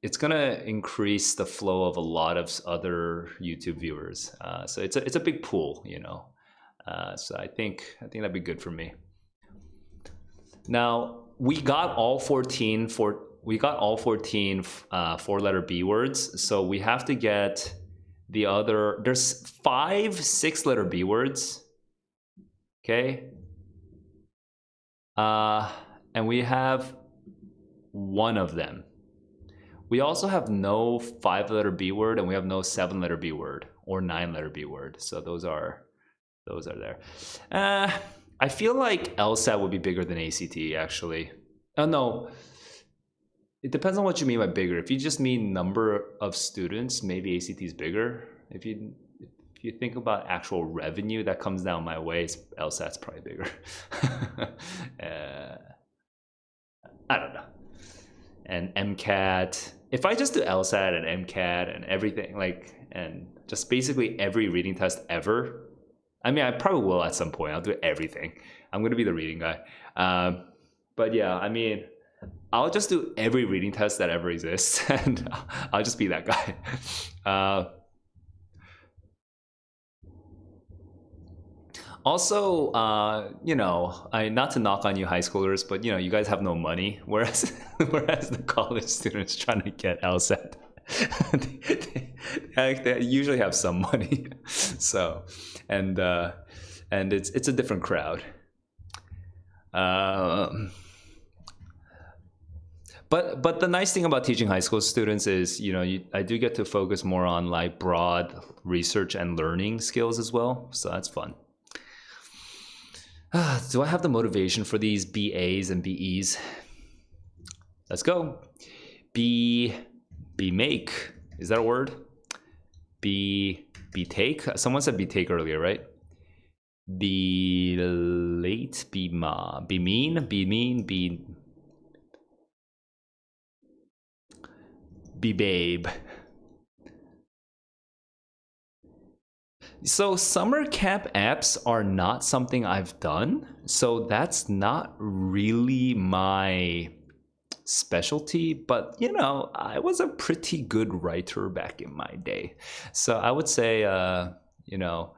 it's gonna increase the flow of a lot of other YouTube viewers. So it's a big pool, you know. So I think that'd be good for me. Now we got all 14 4-letter B words, so we have to get the other. There's 5 6-letter B words. Okay. And we have one of them. We also have no 5-letter B word, and we have no 7-letter B word or 9-letter B word. So those are there. I feel like LSAT would be bigger than ACT, actually. Oh no, it depends on what you mean by bigger. If you just mean number of students, maybe ACT is bigger. If you think about actual revenue that comes down my way, LSAT's probably bigger. I don't know. And MCAT. If I just do LSAT and MCAT and everything, like, and just basically every reading test ever, I mean, I probably will at some point. I'll do everything. I'm going to be the reading guy. But yeah, I mean, I'll just do every reading test that ever exists, and I'll just be that guy. Also, you know, not to knock on you high schoolers, but you know, you guys have no money, whereas the college students trying to get LSAT, they usually have some money. So, and it's a different crowd. But the nice thing about teaching high school students is, you know, I do get to focus more on like broad research and learning skills as well. So that's fun. Do I have the motivation for these BAs and BEs? Let's go. Be make. Is that a word? Be take. Someone said be take earlier, right? Be late. Be mean. Be babe. So summer camp apps are not something I've done, so that's not really my specialty, but you know, I was a pretty good writer back in my day. So I would say, you know,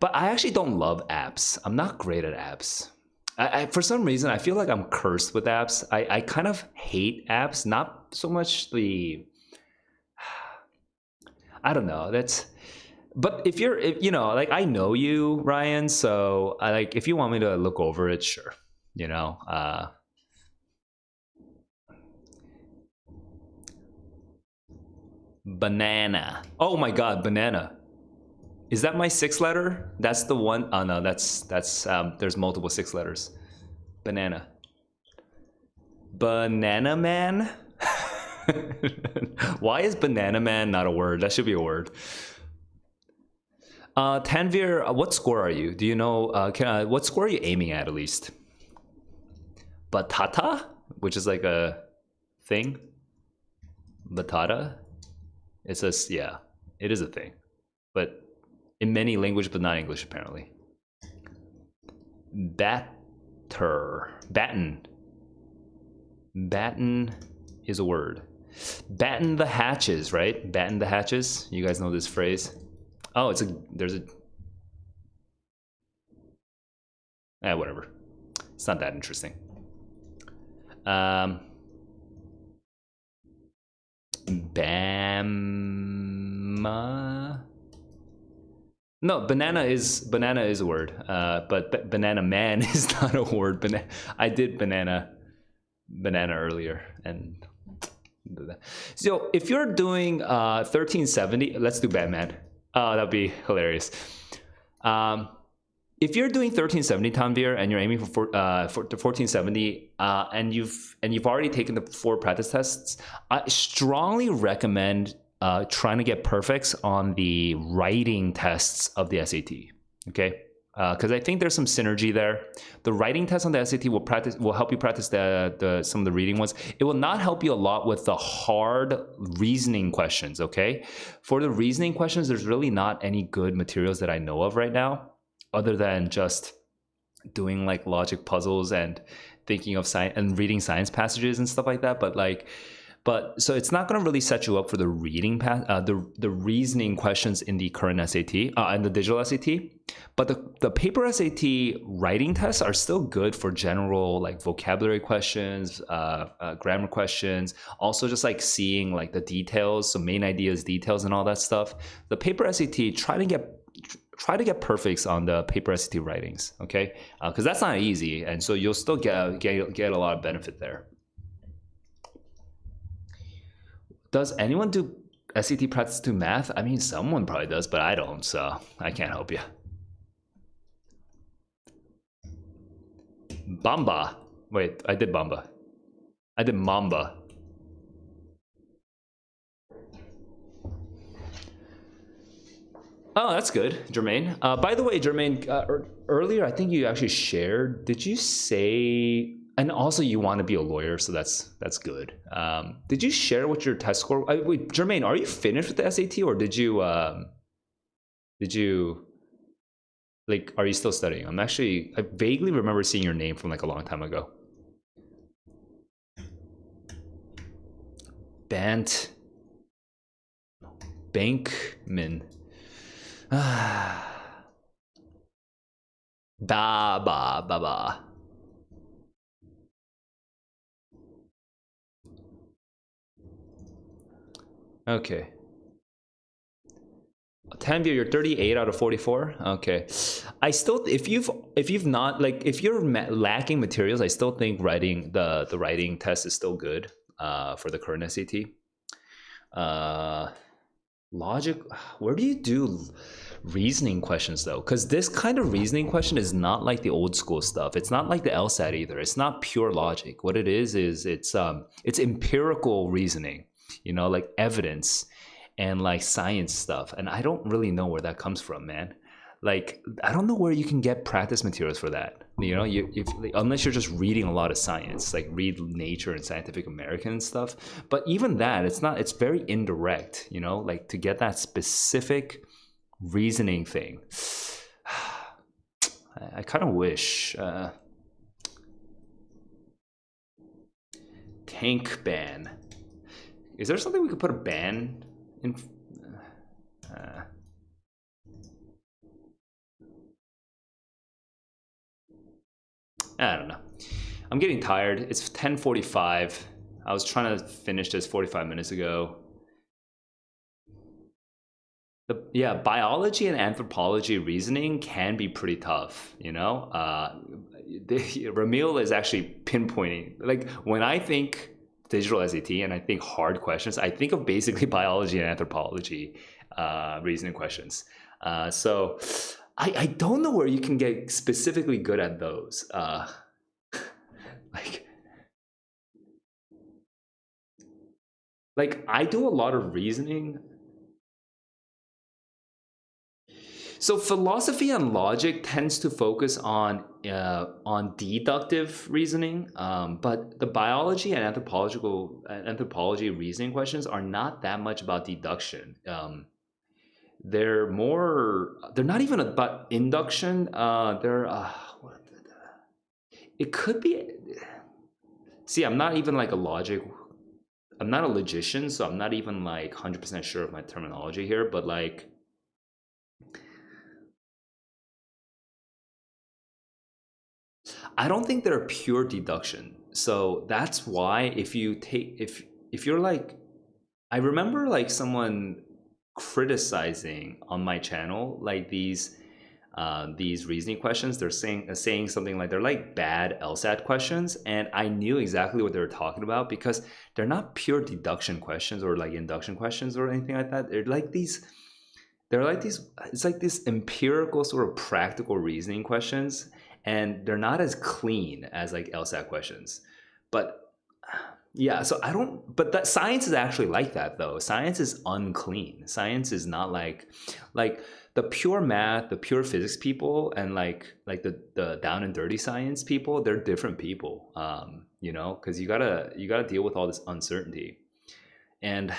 but I actually don't love apps. I'm not great at apps. I for some reason, I feel like I'm cursed with apps. I kind of hate apps, not so much I don't know. But if you know, like I know you, Ryan, so I like if you want me to look over it, sure. You know, banana. Oh my God, banana. Is that my 6-letter? That's the one. Oh no, that's there's multiple 6 letters. Banana. Banana man. Why is banana man not a word? That should be a word. Tanvir, what score are you? Do you know? What score are you aiming at least? Batata, which is like a thing. Batata. It says, yeah, it is a thing, but in many languages, but not English apparently. Batten is a word. Batten the hatches, right? Batten the hatches. You guys know this phrase. Oh, whatever. It's not that interesting. Bama. No, banana is a word. But banana man is not a word. I did banana earlier, and So if you're doing 1370, let's do Batman. That'd be hilarious. Um, if you're doing 1370 Tanvir and you're aiming for 1470, and you've already taken the 4 practice tests, I strongly recommend trying to get perfects on the writing tests of the SAT. Okay, because I think there's some synergy there. The writing test on the SAT will help you practice some of the reading ones. It will not help you a lot with the hard reasoning questions. Okay, for the reasoning questions, there's really not any good materials that I know of right now, other than just doing like logic puzzles and thinking of science and reading science passages and stuff like that. But so it's not going to really set you up for the reading the reasoning questions in the current SAT and the digital SAT. But the paper SAT writing tests are still good for general like vocabulary questions, grammar questions. Also, just like seeing like the details, so main ideas, details, and all that stuff. The paper SAT, try to get perfects on the paper SAT writings, okay? Because that's not easy, and so you'll still get a lot of benefit there. Does anyone do SAT practice to math? I mean, someone probably does, but I don't, so I can't help you. Bamba. Wait, I did Bamba. I did Mamba. Oh, that's good, Jermaine. By the way, Jermaine, earlier I think you actually shared. Did you say? And also, you want to be a lawyer, so that's good. Did you share what your test score? Wait, Jermaine, are you finished with the SAT, or did you like? Are you still studying? I vaguely remember seeing your name from like a long time ago. Bankman. Ba. Okay. Tanvir, you're 38 out of 44. Okay, I still, if you've not like, if you're lacking materials, I still think writing the writing test is still good for the current SAT. Logic, where do you do reasoning questions though? Because this kind of reasoning question is not like the old school stuff. It's not like the LSAT either. It's not pure logic. What it is it's empirical reasoning, like evidence and like science stuff. And I don't really know where that comes from, man. Like, I don't know where you can get practice materials for that. Unless you're just reading a lot of science, like read Nature and Scientific American and stuff. But even that, it's very indirect, like to get that specific reasoning thing. I kind of wish. Tank ban. Is there something we could put a ban in? I don't know. I'm getting tired. It's 10:45. I was trying to finish this 45 minutes ago. Yeah, biology and anthropology reasoning can be pretty tough, Ramil is actually pinpointing. Like, when I think digital SAT and I think hard questions, I think of basically biology and anthropology reasoning questions. So I don't know where you can get specifically good at those. Like I do a lot of reasoning. So philosophy and logic tends to focus on deductive reasoning, but the biology and anthropology reasoning questions are not that much about deduction. They're not even about induction. It could be. See, I'm not even like I'm not a logician, so I'm not even like 100% sure of my terminology here, but like. I don't think they're pure deduction. So that's why if you're like, I remember like someone criticizing on my channel like these these reasoning questions. They're saying something like they're like bad LSAT questions, and I knew exactly what they were talking about because they're not pure deduction questions or like induction questions or anything like that. They're like these it's like this empirical sort of practical reasoning questions, and they're not as clean as like LSAT questions. But yeah, so I don't, but that science is actually like that though. Science is unclean. Science is not like the pure math, the pure physics people, and like the down and dirty science people, they're different people. Because you gotta deal with all this uncertainty. And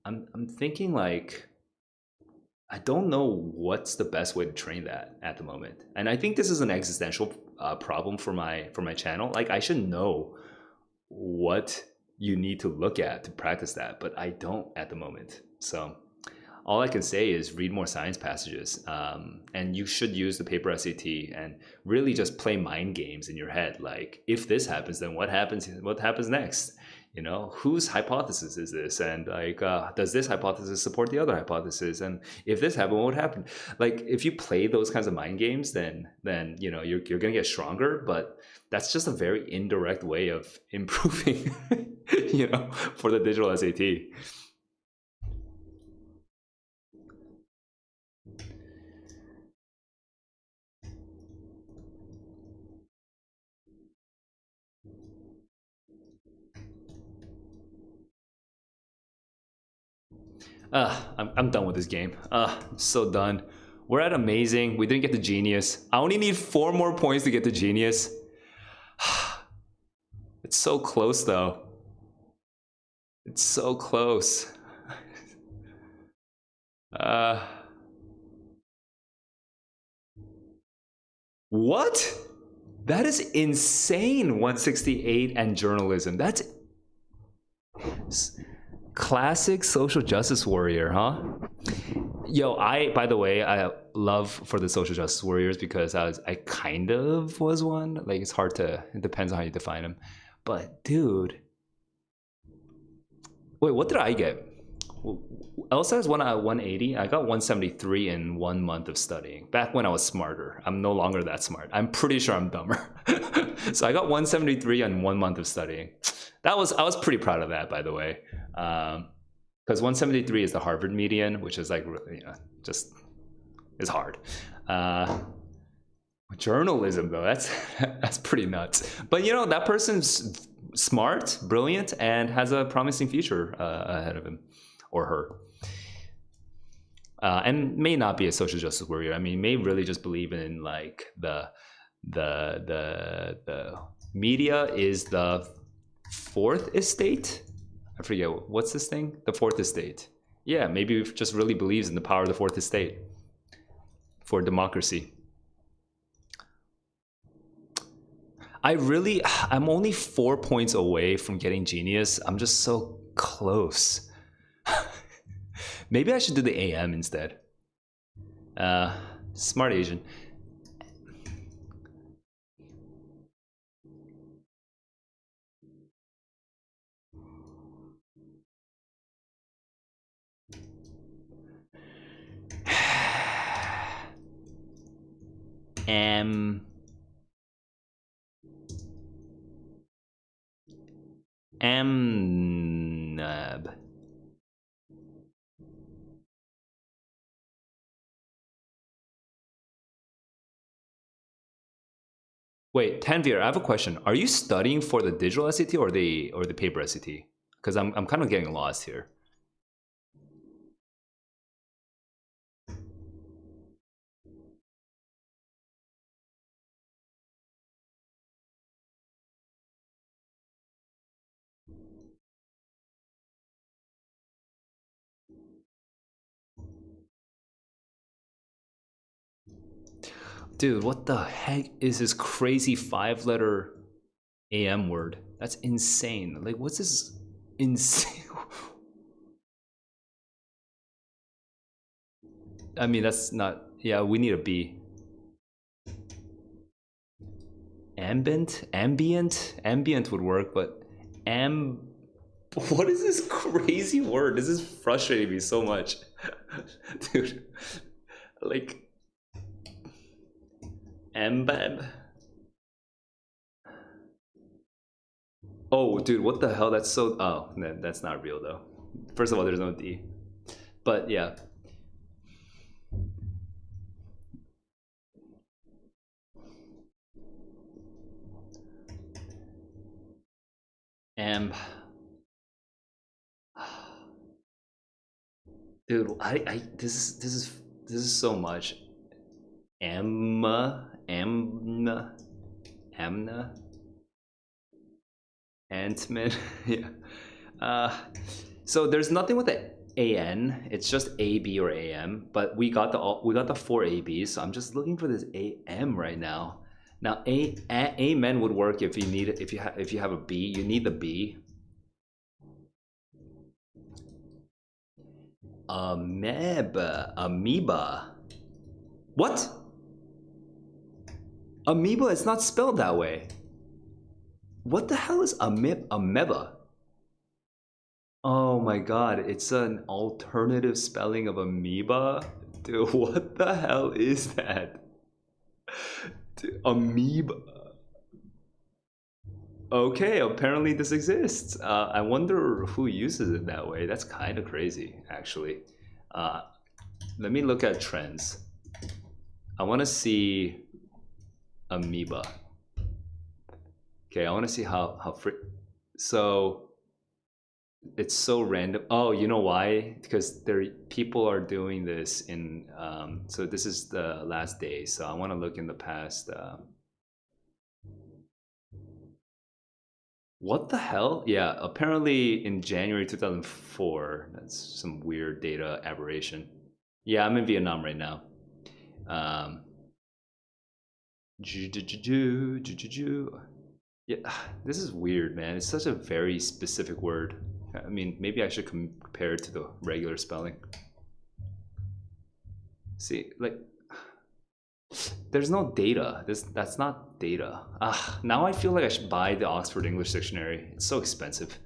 I'm thinking like I don't know what's the best way to train that at the moment. And I think this is an existential problem for my channel. Like I should know what you need to look at to practice that, but I don't at the moment. So all I can say is read more science passages, and you should use the paper SAT and really just play mind games in your head. Like, if this happens, then what happens? What happens next? Whose hypothesis is this? And like, does this hypothesis support the other hypothesis? And if this happened, what would happen? Like, if you play those kinds of mind games, then you're gonna get stronger. But that's just a very indirect way of improving, for the digital SAT. I'm done with this game. I'm so done. We're at amazing. We didn't get the genius. I only need 4 more points to get the genius. It's so close though. It's so close. What? That is insane. 168 and journalism. That's classic social justice warrior, huh? Yo, by the way, I love for the social justice warriors because I kind of was one. Like, it depends on how you define them. But dude, wait, what did I get? Elsa is 180. I got 173 in 1 month of studying. Back when I was smarter. I'm no longer that smart. I'm pretty sure I'm dumber. So I got 173 in 1 month of studying. I was pretty proud of that, by the way. Because 173 is the Harvard median, which is like, just is hard. Journalism though, that's pretty nuts. But that person's smart, brilliant, and has a promising future ahead of him or her. And may not be a social justice warrior. I mean, may really just believe in like the media is the fourth estate. I forget what's this thing. The fourth estate. Yeah, maybe just really believes in the power of the fourth estate for democracy. I'm only 4 points away from getting genius. I'm just so close. Maybe I should do the AM instead. Smart Asian. Amnab. Wait, Tanvir, I have a question. Are you studying for the digital SAT or the paper SAT? Because I'm kind of getting lost here. Dude, what the heck is this crazy 5-letter AM word? That's insane. Like, what's this insane? I mean, that's not. Yeah, we need a B. Ambient would work, but what is this crazy word? This is frustrating me so much. Dude, like, Mbab. Oh, dude, what the hell? That's so. Oh, that's not real though. First of all, there's no D. But yeah, Amb. Dude, this is so much. Amna, Amna, Antman. Yeah. Uh, so there's nothing with the AN. It's just AB or AM. But we got the four ABs. So I'm just looking for this AM right now. Now Amen would work if you need it. If you have a B, you need the B. Amoeba. What? Amoeba is not spelled that way. What the hell is amoeba? Oh my god, it's an alternative spelling of amoeba? Dude, what the hell is that? Dude, amoeba. Okay, apparently this exists. I wonder who uses it that way. That's kind of crazy, actually. Uh, Let me look at trends. I want to see amoeba. Okay, I want to see how so it's so random. Oh, you know why? Because people are doing this in. So this is the last day. So I want to look in the past. What the hell? Yeah, apparently in January 2004. That's some weird data aberration. Yeah, I'm in Vietnam right now. Um, Yeah, this is weird, man. It's such a very specific word. I mean, maybe I should compare it to the regular spelling. See, like, there's no data. That's not data. Now I feel like I should buy the Oxford English Dictionary. It's so expensive.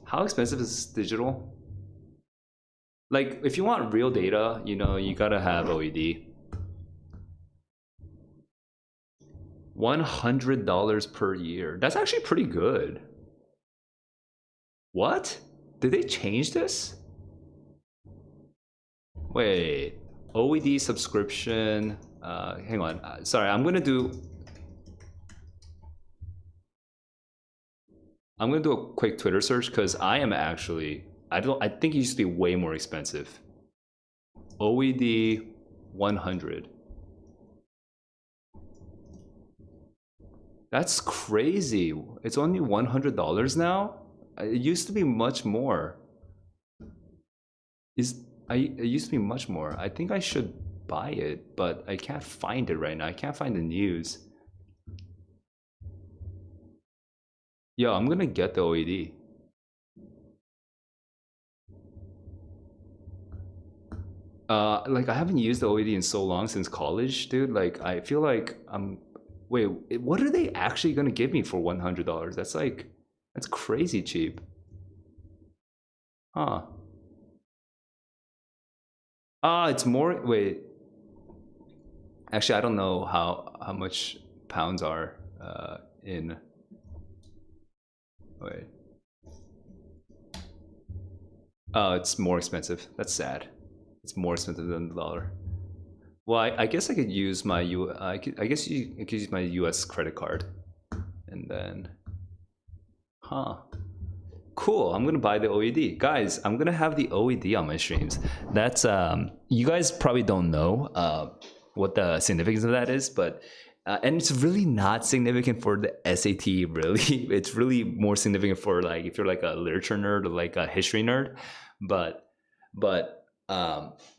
How expensive is digital? Like, if you want real data, you gotta have OED. $100 per year. That's actually pretty good. What? Did they change this? Wait, OED subscription. Hang on. Sorry, I'm gonna do a quick Twitter search because I am actually. I think it used to be way more expensive. OED 100. That's crazy. It's only $100 now. It used to be much more. It used to be much more. I think I should buy it, but I can't find it right now. I can't find the news. Yo, I'm gonna get the OED. Like I haven't used the OED in so long since college, dude. Like I feel like I'm. Wait, what are they actually gonna give me for $100? That's crazy cheap. Huh? It's more. Wait, actually, I don't know how much pounds are in. Wait. Oh, it's more expensive. That's sad. It's more expensive than the dollar. Well, I guess I could use my I guess I could use my U.S. credit card, and then, huh? Cool. I'm gonna buy the OED, guys. I'm gonna have the OED on my streams. That's you guys probably don't know what the significance of that is, but and it's really not significant for the SAT. Really, it's really more significant for like if you're like a literature nerd or like a history nerd, but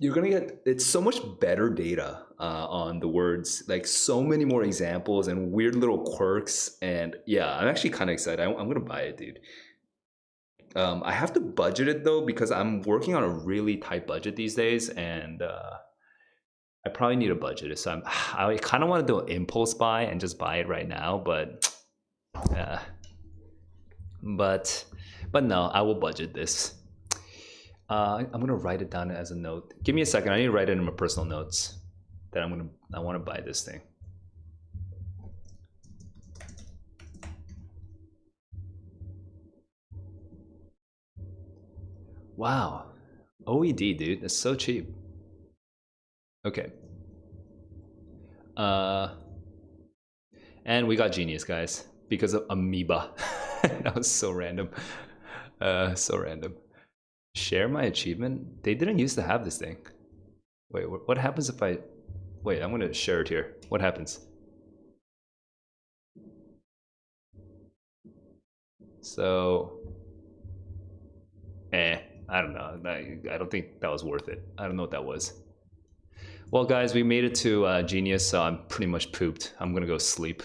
you're gonna get it's so much better data on the words, like so many more examples and weird little quirks, and yeah, I'm actually kind of excited. I'm gonna buy it, dude. I have to budget it though because I'm working on a really tight budget these days, and I probably need a budget. So I kind of want to do an impulse buy and just buy it right now, uh, but but no, I will budget this. I'm gonna write it down as a note. Give me a second. I need to write it in my personal notes. that I want to buy this thing. Wow. OED, dude. That's so cheap. Okay. And we got Genius, guys, because of Amoeba. That was so random. So random. Share my achievement? They didn't used to have this thing. Wait, what happens if I... Wait, I'm gonna share it here. What happens? So... I don't know. I don't think that was worth it. I don't know what that was. Well, guys, we made it to Genius, so I'm pretty much pooped. I'm gonna go sleep.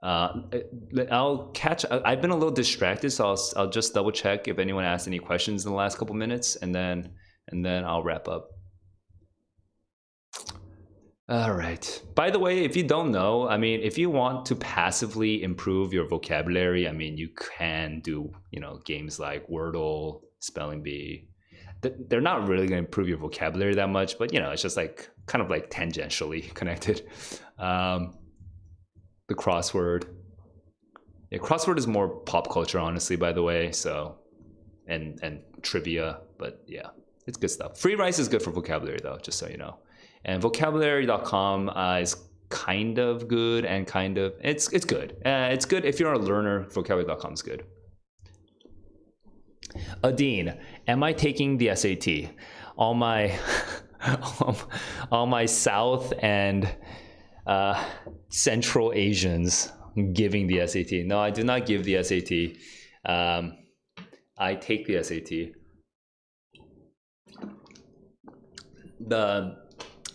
I'll catch. I've been a little distracted, so I'll just double check if anyone asked any questions in the last couple minutes, and then I'll wrap up. All right. By the way, if you don't know, I mean, if you want to passively improve your vocabulary, I mean, you can do, games like Wordle, Spelling Bee. They're not really going to improve your vocabulary that much, but it's just like kind of like tangentially connected. The crossword. Yeah, crossword is more pop culture, honestly, by the way. So, and trivia, but yeah, it's good stuff. Free rice is good for vocabulary, though, just so you know. And vocabulary.com is kind of good and kind of it's good. It's good if you're a learner. Vocabulary.com is good. Adine, am I taking the SAT? All my all my South and Central Asians giving the SAT. No, I do not give the SAT. I take the SAT.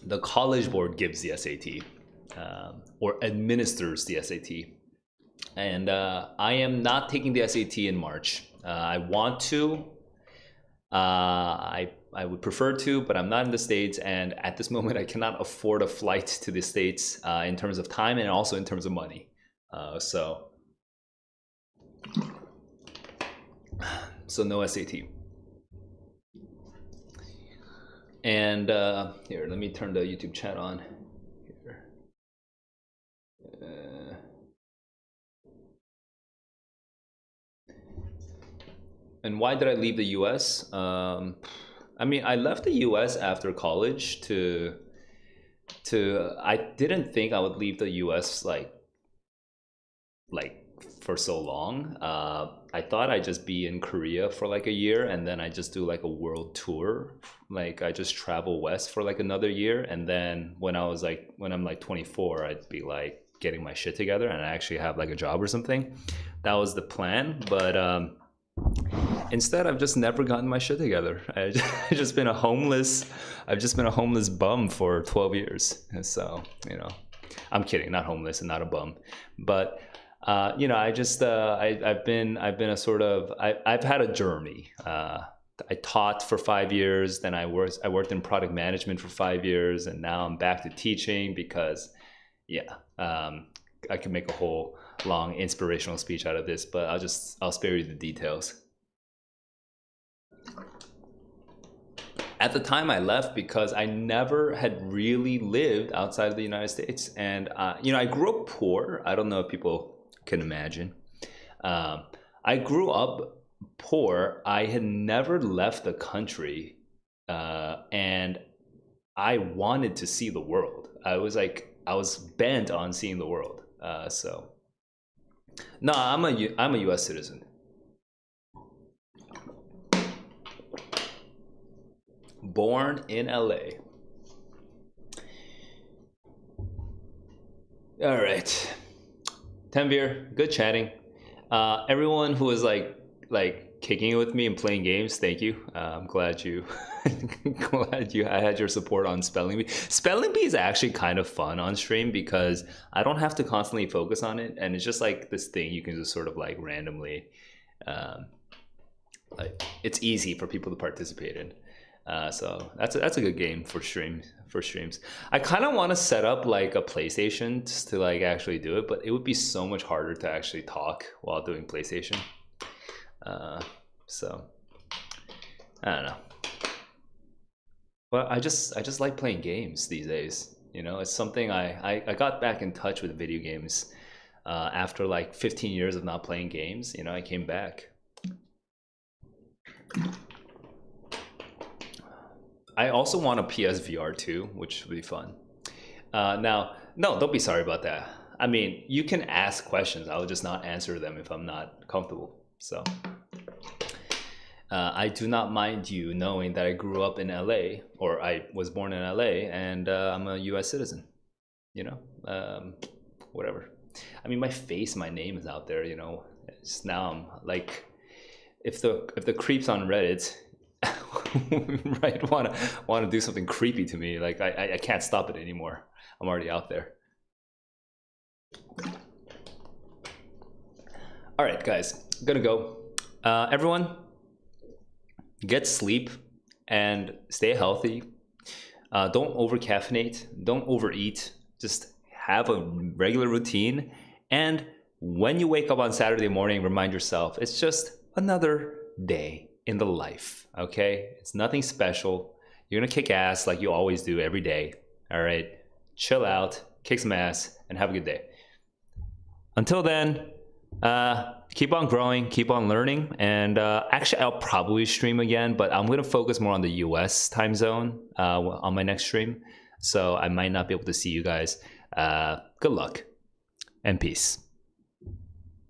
The college board gives the SAT or administers the SAT. And I am not taking the SAT in March. I want to. I would prefer to, but I'm not in the States. And at this moment, I cannot afford a flight to the States in terms of time and also in terms of money. So no SAT. And here, let me turn the YouTube chat on. Here. And why did I leave the US? I mean, I left the US after college to I didn't think I would leave the US like for so long. I thought I'd just be in Korea for like a year and then I just do like a world tour. Like I just travel west for like another year. And then when I'm like 24, I'd be like getting my shit together and I actually have like a job or something. That was the plan. But instead, I've just never gotten my shit together. I've just been a homeless bum for 12 years. And so, I'm kidding, not homeless and not a bum, but I just I've been a sort of I've had a journey. I taught for 5 years, then I worked in product management for 5 years, and now I'm back to teaching because, I can make a whole long inspirational speech out of this, but I'll spare you the details. At the time I left because I never had really lived outside of the United States. And, I grew up poor. I don't know if people can imagine. I grew up poor. I had never left the country. And I wanted to see the world. I was bent on seeing the world. No, I'm a US citizen. Born in LA. All right. Tanvir, good chatting. Everyone who was like kicking it with me and playing games, thank you. I'm glad you I had your support on Spelling Bee. Spelling Bee is actually kind of fun on stream because I don't have to constantly focus on it, and it's just like this thing you can just sort of like randomly like it's easy for people to participate in. So that's a good game for streams. I kind of want to set up like a PlayStation just to like actually do it, but it would be so much harder to actually talk while doing PlayStation. So I don't know. But I just like playing games these days. You know, it's something I got back in touch with video games after like 15 years of not playing games. You know, I came back. I also want a PSVR 2, which would be fun. Now, no, don't be sorry about that. I mean, you can ask questions. I'll just not answer them if I'm not comfortable. So I do not mind you knowing that I grew up in LA, or I was born in LA, and I'm a US citizen. You know, whatever. I mean, my face, my name is out there. You know, it's now I'm like, if the creeps on Reddit, right, want to do something creepy to me, like I can't stop it anymore. I'm already out there. All right, guys, gonna go. Everyone, get sleep and stay healthy. Don't over caffeinate. Don't overeat. Just have a regular routine. And when you wake up on Saturday morning, remind yourself it's just another day in the life. Okay, it's nothing special. You're gonna kick ass like you always do every day. All right, chill out, kick some ass, and have a good day. Until then, keep on growing, keep on learning, and actually I'll probably stream again, but I'm gonna focus more on the US time zone on my next stream, so I might not be able to see you guys. Good luck and peace.